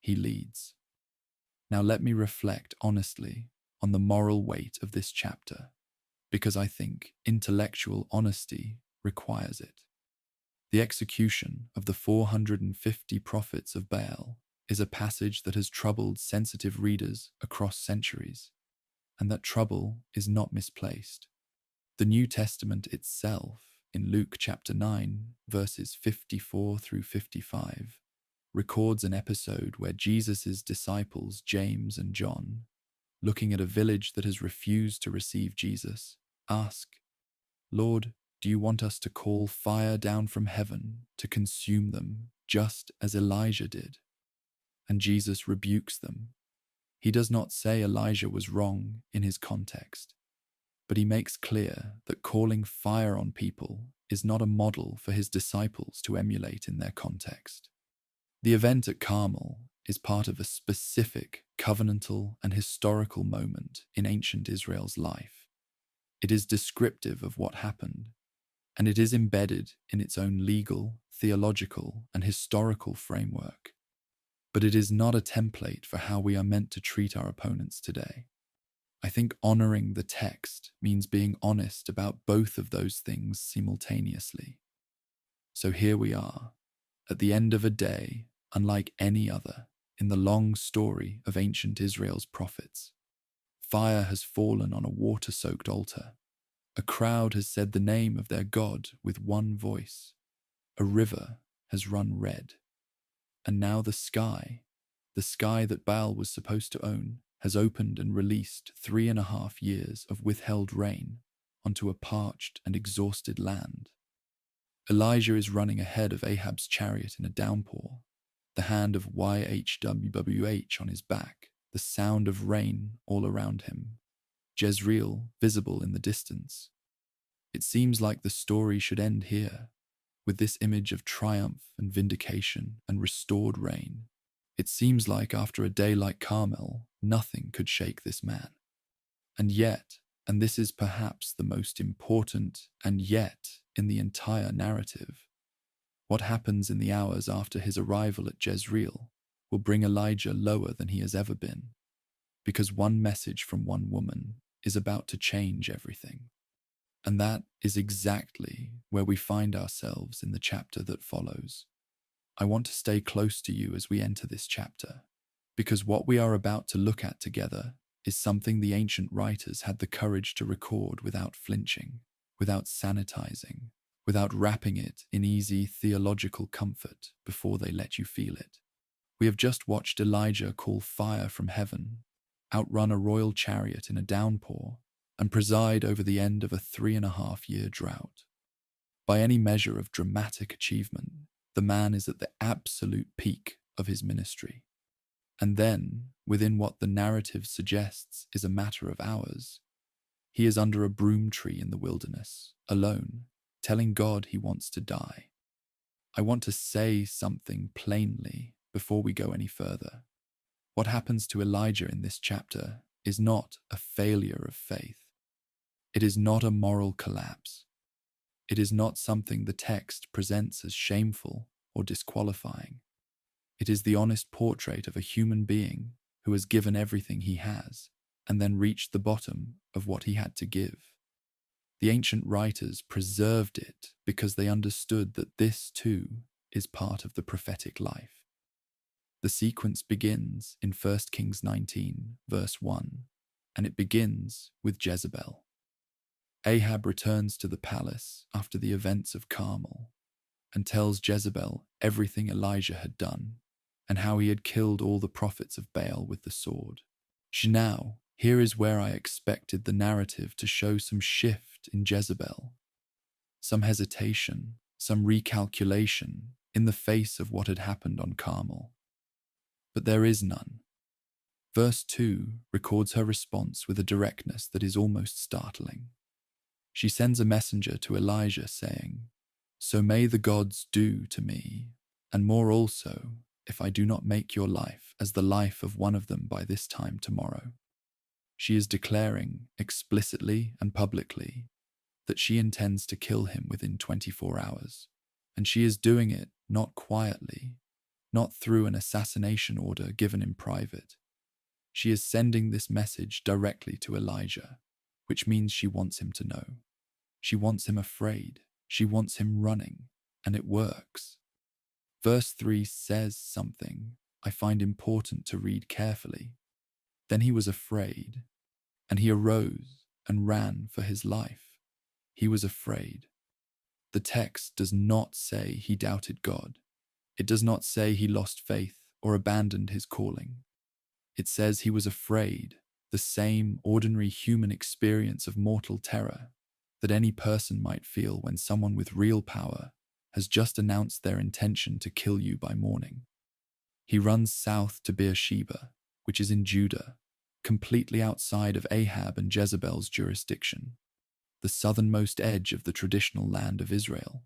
He leads. Now let me reflect honestly on the moral weight of this chapter, because I think intellectual honesty requires it. The execution of the 450 prophets of Baal is a passage that has troubled sensitive readers across centuries, and that trouble is not misplaced. The New Testament itself, in Luke chapter 9, verses 54 through 55, records an episode where Jesus' disciples, James and John, looking at a village that has refused to receive Jesus, ask, "Lord, do you want us to call fire down from heaven to consume them, just as Elijah did?" And Jesus rebukes them. He does not say Elijah was wrong in his context, but he makes clear that calling fire on people is not a model for his disciples to emulate in their context. The event at Carmel is part of a specific covenantal and historical moment in ancient Israel's life. It is descriptive of what happened, and it is embedded in its own legal, theological, and historical framework. But it is not a template for how we are meant to treat our opponents today. I think honoring the text means being honest about both of those things simultaneously. So here we are, at the end of a day unlike any other in the long story of ancient Israel's prophets. Fire has fallen on a water-soaked altar. A crowd has said the name of their God with one voice. A river has run red. And now the sky that Baal was supposed to own, has opened and released 3.5 years of withheld rain onto a parched and exhausted land. Elijah is running ahead of Ahab's chariot in a downpour, the hand of YHWH on his back, the sound of rain all around him, Jezreel visible in the distance. It seems like the story should end here, with this image of triumph and vindication and restored reign. It seems like after a day like Carmel, nothing could shake this man. And yet, and this is perhaps the most important and yet in the entire narrative, what happens in the hours after his arrival at Jezreel will bring Elijah lower than he has ever been, because one message from one woman is about to change everything. And that is exactly where we find ourselves in the chapter that follows. I want to stay close to you as we enter this chapter, because what we are about to look at together is something the ancient writers had the courage to record without flinching, without sanitizing, without wrapping it in easy theological comfort before they let you feel it. We have just watched Elijah call fire from heaven, outrun a royal chariot in a downpour, and preside over the end of a 3.5-year drought. By any measure of dramatic achievement, the man is at the absolute peak of his ministry. And then, within what the narrative suggests is a matter of hours, he is under a broom tree in the wilderness, alone, telling God he wants to die. I want to say something plainly before we go any further. What happens to Elijah in this chapter is not a failure of faith. It is not a moral collapse. It is not something the text presents as shameful or disqualifying. It is the honest portrait of a human being who has given everything he has and then reached the bottom of what he had to give. The ancient writers preserved it because they understood that this too is part of the prophetic life. The sequence begins in 1 Kings 19, verse 1, and it begins with Jezebel. Ahab returns to the palace after the events of Carmel. and tells Jezebel everything Elijah had done and how he had killed all the prophets of Baal with the sword. Now, here is where I expected the narrative to show some shift in Jezebel, some hesitation, some recalculation in the face of what had happened on Carmel. But there is none. Verse 2 records her response with a directness that is almost startling. She sends a messenger to Elijah saying, "So may the gods do to me, and more also, if I do not make your life as the life of one of them by this time tomorrow." She is declaring explicitly and publicly that she intends to kill him within 24 hours, and she is doing it not quietly, not through an assassination order given in private. She is sending this message directly to Elijah, which means she wants him to know. She wants him afraid. She wants him running, and it works. Verse 3 says something I find important to read carefully. Then he was afraid, and he arose and ran for his life. He was afraid. The text does not say he doubted God. It does not say he lost faith or abandoned his calling. It says he was afraid, the same ordinary human experience of mortal terror that any person might feel when someone with real power has just announced their intention to kill you by morning. He runs south to Beersheba, which is in Judah, completely outside of Ahab and Jezebel's jurisdiction, the southernmost edge of the traditional land of Israel.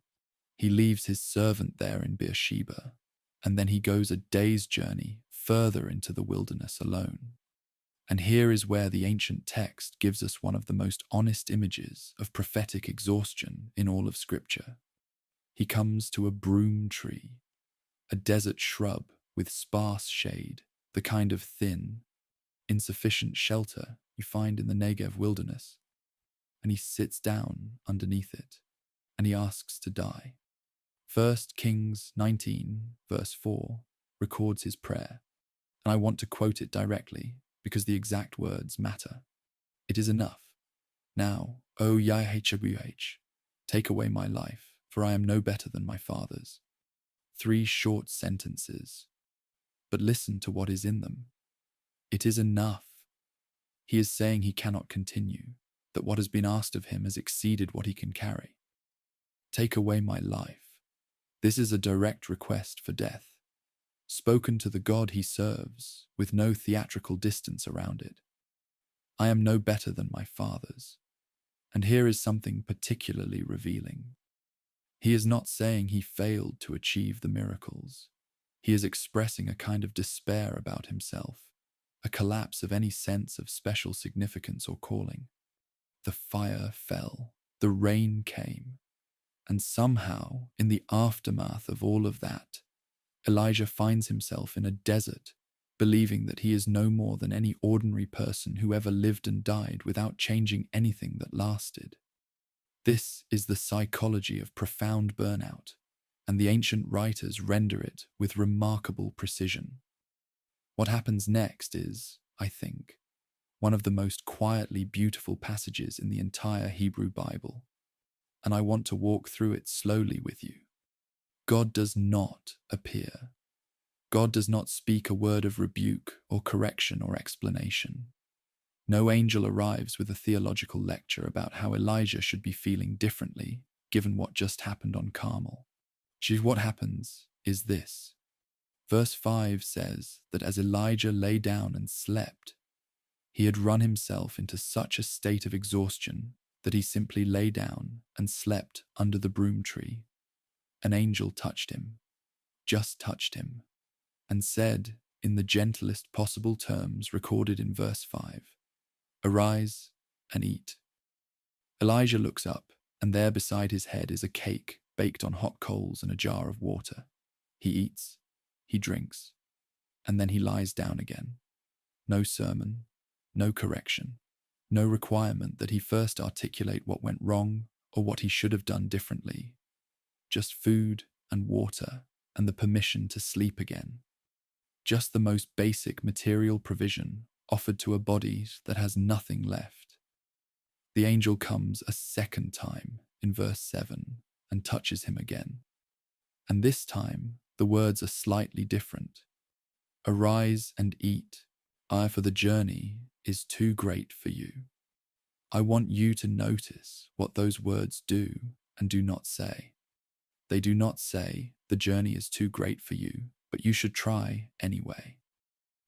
He leaves his servant there in Beersheba, and then he goes a day's journey further into the wilderness alone. And here is where the ancient text gives us one of the most honest images of prophetic exhaustion in all of Scripture. He comes to a broom tree, a desert shrub with sparse shade, the kind of thin, insufficient shelter you find in the Negev wilderness, and he sits down underneath it, and he asks to die. 1 Kings 19, verse 4, records his prayer, and I want to quote it directly because the exact words matter. It is enough. Now, O Yahweh, take away my life, for I am no better than my fathers. 3 short sentences, but listen to what is in them. It is enough. He is saying he cannot continue, that what has been asked of him has exceeded what he can carry. Take away my life. This is a direct request for death, spoken to the God he serves, with no theatrical distance around it. I am no better than my fathers. And here is something particularly revealing. He is not saying he failed to achieve the miracles. He is expressing a kind of despair about himself, a collapse of any sense of special significance or calling. The fire fell, the rain came, and somehow, in the aftermath of all of that, Elijah finds himself in a desert, believing that he is no more than any ordinary person who ever lived and died without changing anything that lasted. This is the psychology of profound burnout, and the ancient writers render it with remarkable precision. What happens next is, I think, one of the most quietly beautiful passages in the entire Hebrew Bible, and I want to walk through it slowly with you. God does not appear. God does not speak a word of rebuke or correction or explanation. No angel arrives with a theological lecture about how Elijah should be feeling differently given what just happened on Carmel. What happens is this. Verse 5 says that as Elijah lay down and slept, he had run himself into such a state of exhaustion that he simply lay down and slept under the broom tree. An angel touched him, just touched him, and said, in the gentlest possible terms recorded in verse 5, "Arise and eat." Elijah looks up, and there beside his head is a cake baked on hot coals and a jar of water. He eats, he drinks, and then he lies down again. No sermon, no correction, no requirement that he first articulate what went wrong or what he should have done differently. Just food and water and the permission to sleep again. Just the most basic material provision offered to a body that has nothing left. The angel comes a second time in verse 7 and touches him again. And this time, the words are slightly different. Arise and eat, for the journey is too great for you. I want you to notice what those words do and do not say. They do not say, the journey is too great for you, but you should try anyway.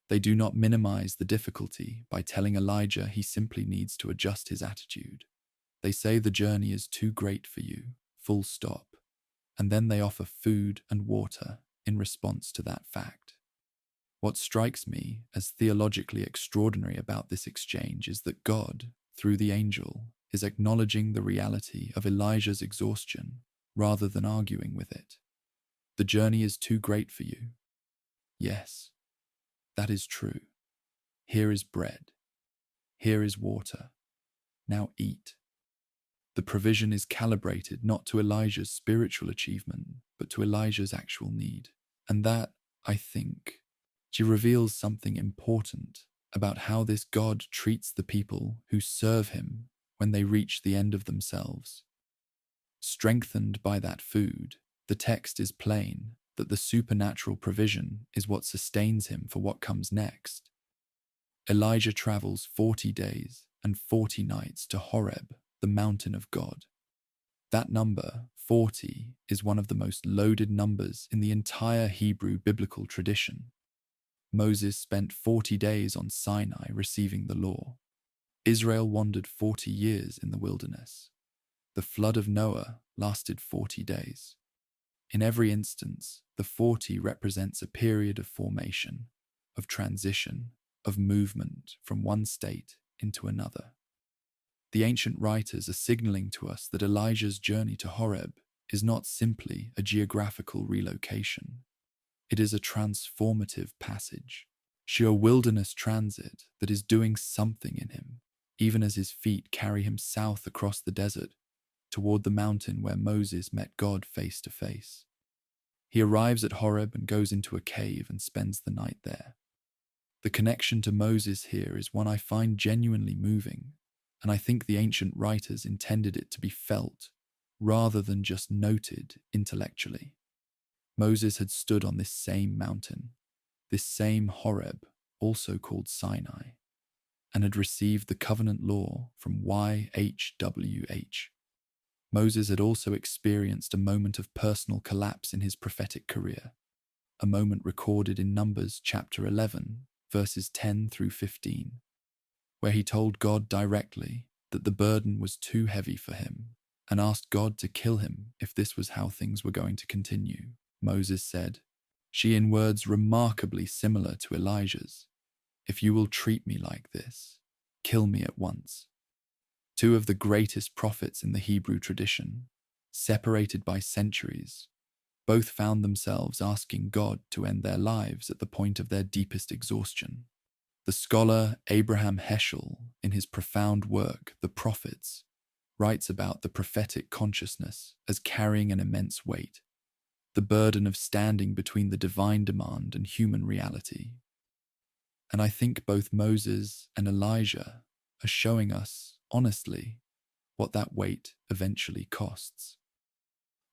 They do not minimize the difficulty by telling Elijah he simply needs to adjust his attitude. They say the journey is too great for you, full stop. And then they offer food and water in response to that fact. What strikes me as theologically extraordinary about this exchange is that God, through the angel, is acknowledging the reality of Elijah's exhaustion rather than arguing with it. The journey is too great for you. Yes, that is true. Here is bread. Here is water. Now eat. The provision is calibrated not to Elijah's spiritual achievement, but to Elijah's actual need. And that, I think, she reveals something important about how this God treats the people who serve him when they reach the end of themselves. Strengthened by that food, the text is plain that the supernatural provision is what sustains him for what comes next. Elijah travels 40 days and 40 nights to Horeb, the mountain of God. That number, 40, is one of the most loaded numbers in the entire Hebrew biblical tradition. Moses spent 40 days on Sinai receiving the law. Israel wandered 40 years in the wilderness. The flood of Noah lasted 40 days. In every instance, the 40 represents a period of formation, of transition, of movement from one state into another. The ancient writers are signaling to us that Elijah's journey to Horeb is not simply a geographical relocation. It is a transformative passage, sheer wilderness transit that is doing something in him, even as his feet carry him south across the desert toward the mountain where Moses met God face to face. He arrives at Horeb and goes into a cave and spends the night there. The connection to Moses here is one I find genuinely moving, and I think the ancient writers intended it to be felt rather than just noted intellectually. Moses had stood on this same mountain, this same Horeb, also called Sinai, and had received the covenant law from YHWH. Moses had also experienced a moment of personal collapse in his prophetic career, a moment recorded in Numbers chapter 11, verses 10 through 15, where he told God directly that the burden was too heavy for him and asked God to kill him if this was how things were going to continue. Moses said, "She in words remarkably similar to Elijah's, 'If you will treat me like this, kill me at once.'" Two of the greatest prophets in the Hebrew tradition, separated by centuries, both found themselves asking God to end their lives at the point of their deepest exhaustion. The scholar Abraham Heschel, in his profound work, The Prophets, writes about the prophetic consciousness as carrying an immense weight, the burden of standing between the divine demand and human reality. And I think both Moses and Elijah are showing us, honestly, what that weight eventually costs.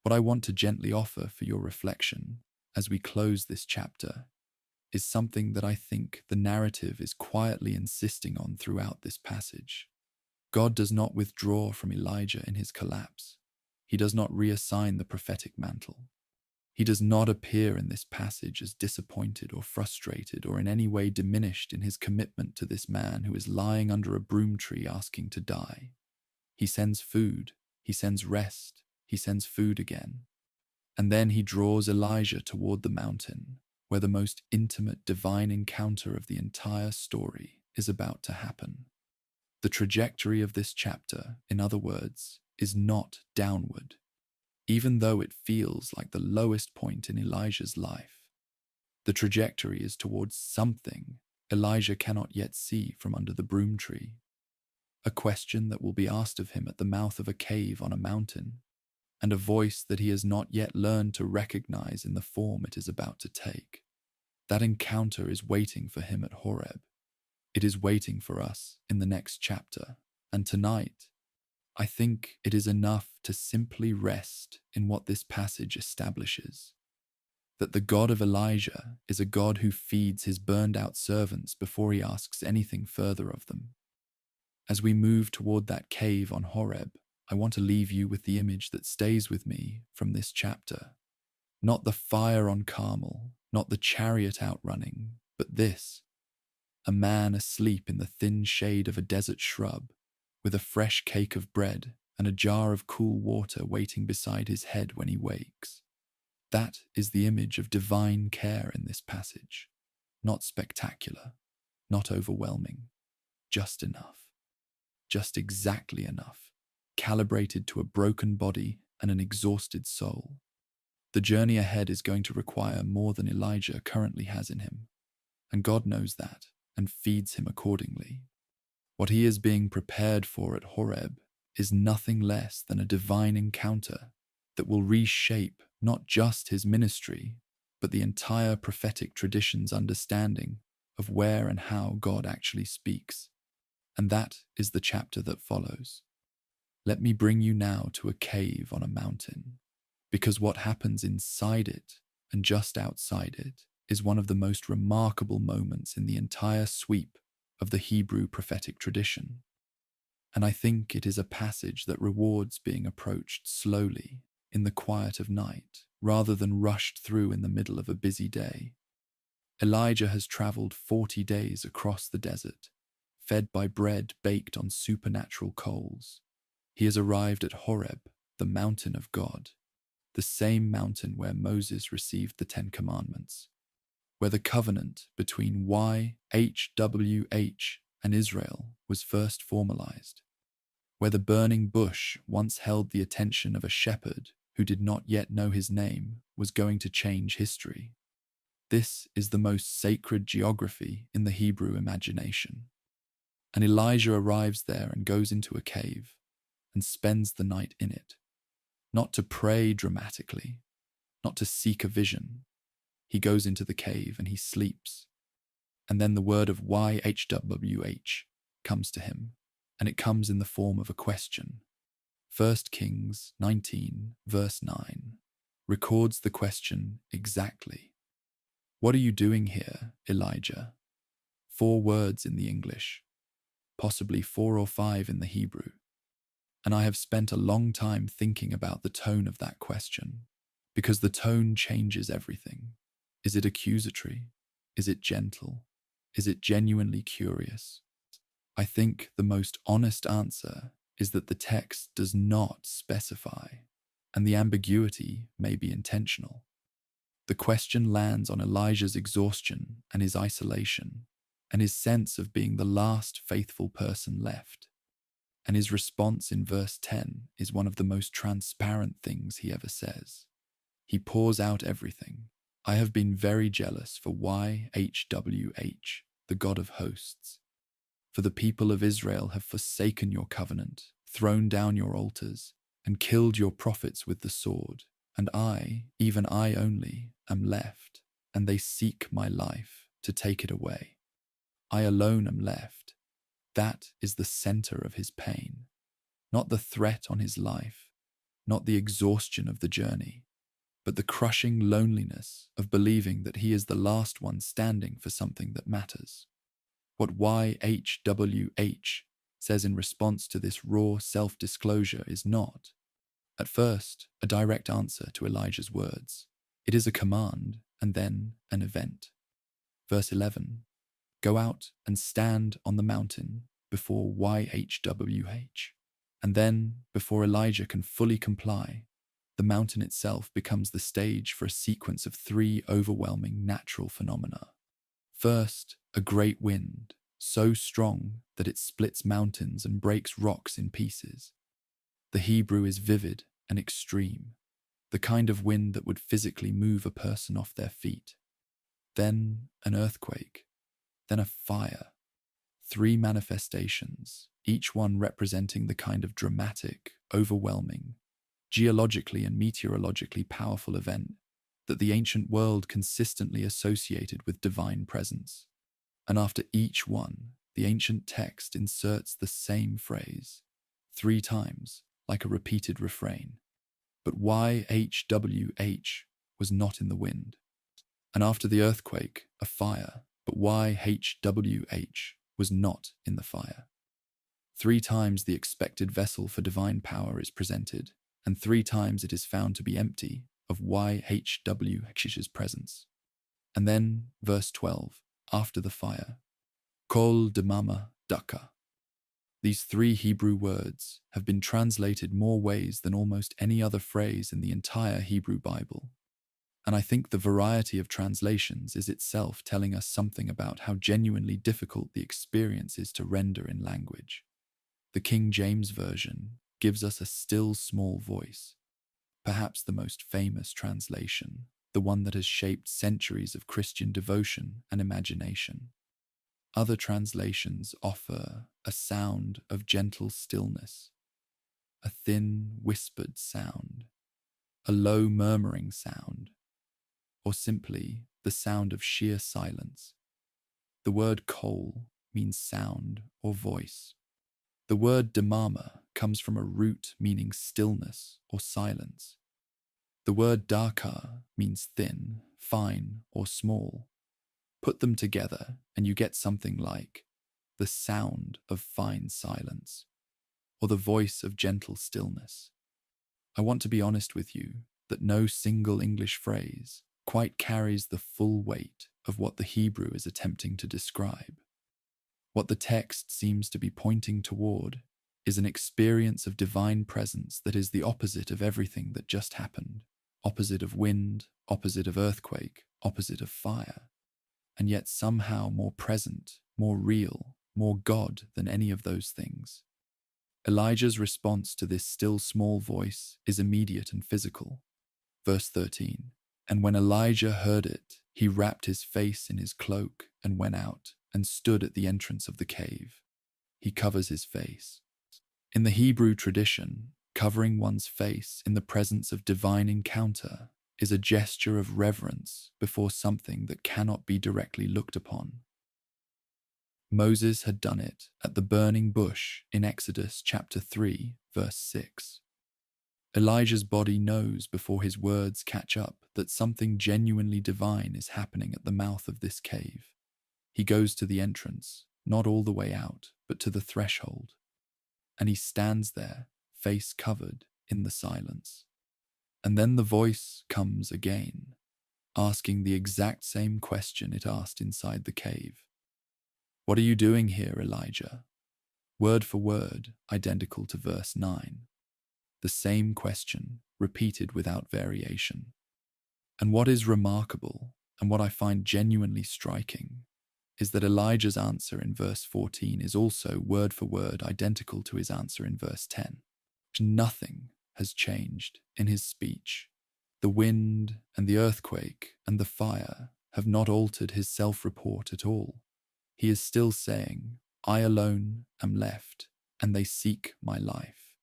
What I want to gently offer for your reflection as we close this chapter is something that I think the narrative is quietly insisting on throughout this passage. God does not withdraw from Elijah in his collapse. He does not reassign the prophetic mantle. He does not appear in this passage as disappointed or frustrated or in any way diminished in his commitment to this man who is lying under a broom tree asking to die. He sends food, he sends rest, he sends food again. And then he draws Elijah toward the mountain, where the most intimate divine encounter of the entire story is about to happen. The trajectory of this chapter, in other words, is not downward, even though it feels like the lowest point in Elijah's life. The trajectory is towards something Elijah cannot yet see from under the broom tree, a question that will be asked of him at the mouth of a cave on a mountain, and a voice that he has not yet learned to recognize in the form it is about to take. That encounter is waiting for him at Horeb. It is waiting for us in the next chapter, and tonight, I think it is enough to simply rest in what this passage establishes, that the God of Elijah is a God who feeds his burned-out servants before he asks anything further of them. As we move toward that cave on Horeb, I want to leave you with the image that stays with me from this chapter. Not the fire on Carmel, not the chariot outrunning, but this: a man asleep in the thin shade of a desert shrub, with a fresh cake of bread and a jar of cool water waiting beside his head when he wakes. That is the image of divine care in this passage. Not spectacular, not overwhelming, just enough. Just exactly enough, calibrated to a broken body and an exhausted soul. The journey ahead is going to require more than Elijah currently has in him, and God knows that and feeds him accordingly. What he is being prepared for at Horeb is nothing less than a divine encounter that will reshape not just his ministry, but the entire prophetic tradition's understanding of where and how God actually speaks. And that is the chapter that follows. Let me bring you now to a cave on a mountain, because what happens inside it and just outside it is one of the most remarkable moments in the entire sweep of the Hebrew prophetic tradition. And I think it is a passage that rewards being approached slowly in the quiet of night, rather than rushed through in the middle of a busy day. Elijah has traveled 40 days across the desert, fed by bread baked on supernatural coals. He has arrived at Horeb, the mountain of God, the same mountain where Moses received the 10 Commandments, where the covenant between YHWH and Israel was first formalized, where the burning bush once held the attention of a shepherd who did not yet know his name was going to change history. This is the most sacred geography in the Hebrew imagination. And Elijah arrives there and goes into a cave and spends the night in it, not to pray dramatically, not to seek a vision. He goes into the cave and he sleeps. And then the word of YHWH comes to him, and it comes in the form of a question. 1 Kings 19, verse 9, records the question exactly. What are you doing here, Elijah? 4 words in the English, possibly 4 or 5 in the Hebrew. And I have spent a long time thinking about the tone of that question, because the tone changes everything. Is it accusatory? Is it gentle? Is it genuinely curious? I think the most honest answer is that the text does not specify, and the ambiguity may be intentional. The question lands on Elijah's exhaustion and his isolation, and his sense of being the last faithful person left. And his response in verse 10 is one of the most transparent things he ever says. He pours out everything. I have been very jealous for YHWH, the God of hosts. For the people of Israel have forsaken your covenant, thrown down your altars, and killed your prophets with the sword. And I, even I only, am left, and they seek my life to take it away. I alone am left. That is the center of his pain, not the threat on his life, not the exhaustion of the journey, but the crushing loneliness of believing that he is the last one standing for something that matters. What YHWH says in response to this raw self-disclosure is not, at first, a direct answer to Elijah's words. It is a command and then an event. Verse 11, go out and stand on the mountain before YHWH. And then, before Elijah can fully comply, the mountain itself becomes the stage for a sequence of 3 overwhelming natural phenomena. First, a great wind, so strong that it splits mountains and breaks rocks in pieces. The Hebrew is vivid and extreme, the kind of wind that would physically move a person off their feet. Then an earthquake, then a fire. 3 manifestations, each one representing the kind of dramatic, overwhelming, geologically and meteorologically powerful event that the ancient world consistently associated with divine presence. And after each one, the ancient text inserts the same phrase, 3 times, like a repeated refrain. But YHWH was not in the wind. And after the earthquake, a fire, but YHWH was not in the fire. 3 times the expected vessel for divine power is presented, and 3 times it is found to be empty of YHWH's presence. And then, verse 12, after the fire, Kol Demama Daka. These 3 Hebrew words have been translated more ways than almost any other phrase in the entire Hebrew Bible. And I think the variety of translations is itself telling us something about how genuinely difficult the experience is to render in language. The King James Version gives us a still small voice, perhaps the most famous translation, the one that has shaped centuries of Christian devotion and imagination. Other translations offer a sound of gentle stillness, a thin, whispered sound, a low murmuring sound, or simply the sound of sheer silence. The word kol means sound or voice. The word demama comes from a root meaning stillness or silence. The word daka means thin, fine, or small. Put them together and you get something like the sound of fine silence, or the voice of gentle stillness. I want to be honest with you that no single English phrase quite carries the full weight of what the Hebrew is attempting to describe. What the text seems to be pointing toward is an experience of divine presence that is the opposite of everything that just happened, opposite of wind, opposite of earthquake, opposite of fire, and yet somehow more present, more real, more God than any of those things. Elijah's response to this still small voice is immediate and physical. Verse 13, and when Elijah heard it, he wrapped his face in his cloak and went out and stood at the entrance of the cave. He covers his face. In the Hebrew tradition, covering one's face in the presence of divine encounter is a gesture of reverence before something that cannot be directly looked upon. Moses had done it at the burning bush in Exodus chapter 3, verse 6. Elijah's body knows before his words catch up that something genuinely divine is happening at the mouth of this cave. He goes to the entrance, not all the way out, but to the threshold. And he stands there, face covered, in the silence. And then the voice comes again, asking the exact same question it asked inside the cave. What are you doing here, Elijah? Word for word, identical to verse 9. The same question, repeated without variation. And what is remarkable, and what I find genuinely striking, is that Elijah's answer in verse 14 is also word for word identical to his answer in verse 10. Nothing has changed in his speech. The wind and the earthquake and the fire have not altered his self-report at all. He is still saying, I alone am left, and they seek my life.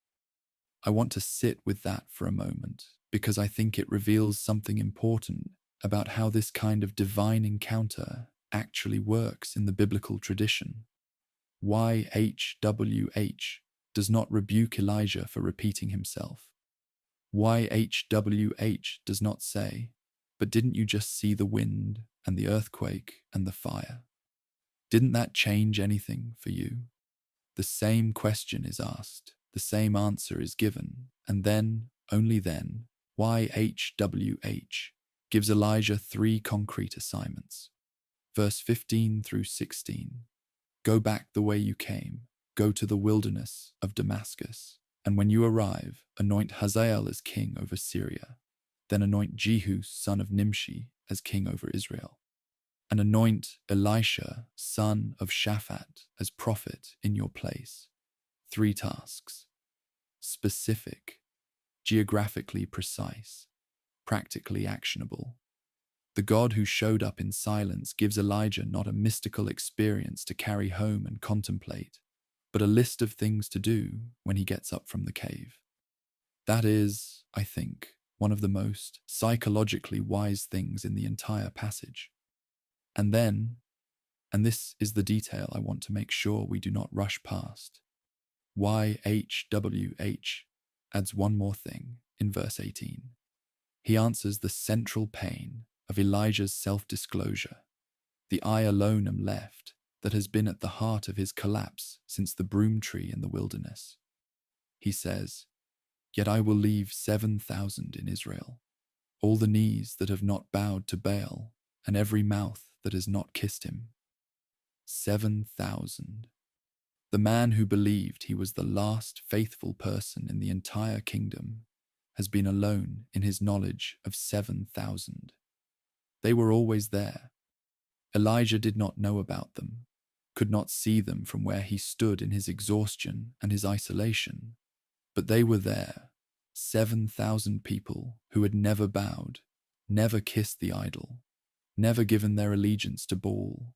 I want to sit with that for a moment, because I think it reveals something important about how this kind of divine encounter actually works in the biblical tradition. YHWH does not rebuke Elijah for repeating himself. YHWH does not say, but didn't you just see the wind and the earthquake and the fire? Didn't that change anything for you? The same question is asked, the same answer is given, and then, only then, YHWH gives Elijah 3 concrete assignments. Verse 15 through 16. Go back the way you came, go to the wilderness of Damascus, and when you arrive, anoint Hazael as king over Syria. Then anoint Jehu, son of Nimshi, as king over Israel. And anoint Elisha, son of Shaphat, as prophet in your place. 3 tasks. Specific, geographically precise, practically actionable. The God who showed up in silence gives Elijah not a mystical experience to carry home and contemplate, but a list of things to do when he gets up from the cave. That is, I think, one of the most psychologically wise things in the entire passage. And then, and this is the detail I want to make sure we do not rush past, YHWH adds one more thing in verse 18. He answers the central pain of Elijah's self-disclosure. The I alone am left that has been at the heart of his collapse since the broom tree in the wilderness. He says, "Yet I will leave 7,000 in Israel, all the knees that have not bowed to Baal, and every mouth that has not kissed him." 7,000. The man who believed he was the last faithful person in the entire kingdom has been alone in his knowledge of 7,000. They were always there. Elijah did not know about them, could not see them from where he stood in his exhaustion and his isolation, but they were there, 7,000 people who had never bowed, never kissed the idol, never given their allegiance to Baal,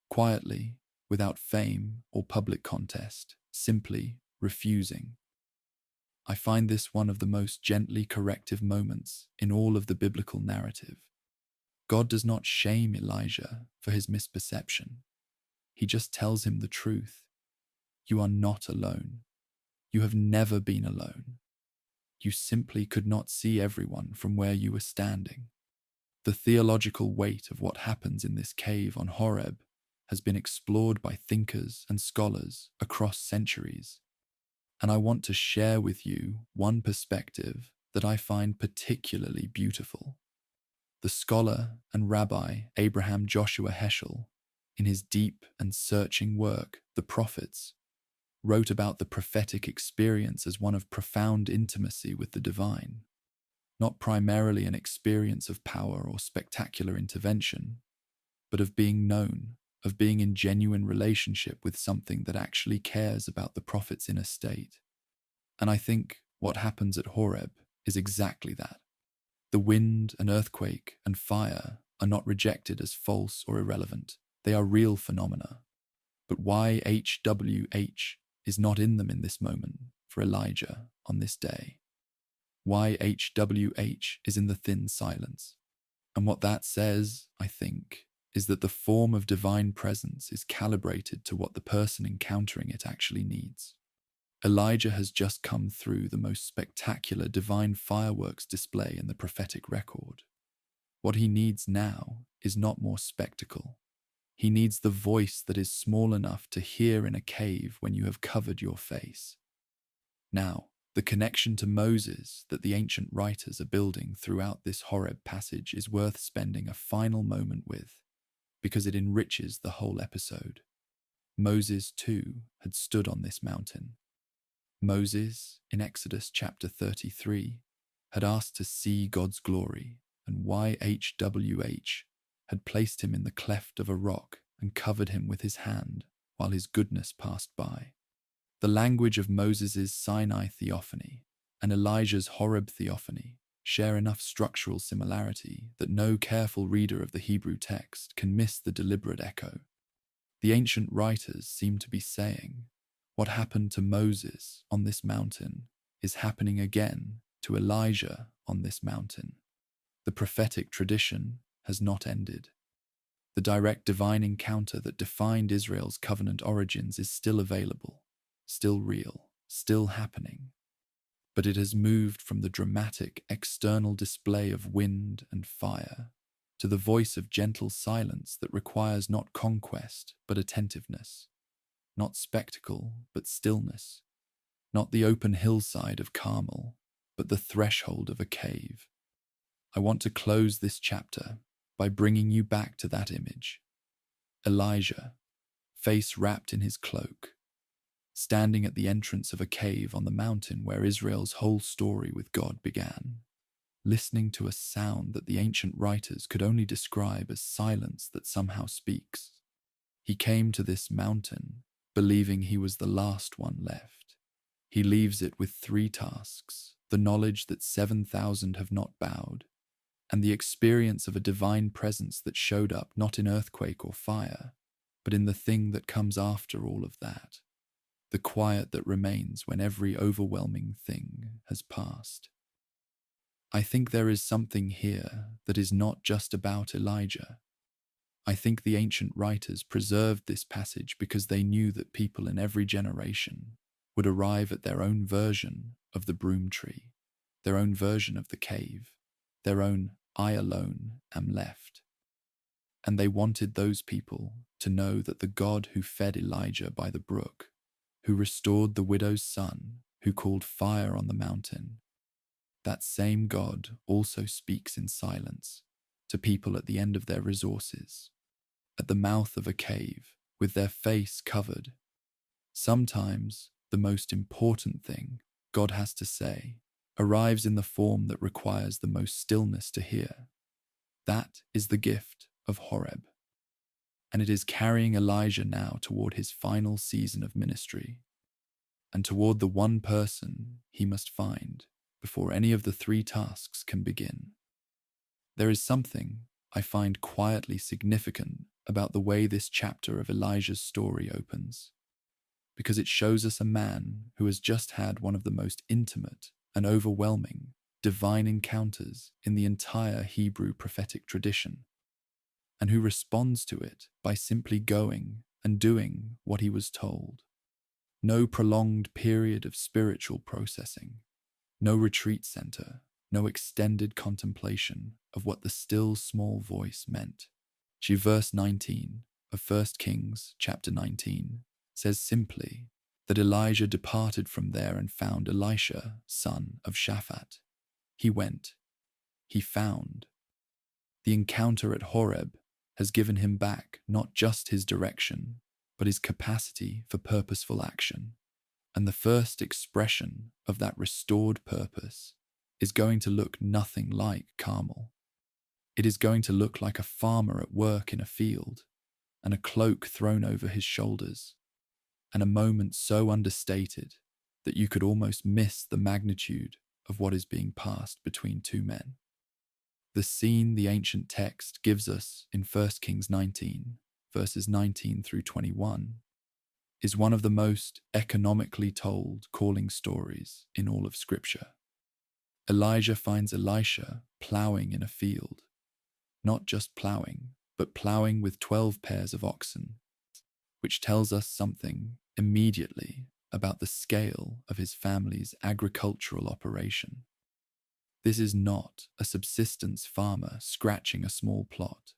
quietly, without fame or public contest, simply refusing. I find this one of the most gently corrective moments in all of the biblical narrative. God does not shame Elijah for his misperception. He just tells him the truth. You are not alone. You have never been alone. You simply could not see everyone from where you were standing. The theological weight of what happens in this cave on Horeb has been explored by thinkers and scholars across centuries. And I want to share with you one perspective that I find particularly beautiful. The scholar and rabbi Abraham Joshua Heschel, in his deep and searching work, The Prophets, wrote about the prophetic experience as one of profound intimacy with the divine, not primarily an experience of power or spectacular intervention, but of being known, of being in genuine relationship with something that actually cares about the prophet's inner state. And I think what happens at Horeb is exactly that. The wind and earthquake and fire are not rejected as false or irrelevant. They are real phenomena. But YHWH is not in them in this moment for Elijah on this day. YHWH is in the thin silence. And what that says, I think, is that the form of divine presence is calibrated to what the person encountering it actually needs. Elijah has just come through the most spectacular divine fireworks display in the prophetic record. What he needs now is not more spectacle. He needs the voice that is small enough to hear in a cave when you have covered your face. Now, the connection to Moses that the ancient writers are building throughout this Horeb passage is worth spending a final moment with, because it enriches the whole episode. Moses, too, had stood on this mountain. Moses, in Exodus chapter 33, had asked to see God's glory, and YHWH had placed him in the cleft of a rock and covered him with his hand while his goodness passed by. The language of Moses's Sinai theophany and Elijah's Horeb theophany share enough structural similarity that no careful reader of the Hebrew text can miss the deliberate echo. The ancient writers seem to be saying, what happened to Moses on this mountain is happening again to Elijah on this mountain. The prophetic tradition has not ended. The direct divine encounter that defined Israel's covenant origins is still available, still real, still happening. But it has moved from the dramatic external display of wind and fire to the voice of gentle silence that requires not conquest but attentiveness, not spectacle but stillness, not the open hillside of Carmel but the threshold of a cave. I want to close this chapter by bringing you back to that image. Elijah, face wrapped in his cloak, standing at the entrance of a cave on the mountain where Israel's whole story with God began, listening to a sound that the ancient writers could only describe as silence that somehow speaks. He came to this mountain believing he was the last one left. He leaves it with 3 tasks: the knowledge that 7,000 have not bowed, and the experience of a divine presence that showed up not in earthquake or fire, but in the thing that comes after all of that, the quiet that remains when every overwhelming thing has passed. I think there is something here that is not just about Elijah. I think the ancient writers preserved this passage because they knew that people in every generation would arrive at their own version of the broom tree, their own version of the cave, their own "I alone am left." And they wanted those people to know that the God who fed Elijah by the brook, who restored the widow's son, who called fire on the mountain, that same God also speaks in silence to people at the end of their resources, at the mouth of a cave, with their face covered. Sometimes the most important thing God has to say arrives in the form that requires the most stillness to hear. That is the gift of Horeb. And it is carrying Elijah now toward his final season of ministry, and toward the one person he must find before any of the 3 tasks can begin. There is something I find quietly significant about the way this chapter of Elijah's story opens, because it shows us a man who has just had one of the most intimate and overwhelming divine encounters in the entire Hebrew prophetic tradition, and who responds to it by simply going and doing what he was told. No prolonged period of spiritual processing, no retreat center, no extended contemplation of what the still small voice meant. Verse 19 of 1 Kings chapter 19 says simply that Elijah departed from there and found Elisha, son of Shaphat. He went. He found. The encounter at Horeb has given him back not just his direction, but his capacity for purposeful action. And the first expression of that restored purpose is going to look nothing like Carmel. It is going to look like a farmer at work in a field, and a cloak thrown over his shoulders, and a moment so understated that you could almost miss the magnitude of what is being passed between 2 men. The scene the ancient text gives us in 1 Kings 19, verses 19 through 21, is one of the most economically told calling stories in all of Scripture. Elijah finds Elisha plowing in a field, not just plowing, but plowing with 12 pairs of oxen, which tells us something immediately about the scale of his family's agricultural operation. This is not a subsistence farmer scratching a small plot.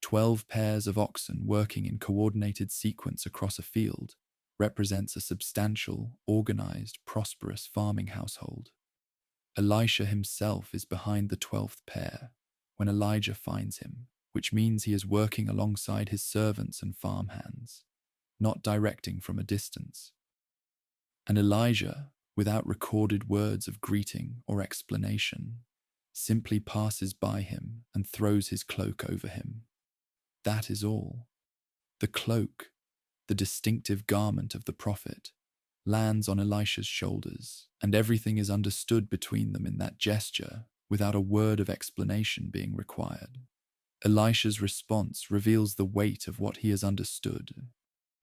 12 pairs of oxen working in coordinated sequence across a field represents a substantial, organized, prosperous farming household. Elisha himself is behind the 12th pair when Elijah finds him, which means he is working alongside his servants and farmhands, not directing from a distance. And Elijah, without recorded words of greeting or explanation, simply passes by him and throws his cloak over him. That is all. The cloak, the distinctive garment of the prophet, lands on Elisha's shoulders, and everything is understood between them in that gesture without a word of explanation being required. Elisha's response reveals the weight of what he has understood.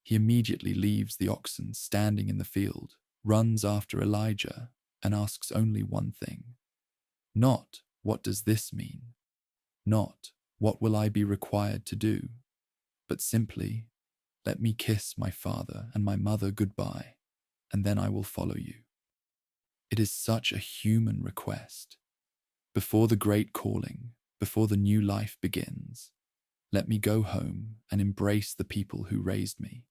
He immediately leaves the oxen standing in the field, runs after Elijah, and asks only one thing. Not, "What does this mean?" Not, "What will I be required to do?" But simply, "Let me kiss my father and my mother goodbye, and then I will follow you." It is such a human request. Before the great calling, before the new life begins, let me go home and embrace the people who raised me.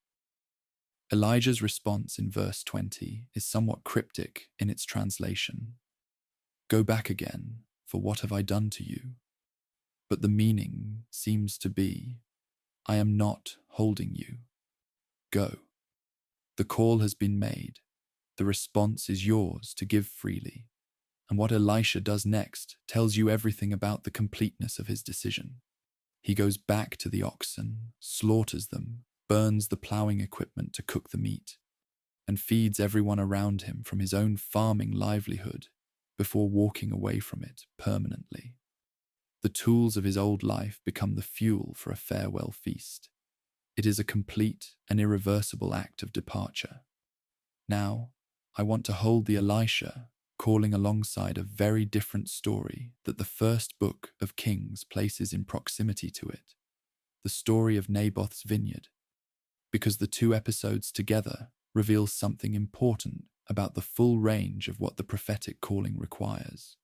Elijah's response in verse 20 is somewhat cryptic in its translation. "Go back again, for what have I done to you?" But the meaning seems to be, "I am not holding you. Go." The call has been made. The response is yours to give freely. And what Elisha does next tells you everything about the completeness of his decision. He goes back to the oxen, slaughters them, burns the plowing equipment to cook the meat, and feeds everyone around him from his own farming livelihood before walking away from it permanently. The tools of his old life become the fuel for a farewell feast. It is a complete and irreversible act of departure. Now, I want to hold the Elisha calling alongside a very different story that the first book of Kings places in proximity to it, the story of Naboth's vineyard, because the 2 episodes together reveals something important about the full range of what the prophetic calling requires.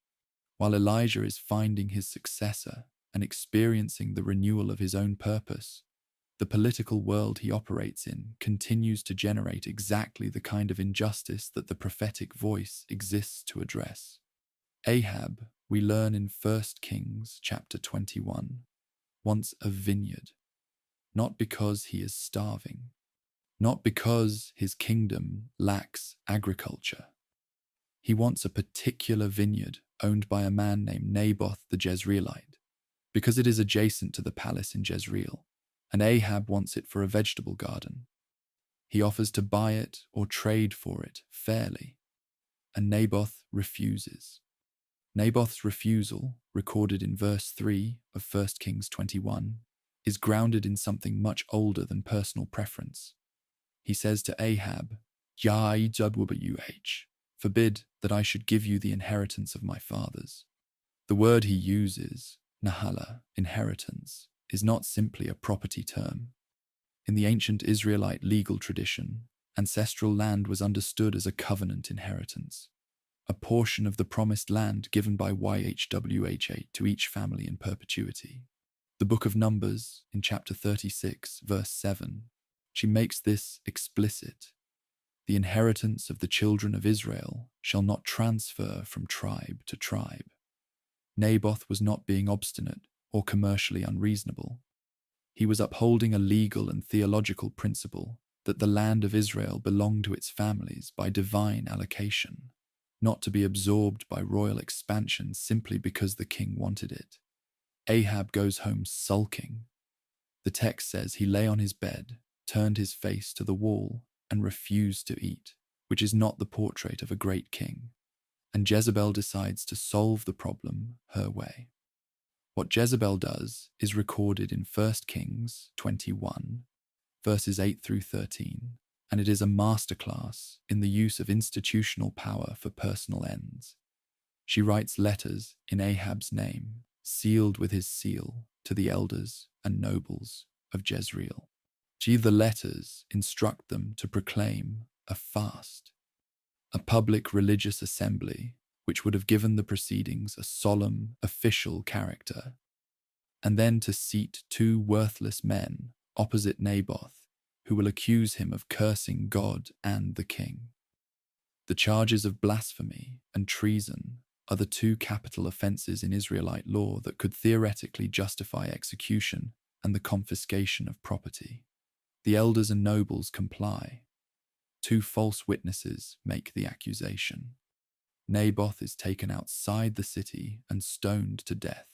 While Elijah is finding his successor and experiencing the renewal of his own purpose, the political world he operates in continues to generate exactly the kind of injustice that the prophetic voice exists to address. Ahab, we learn in 1 Kings chapter 21, wants a vineyard, not because he is starving, not because his kingdom lacks agriculture. He wants a particular vineyard owned by a man named Naboth the Jezreelite, because it is adjacent to the palace in Jezreel, and Ahab wants it for a vegetable garden. He offers to buy it or trade for it fairly, and Naboth refuses. Naboth's refusal, recorded in verse 3 of 1 Kings 21, is grounded in something much older than personal preference. He says to Ahab, forbid that I should give you the inheritance of my fathers. The word he uses, nahala, inheritance, is not simply a property term. In the ancient Israelite legal tradition, ancestral land was understood as a covenant inheritance, a portion of the promised land given by YHWH to each family in perpetuity. The book of Numbers, in chapter 36, verse 7, she makes this explicit. The inheritance of the children of Israel shall not transfer from tribe to tribe. Naboth was not being obstinate or commercially unreasonable. He was upholding a legal and theological principle that the land of Israel belonged to its families by divine allocation, not to be absorbed by royal expansion simply because the king wanted it. Ahab goes home sulking. The text says he lay on his bed, turned his face to the wall, and refused to eat, which is not the portrait of a great king. And Jezebel decides to solve the problem her way. What Jezebel does is recorded in 1 Kings 21, verses 8 through 13, and it is a masterclass in the use of institutional power for personal ends. She writes letters in Ahab's name, sealed with his seal, to the elders and nobles of Jezreel. The letters instruct them to proclaim a fast, a public religious assembly which would have given the proceedings a solemn, official character, and then to seat two worthless men opposite Naboth, who will accuse him of cursing God and the king. The charges of blasphemy and treason are the two capital offenses in Israelite law that could theoretically justify execution and the confiscation of property. The elders and nobles comply. Two false witnesses make the accusation. Naboth is taken outside the city and stoned to death.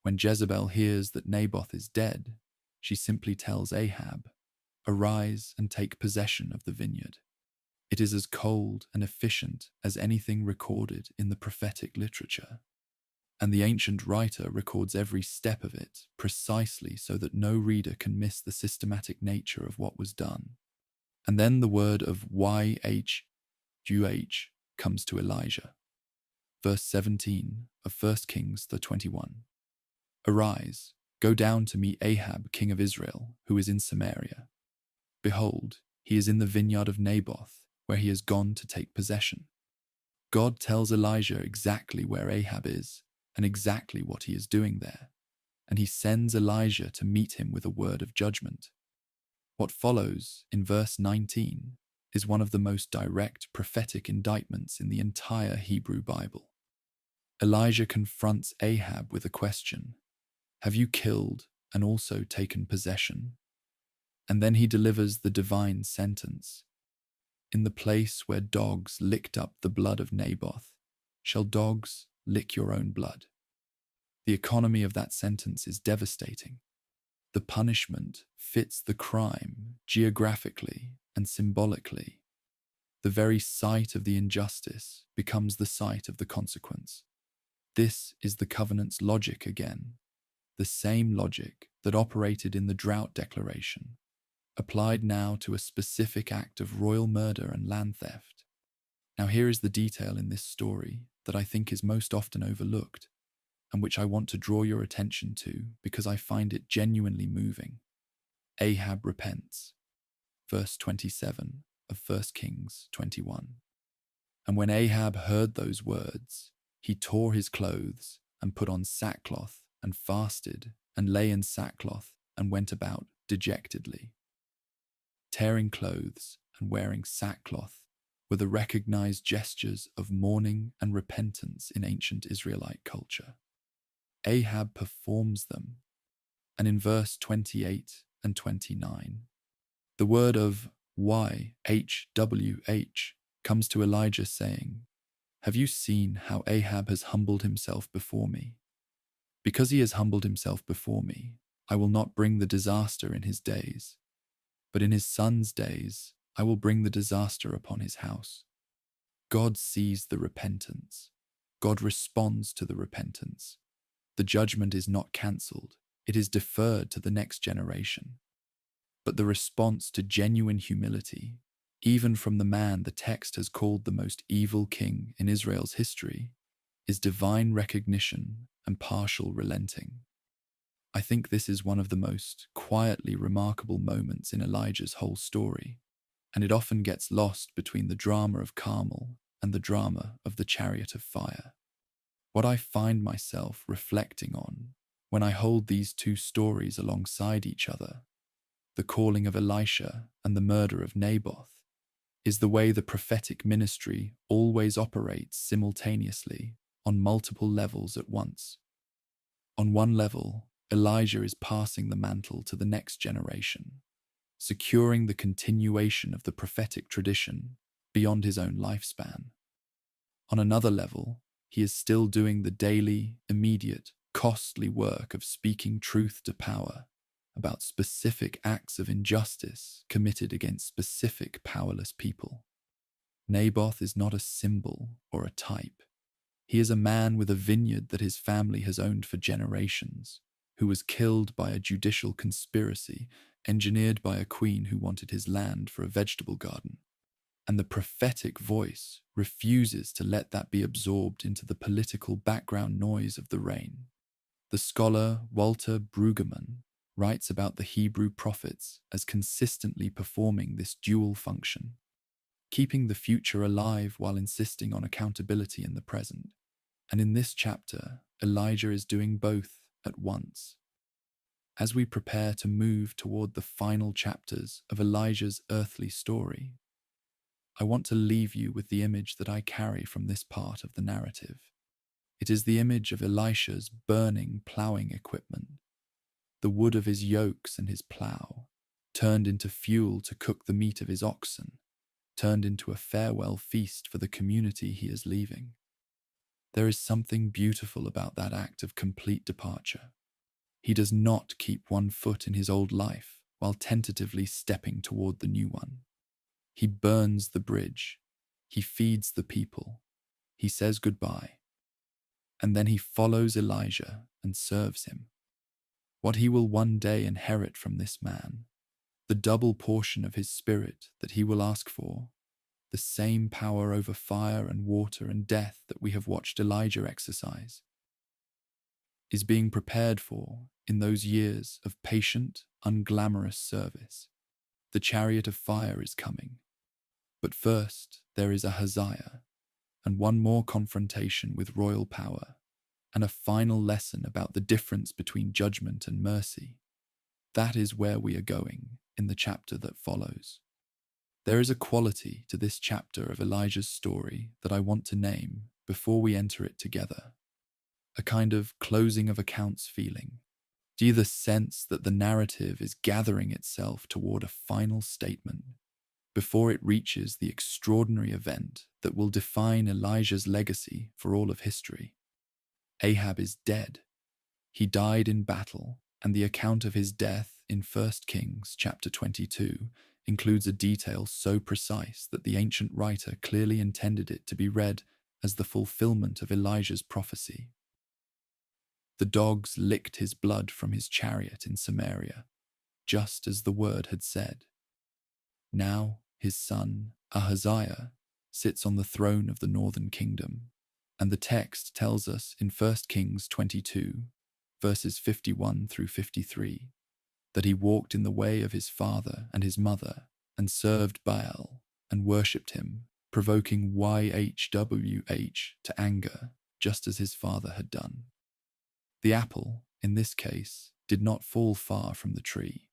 When Jezebel hears that Naboth is dead, she simply tells Ahab, "Arise and take possession of the vineyard." It is as cold and efficient as anything recorded in the prophetic literature. And the ancient writer records every step of it precisely so that no reader can miss the systematic nature of what was done. And then the word of YHWH comes to Elijah. Verse 17 of 1 Kings 21. Arise, go down to meet Ahab, king of Israel, who is in Samaria. Behold, he is in the vineyard of Naboth, where he has gone to take possession. God tells Elijah exactly where Ahab is and exactly what he is doing there, and he sends Elijah to meet him with a word of judgment. What follows in verse 19 is one of the most direct prophetic indictments in the entire Hebrew Bible. Elijah confronts Ahab with a question: "Have you killed and also taken possession?" And then he delivers the divine sentence: "In the place where dogs licked up the blood of Naboth, shall dogs lick your own blood?" The economy of that sentence is devastating. The punishment fits the crime geographically and symbolically. The very site of the injustice becomes the site of the consequence. This is the covenant's logic again, the same logic that operated in the Drought declaration, applied now to a specific act of royal murder and land theft. Now here is the detail in this story that I think is most often overlooked, and which I want to draw your attention to because I find it genuinely moving. Ahab repents. Verse 27 of 1 Kings 21. And when Ahab heard those words, he tore his clothes and put on sackcloth and fasted and lay in sackcloth and went about dejectedly. Tearing clothes and wearing sackcloth were the recognized gestures of mourning and repentance in ancient Israelite culture. Ahab performs them, and in verse 28 and 29, the word of YHWH comes to Elijah saying, "Have you seen how Ahab has humbled himself before me? Because he has humbled himself before me, I will not bring the disaster in his days, but in his son's days I will bring the disaster upon his house." God sees the repentance. God responds to the repentance. The judgment is not cancelled. It is deferred to the next generation. But the response to genuine humility, even from the man the text has called the most evil king in Israel's history, is divine recognition and partial relenting. I think this is one of the most quietly remarkable moments in Elijah's whole story, and it often gets lost between the drama of Carmel and the drama of the chariot of fire. What I find myself reflecting on when I hold these two stories alongside each other, the calling of Elisha and the murder of Naboth, is the way the prophetic ministry always operates simultaneously on multiple levels at once. On one level, Elijah is passing the mantle to the next generation, securing the continuation of the prophetic tradition beyond his own lifespan. On another level, he is still doing the daily, immediate, costly work of speaking truth to power about specific acts of injustice committed against specific powerless people. Naboth is not a symbol or a type. He is a man with a vineyard that his family has owned for generations, who was killed by a judicial conspiracy engineered by a queen who wanted his land for a vegetable garden. And the prophetic voice refuses to let that be absorbed into the political background noise of the reign. The scholar Walter Brueggemann writes about the Hebrew prophets as consistently performing this dual function, keeping the future alive while insisting on accountability in the present. And in this chapter, Elijah is doing both at once. As we prepare to move toward the final chapters of Elijah's earthly story, I want to leave you with the image that I carry from this part of the narrative. It is the image of Elisha's burning ploughing equipment, the wood of his yokes and his plough, turned into fuel to cook the meat of his oxen, turned into a farewell feast for the community he is leaving. There is something beautiful about that act of complete departure. He does not keep one foot in his old life while tentatively stepping toward the new one. He burns the bridge. He feeds the people. He says goodbye. And then he follows Elijah and serves him. What he will one day inherit from this man, the double portion of his spirit that he will ask for, the same power over fire and water and death that we have watched Elijah exercise, is being prepared for in those years of patient, unglamorous service. The chariot of fire is coming. But first, there is Ahaziah, and one more confrontation with royal power, and a final lesson about the difference between judgment and mercy. That is where we are going in the chapter that follows. There is a quality to this chapter of Elijah's story that I want to name before we enter it together. A kind of closing of accounts feeling. Do you sense that the narrative is gathering itself toward a final statement before it reaches the extraordinary event that will define Elijah's legacy for all of history? Ahab is dead. He died in battle, and the account of his death in 1 Kings chapter 22 includes a detail so precise that the ancient writer clearly intended it to be read as the fulfillment of Elijah's prophecy. The dogs licked his blood from his chariot in Samaria, just as the word had said. Now his son, Ahaziah, sits on the throne of the northern kingdom, and the text tells us in 1 Kings 22, verses 51 through 53, that he walked in the way of his father and his mother and served Baal and worshipped him, provoking YHWH to anger, just as his father had done. The apple, in this case, did not fall far from the tree,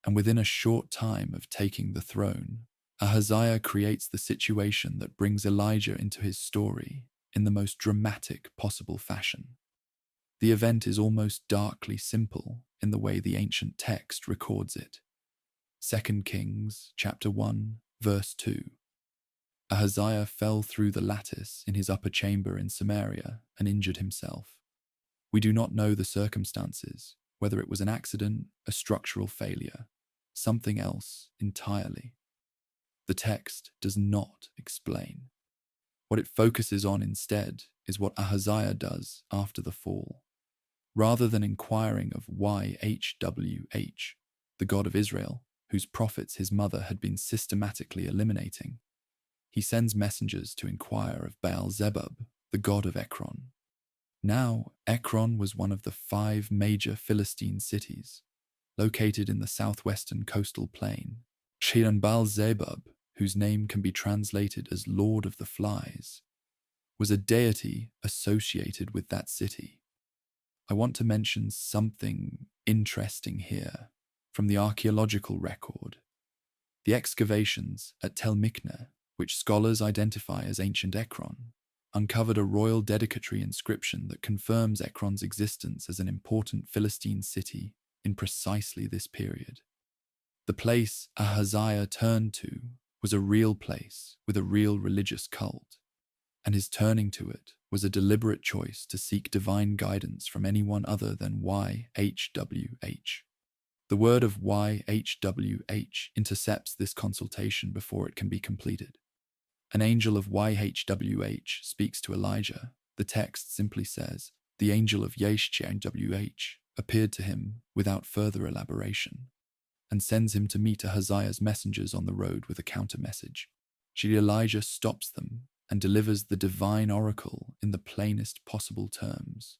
and within a short time of taking the throne, Ahaziah creates the situation that brings Elijah into his story in the most dramatic possible fashion. The event is almost darkly simple in the way the ancient text records it. 2 Kings chapter 1, verse 2. Ahaziah fell through the lattice in his upper chamber in Samaria and injured himself. We do not know the circumstances, whether it was an accident, a structural failure, something else entirely. The text does not explain. What it focuses on instead is what Ahaziah does after the fall. Rather than inquiring of YHWH, the God of Israel, whose prophets his mother had been systematically eliminating, he sends messengers to inquire of Baal-zebub, the god of Ekron. Now, Ekron was one of the 5 major Philistine cities, located in the southwestern coastal plain. And Baal-zebub, whose name can be translated as Lord of the Flies, was a deity associated with that city. I want to mention something interesting here from the archaeological record. The excavations at Tel Mikne, which scholars identify as ancient Ekron, uncovered a royal dedicatory inscription that confirms Ekron's existence as an important Philistine city in precisely this period. The place Ahaziah turned to was a real place with a real religious cult, and his turning to it was a deliberate choice to seek divine guidance from anyone other than YHWH. The word of YHWH intercepts this consultation before it can be completed. An angel of YHWH speaks to Elijah. The text simply says, the angel of YHWH appeared to him without further elaboration, and sends him to meet Ahaziah's messengers on the road with a counter-message. Elijah stops them and delivers the divine oracle in the plainest possible terms,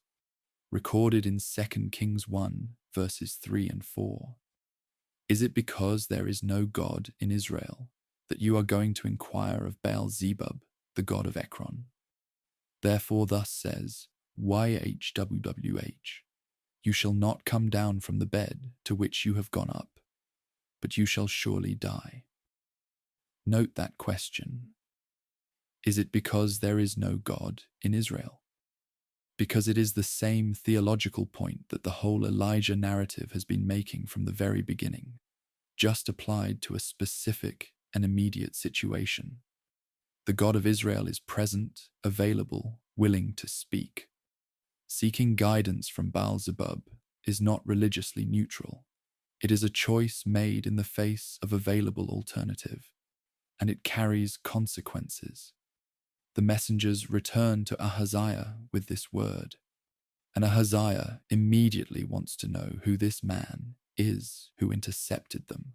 recorded in 2 Kings 1, verses 3 and 4. Is it because there is no God in Israel that you are going to inquire of Baal-zebub, the god of Ekron? Therefore thus says YHWH, you shall not come down from the bed to which you have gone up, but you shall surely die. Note that question. Is it because there is no God in Israel? Because it is the same theological point that the whole Elijah narrative has been making from the very beginning, just applied to a specific and immediate situation. The God of Israel is present, available, willing to speak. Seeking guidance from Baal-zebub is not religiously neutral. It is a choice made in the face of available alternative, and it carries consequences. The messengers return to Ahaziah with this word, and Ahaziah immediately wants to know who this man is who intercepted them.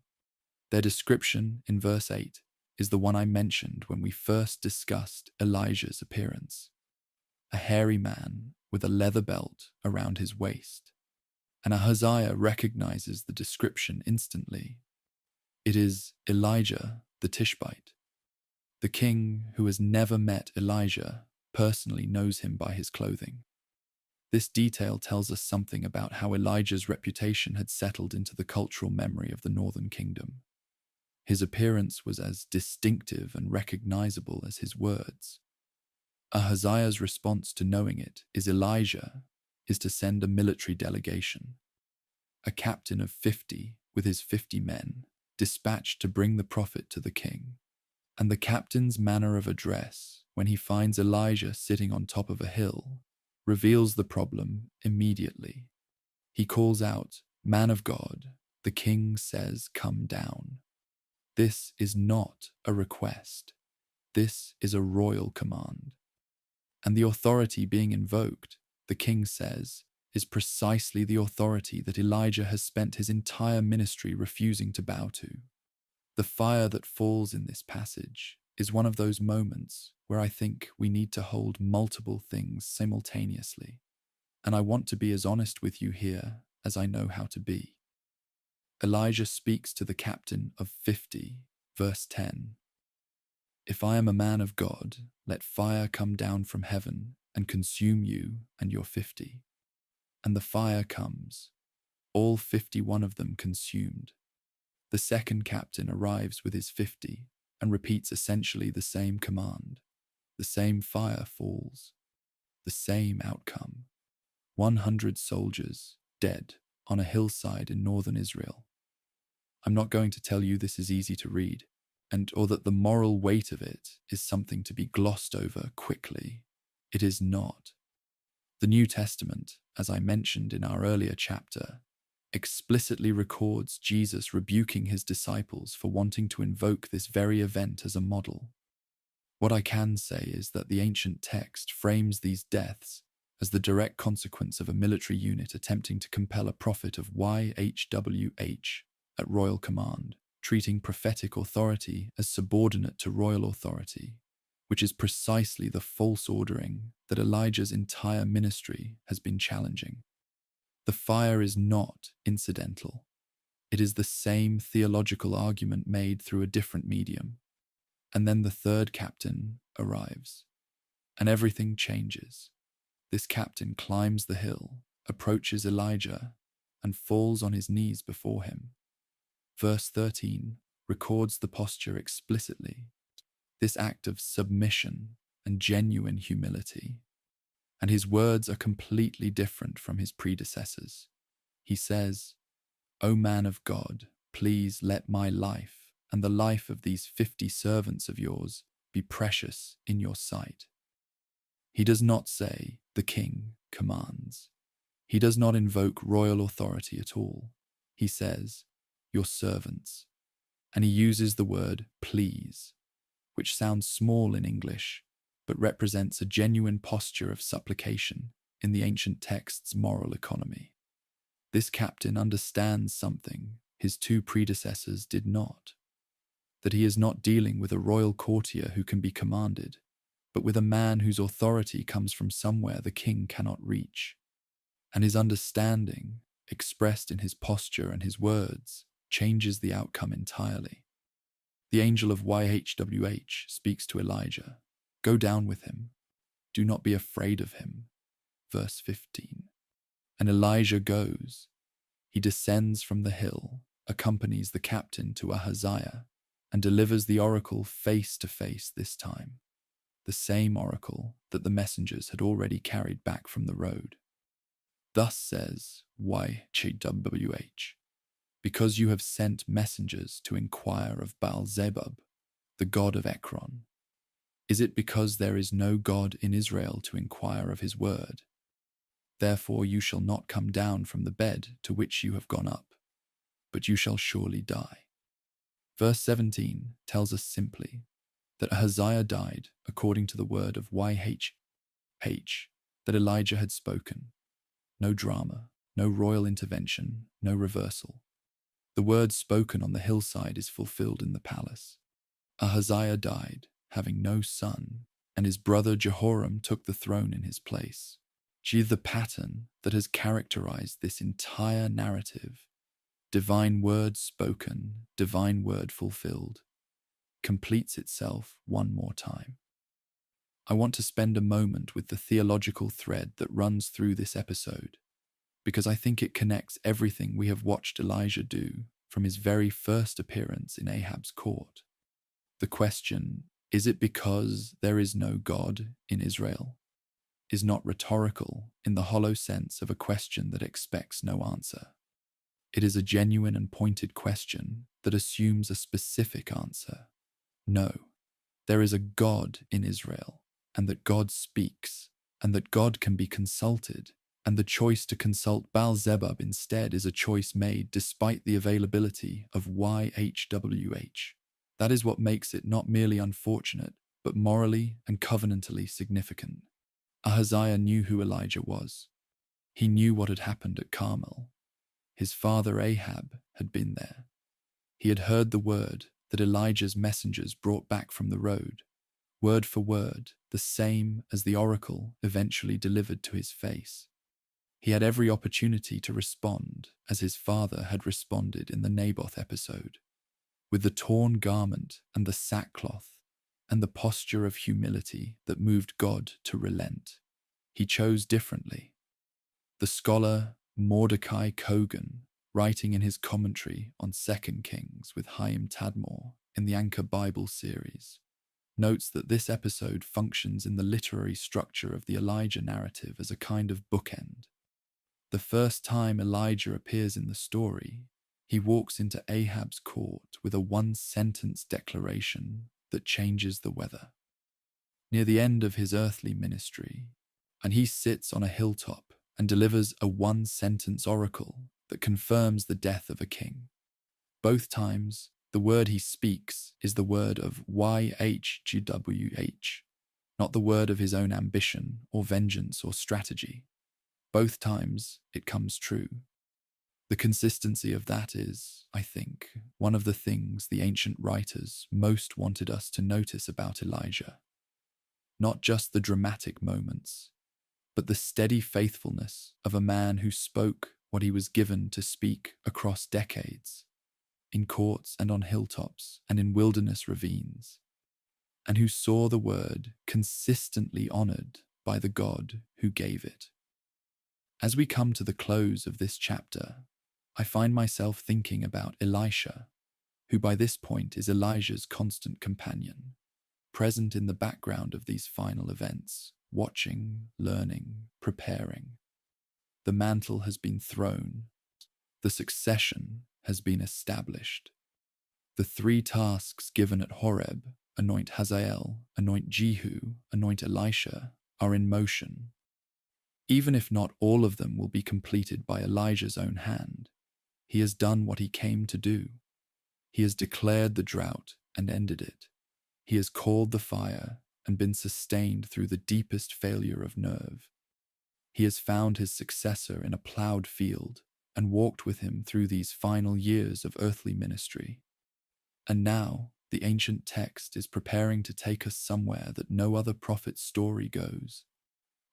Their description in verse 8 is the one I mentioned when we first discussed Elijah's appearance. A hairy man with a leather belt around his waist, and Ahaziah recognizes the description instantly. It is Elijah the Tishbite. The king, who has never met Elijah, personally knows him by his clothing. This detail tells us something about how Elijah's reputation had settled into the cultural memory of the northern kingdom. His appearance was as distinctive and recognizable as his words. Ahaziah's response to knowing it is to send a military delegation. A captain of 50 with his 50 men dispatched to bring the prophet to the king. And the captain's manner of address, when he finds Elijah sitting on top of a hill, reveals the problem immediately. He calls out, "Man of God, the king says, come down." This is not a request. This is a royal command. And the authority being invoked, the king says, is precisely the authority that Elijah has spent his entire ministry refusing to bow to. The fire that falls in this passage is one of those moments where I think we need to hold multiple things simultaneously, and I want to be as honest with you here as I know how to be. Elijah speaks to the captain of 50, verse 10. If I am a man of God, let fire come down from heaven and consume you and your 50. And the fire comes, all 51 of them consumed. The second captain arrives with his 50 and repeats essentially the same command. The same fire falls. The same outcome. 100 soldiers dead on a hillside in northern Israel. I'm not going to tell you this is easy to read, or that the moral weight of it is something to be glossed over quickly. It is not. The New Testament, as I mentioned in our earlier chapter, explicitly records Jesus rebuking his disciples for wanting to invoke this very event as a model. What I can say is that the ancient text frames these deaths as the direct consequence of a military unit attempting to compel a prophet of YHWH at royal command, treating prophetic authority as subordinate to royal authority, which is precisely the false ordering that Elijah's entire ministry has been challenging. The fire is not incidental. It is the same theological argument made through a different medium. And then the third captain arrives, and everything changes. This captain climbs the hill, approaches Elijah, and falls on his knees before him. Verse 13 records the posture explicitly, this act of submission and genuine humility. And his words are completely different from his predecessors. He says, "O man of God, please let my life and the life of these 50 servants of yours be precious in your sight." He does not say, "The king commands." He does not invoke royal authority at all. He says, "Your servants." And he uses the word please, which sounds small in English, but represents a genuine posture of supplication in the ancient text's moral economy. This captain understands something his two predecessors did not, that he is not dealing with a royal courtier who can be commanded, but with a man whose authority comes from somewhere the king cannot reach. And his understanding, expressed in his posture and his words, changes the outcome entirely. The angel of YHWH speaks to Elijah, "Go down with him. Do not be afraid of him." Verse 15. And Elijah goes. He descends from the hill, accompanies the captain to Ahaziah, and delivers the oracle face to face this time, the same oracle that the messengers had already carried back from the road. Thus says YHWH, "Because you have sent messengers to inquire of Baal-zebub, the god of Ekron. Is it because there is no God in Israel to inquire of his word? Therefore you shall not come down from the bed to which you have gone up, but you shall surely die." Verse 17 tells us simply that Ahaziah died according to the word of YHWH that Elijah had spoken. No drama, no royal intervention, no reversal. The word spoken on the hillside is fulfilled in the palace. Ahaziah died, having no son, and his brother Jehoram took the throne in his place. The pattern that has characterized this entire narrative, divine word spoken, divine word fulfilled, completes itself one more time. I want to spend a moment with the theological thread that runs through this episode, because I think it connects everything we have watched Elijah do from his very first appearance in Ahab's court. The question, "Is it because there is no God in Israel?" is not rhetorical in the hollow sense of a question that expects no answer. It is a genuine and pointed question that assumes a specific answer. No, there is a God in Israel, and that God speaks, and that God can be consulted, and the choice to consult Baal-zebub instead is a choice made despite the availability of YHWH. That is what makes it not merely unfortunate, but morally and covenantally significant. Ahaziah knew who Elijah was. He knew what had happened at Carmel. His father Ahab had been there. He had heard the word that Elijah's messengers brought back from the road, word for word, the same as the oracle eventually delivered to his face. He had every opportunity to respond as his father had responded in the Naboth episode, with the torn garment and the sackcloth, and the posture of humility that moved God to relent. He chose differently. The scholar Mordecai Kogan, writing in his commentary on 2 Kings with Chaim Tadmor in the Anchor Bible series, notes that this episode functions in the literary structure of the Elijah narrative as a kind of bookend. The first time Elijah appears in the story, he walks into Ahab's court with a one-sentence declaration that changes the weather. Near the end of his earthly ministry, and he sits on a hilltop and delivers a one-sentence oracle that confirms the death of a king. Both times, the word he speaks is the word of YHGWH, not the word of his own ambition or vengeance or strategy. Both times, it comes true. The consistency of that is, I think, one of the things the ancient writers most wanted us to notice about Elijah. Not just the dramatic moments, but the steady faithfulness of a man who spoke what he was given to speak across decades, in courts and on hilltops and in wilderness ravines, and who saw the word consistently honored by the God who gave it. As we come to the close of this chapter, I find myself thinking about Elisha, who by this point is Elijah's constant companion, present in the background of these final events, watching, learning, preparing. The mantle has been thrown. The succession has been established. The 3 tasks given at Horeb, anoint Hazael, anoint Jehu, anoint Elisha, are in motion. Even if not all of them will be completed by Elijah's own hand, he has done what he came to do. He has declared the drought and ended it. He has called the fire and been sustained through the deepest failure of nerve. He has found his successor in a plowed field and walked with him through these final years of earthly ministry. And now, the ancient text is preparing to take us somewhere that no other prophet's story goes,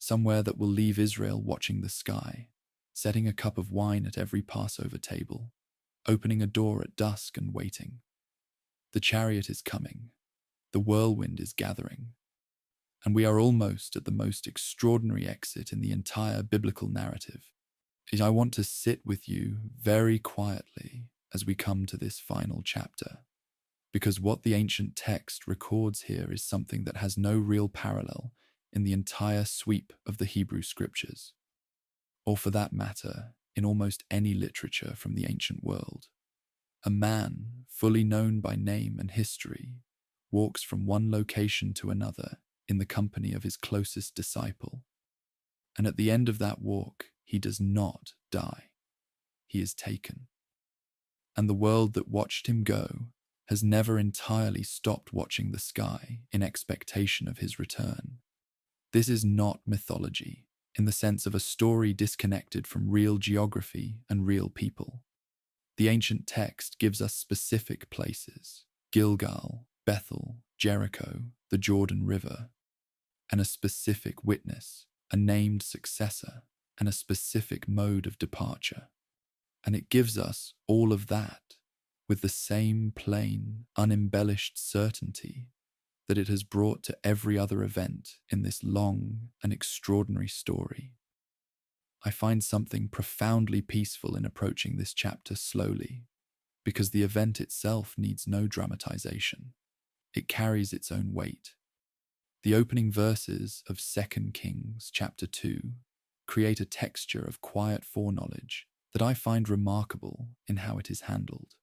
somewhere that will leave Israel watching the sky, setting a cup of wine at every Passover table, opening a door at dusk and waiting. The chariot is coming, the whirlwind is gathering, and we are almost at the most extraordinary exit in the entire biblical narrative. I want to sit with you very quietly as we come to this final chapter, because what the ancient text records here is something that has no real parallel in the entire sweep of the Hebrew scriptures, or for that matter, in almost any literature from the ancient world. A man, fully known by name and history, walks from one location to another in the company of his closest disciple, and at the end of that walk, he does not die. He is taken. And the world that watched him go has never entirely stopped watching the sky in expectation of his return. This is not mythology, in the sense of a story disconnected from real geography and real people. The ancient text gives us specific places: Gilgal, Bethel, Jericho, the Jordan River, and a specific witness, a named successor, and a specific mode of departure. And it gives us all of that with the same plain, unembellished certainty that it has brought to every other event in this long and extraordinary story. I find something profoundly peaceful in approaching this chapter slowly, because the event itself needs no dramatization. It carries its own weight. The opening verses of 2 Kings chapter 2 create a texture of quiet foreknowledge that I find remarkable in how it is handled.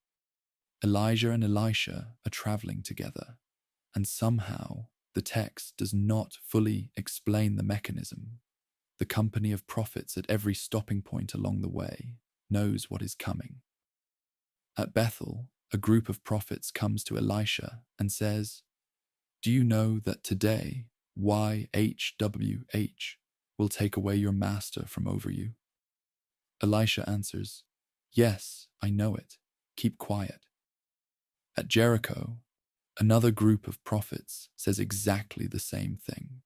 Elijah and Elisha are traveling together, and somehow the text does not fully explain the mechanism. The company of prophets at every stopping point along the way knows what is coming. At Bethel, a group of prophets comes to Elisha and says, "Do you know that today YHWH will take away your master from over you?" Elisha answers, "Yes, I know it. Keep quiet." At Jericho, another group of prophets says exactly the same thing.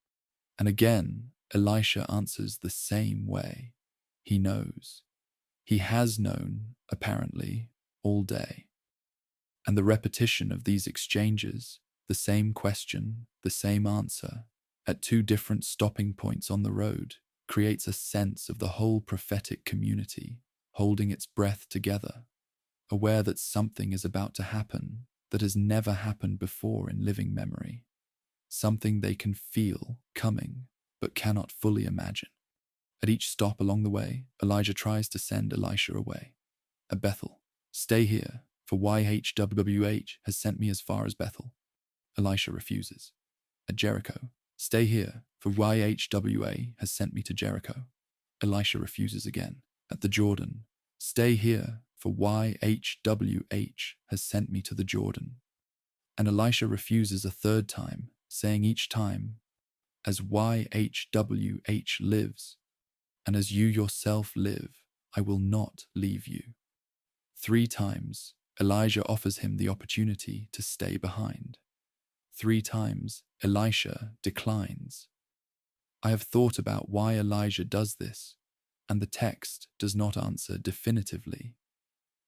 And again, Elisha answers the same way. He knows. He has known, apparently, all day. And the repetition of these exchanges The same question, the same answer, at two different stopping points on the road, creates a sense of the whole prophetic community holding its breath together, aware that something is about to happen that has never happened before in living memory, something they can feel coming but cannot fully imagine. At each stop along the way, Elijah tries to send Elisha away. At Bethel, "Stay here, for YHWH has sent me as far as Bethel." Elisha refuses. At Jericho, "Stay here, for YHWA has sent me to Jericho." Elisha refuses again. At the Jordan, "Stay here, for YHWH has sent me to the Jordan." And Elisha refuses a third time, saying each time, "As YHWH lives, and as you yourself live, I will not leave you." 3 times, Elijah offers him the opportunity to stay behind. 3 times, Elisha declines. I have thought about why Elijah does this, and the text does not answer definitively.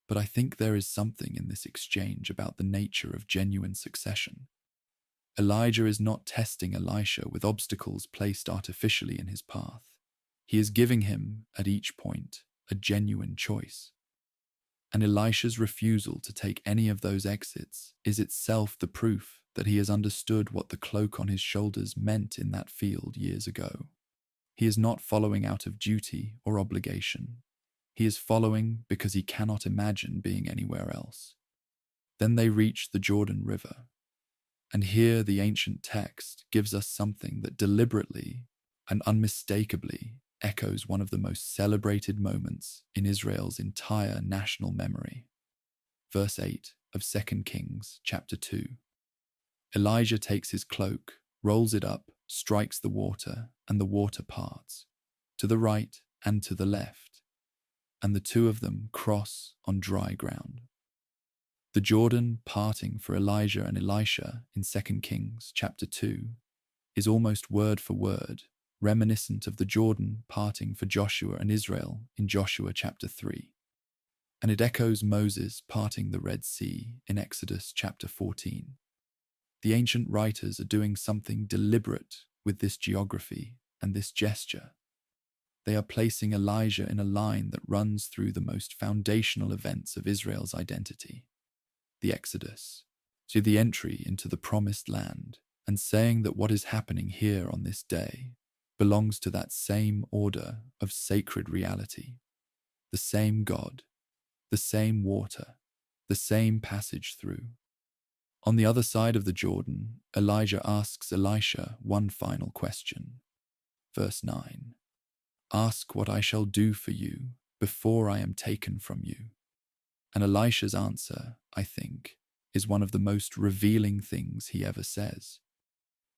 But I think there is something in this exchange about the nature of genuine succession. Elijah is not testing Elisha with obstacles placed artificially in his path. He is giving him, at each point, a genuine choice. And Elisha's refusal to take any of those exits is itself the proof that he has understood what the cloak on his shoulders meant in that field years ago. He is not following out of duty or obligation. He is following because he cannot imagine being anywhere else. Then they reach the Jordan River. And here the ancient text gives us something that deliberately and unmistakably echoes one of the most celebrated moments in Israel's entire national memory. Verse 8 of 2 Kings chapter 2. Elijah takes his cloak, rolls it up, strikes the water, and the water parts, to the right and to the left, and the two of them cross on dry ground. The Jordan parting for Elijah and Elisha in 2 Kings chapter 2 is almost word for word reminiscent of the Jordan parting for Joshua and Israel in Joshua chapter 3. And it echoes Moses parting the Red Sea in Exodus chapter 14. The ancient writers are doing something deliberate with this geography and this gesture. They are placing Elijah in a line that runs through the most foundational events of Israel's identity, the Exodus, to the entry into the Promised Land, and saying that what is happening here on this day belongs to that same order of sacred reality, the same God, the same water, the same passage through. On the other side of the Jordan, Elijah asks Elisha one final question. Verse 9, "Ask what I shall do for you before I am taken from you." And Elisha's answer, I think, is one of the most revealing things he ever says.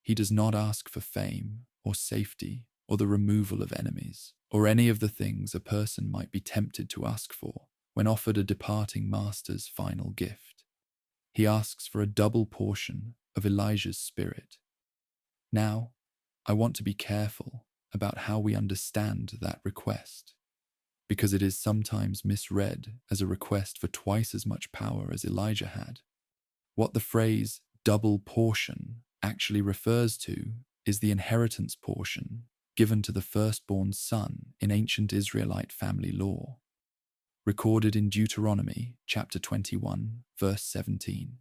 He does not ask for fame or safety or the removal of enemies or any of the things a person might be tempted to ask for when offered a departing master's final gift. He asks for a double portion of Elijah's spirit. Now, I want to be careful about how we understand that request, because it is sometimes misread as a request for twice as much power as Elijah had. What the phrase double portion actually refers to is the inheritance portion given to the firstborn son in ancient Israelite family law, recorded in Deuteronomy chapter 21, verse 17.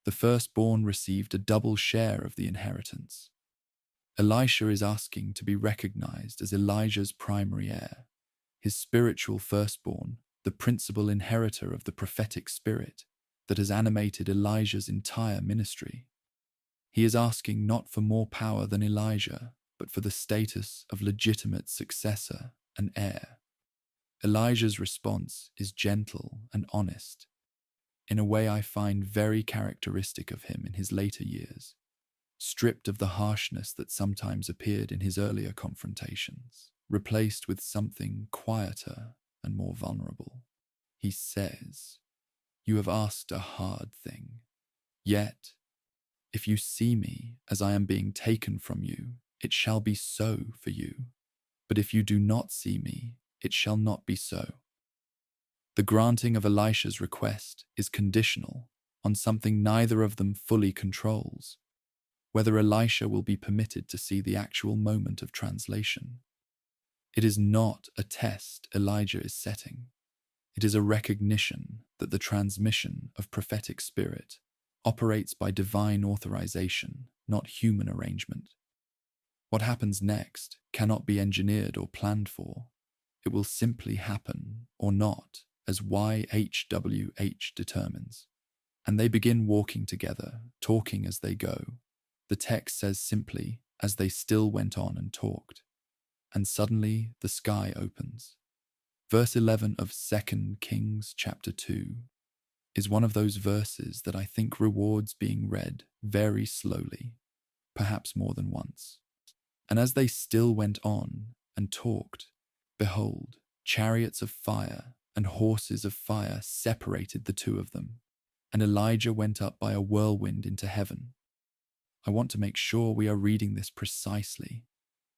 The firstborn received a double share of the inheritance. Elisha is asking to be recognized as Elijah's primary heir, his spiritual firstborn, the principal inheritor of the prophetic spirit that has animated Elijah's entire ministry. He is asking not for more power than Elijah, but for the status of legitimate successor and heir. Elijah's response is gentle and honest, in a way I find very characteristic of him in his later years, stripped of the harshness that sometimes appeared in his earlier confrontations, replaced with something quieter and more vulnerable. He says, "You have asked a hard thing. Yet, if you see me as I am being taken from you, it shall be so for you. But if you do not see me, it shall not be so." The granting of Elisha's request is conditional, on something neither of them fully controls, whether Elisha will be permitted to see the actual moment of translation. It is not a test Elijah is setting. It is a recognition that the transmission of prophetic spirit operates by divine authorization, not human arrangement. What happens next cannot be engineered or planned for. It will simply happen or not as YHWH determines. And they begin walking together, talking as they go. The text says simply, as they still went on and talked. And suddenly the sky opens. Verse 11 of 2 Kings chapter 2 is one of those verses that I think rewards being read very slowly, perhaps more than once. And as they still went on and talked, behold, chariots of fire and horses of fire separated the two of them, and Elijah went up by a whirlwind into heaven. I want to make sure we are reading this precisely,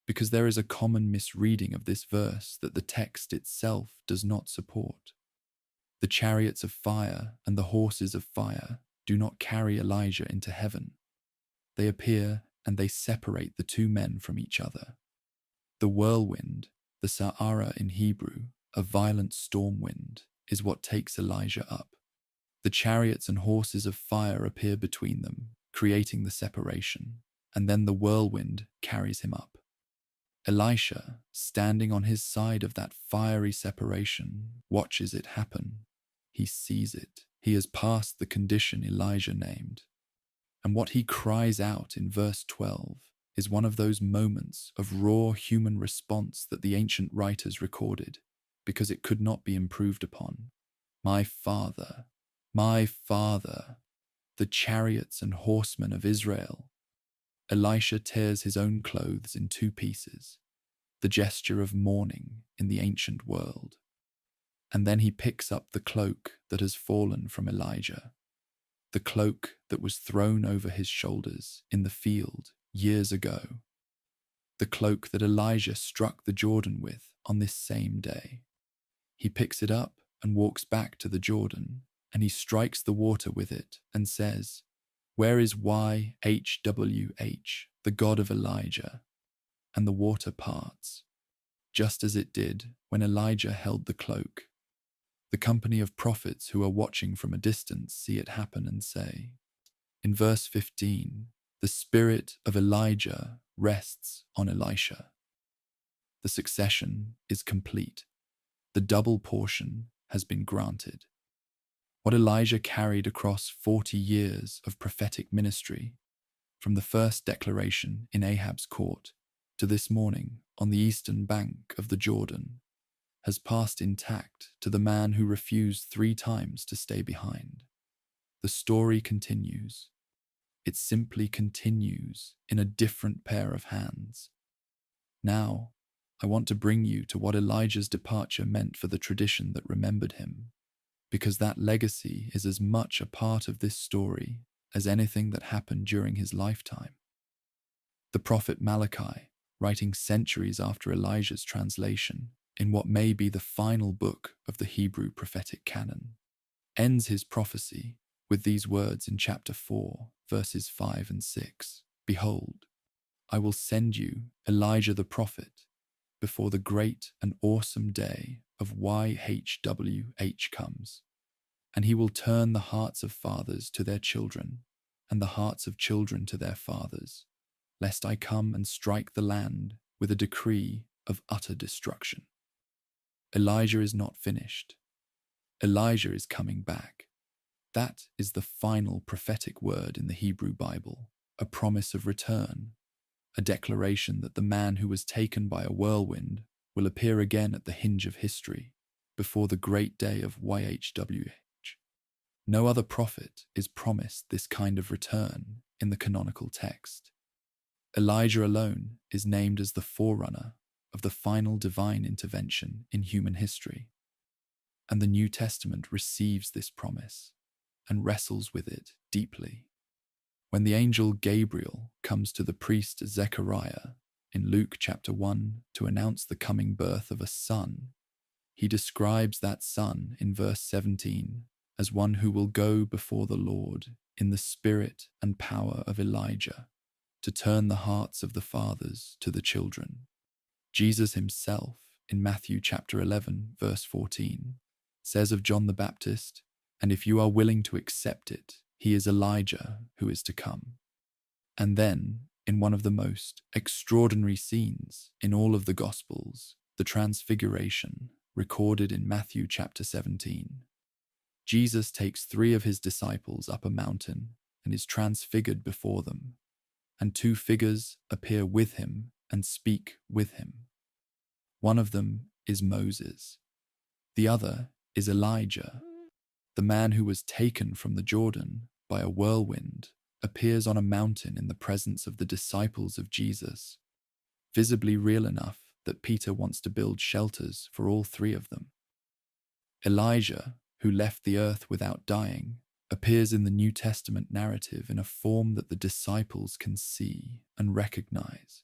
because there is a common misreading of this verse that the text itself does not support. The chariots of fire and the horses of fire do not carry Elijah into heaven. They appear and they separate the two men from each other. The whirlwind, the Sa'ara in Hebrew, a violent storm wind, is what takes Elijah up. The chariots and horses of fire appear between them, creating the separation, and then the whirlwind carries him up. Elisha, standing on his side of that fiery separation, watches it happen. He sees it. He has passed the condition Elijah named. And what he cries out in verse 12 is one of those moments of raw human response that the ancient writers recorded, because it could not be improved upon. My Father, the chariots and horsemen of Israel. Elisha tears his own clothes in two pieces, the gesture of mourning in the ancient world. And then he picks up the cloak that has fallen from Elijah, the cloak that was thrown over his shoulders in the field years ago, the cloak that Elijah struck the Jordan with on this same day. He picks it up and walks back to the Jordan, and he strikes the water with it and says, "Where is YHWH, the God of Elijah?" And the water parts, just as it did when Elijah held the cloak. The company of prophets who are watching from a distance see it happen and say, in verse 15, the spirit of Elijah rests on Elisha. The succession is complete. The double portion has been granted. What Elijah carried across 40 years of prophetic ministry, from the first declaration in Ahab's court to this morning on the eastern bank of the Jordan, has passed intact to the man who refused 3 times to stay behind. The story continues. It simply continues in a different pair of hands. Now, I want to bring you to what Elijah's departure meant for the tradition that remembered him, because that legacy is as much a part of this story as anything that happened during his lifetime. The prophet Malachi, writing centuries after Elijah's translation, in what may be the final book of the Hebrew prophetic canon, ends his prophecy with these words in chapter 4, verses 5 and 6. Behold, I will send you Elijah the prophet before the great and awesome day of YHWH comes, and he will turn the hearts of fathers to their children and the hearts of children to their fathers, lest I come and strike the land with a decree of utter destruction. Elijah is not finished. Elijah is coming back. That is the final prophetic word in the Hebrew Bible, a promise of return, a declaration that the man who was taken by a whirlwind will appear again at the hinge of history before the great day of YHWH. No other prophet is promised this kind of return in the canonical text. Elijah alone is named as the forerunner of the final divine intervention in human history, and the New Testament receives this promise and wrestles with it deeply. When the angel Gabriel comes to the priest Zechariah in Luke chapter 1 to announce the coming birth of a son, he describes that son in verse 17 as one who will go before the Lord in the spirit and power of Elijah, to turn the hearts of the fathers to the children. Jesus himself, in Matthew chapter 11, verse 14, says of John the Baptist, "And if you are willing to accept it, he is Elijah who is to come." And then, in one of the most extraordinary scenes in all of the Gospels, the Transfiguration, recorded in Matthew chapter 17, Jesus takes 3 of his disciples up a mountain and is transfigured before them, and 2 figures appear with him and speak with him. One of them is Moses. The other is Elijah. The man who was taken from the Jordan by a whirlwind appears on a mountain in the presence of the disciples of Jesus, visibly real enough that Peter wants to build shelters for all 3 of them. Elijah, who left the earth without dying, appears in the New Testament narrative in a form that the disciples can see and recognize.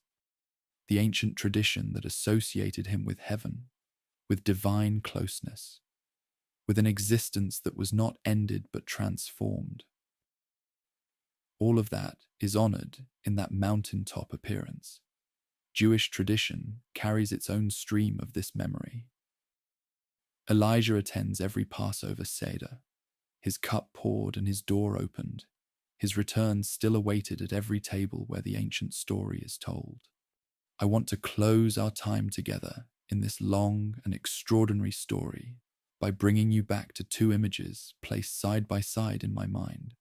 The ancient tradition that associated him with heaven, with divine closeness, with an existence that was not ended but transformed. All of that is honored in that mountaintop appearance. Jewish tradition carries its own stream of this memory. Elijah attends every Passover Seder, his cup poured and his door opened, his return still awaited at every table where the ancient story is told. I want to close our time together in this long and extraordinary story by bringing you back to 2 images placed side by side in my mind.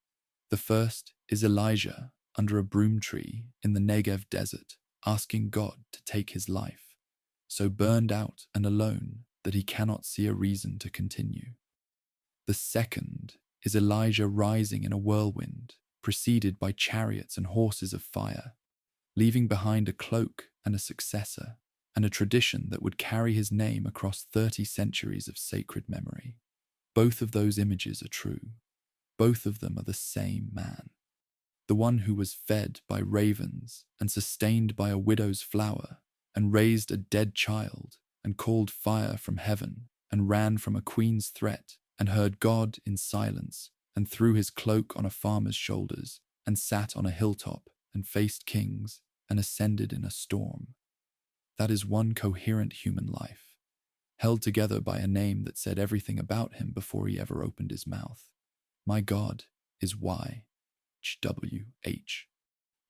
The first is Elijah under a broom tree in the Negev desert, asking God to take his life, so burned out and alone that he cannot see a reason to continue. The second is Elijah rising in a whirlwind, preceded by chariots and horses of fire, leaving behind a cloak and a successor, and a tradition that would carry his name across 30 centuries of sacred memory. Both of those images are true. Both of them are the same man. The one who was fed by ravens and sustained by a widow's flour and raised a dead child and called fire from heaven and ran from a queen's threat and heard God in silence and threw his cloak on a farmer's shoulders and sat on a hilltop and faced kings and ascended in a storm. That is one coherent human life, held together by a name that said everything about him before he ever opened his mouth. My God is YHWH.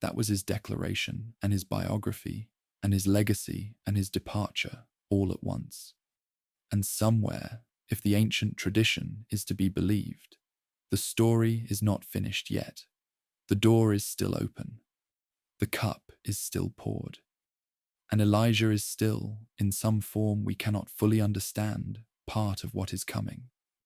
That was his declaration and his biography and his legacy and his departure all at once. And somewhere, if the ancient tradition is to be believed, the story is not finished yet. The door is still open. The cup is still poured. And Elijah is still, in some form we cannot fully understand, part of what is coming.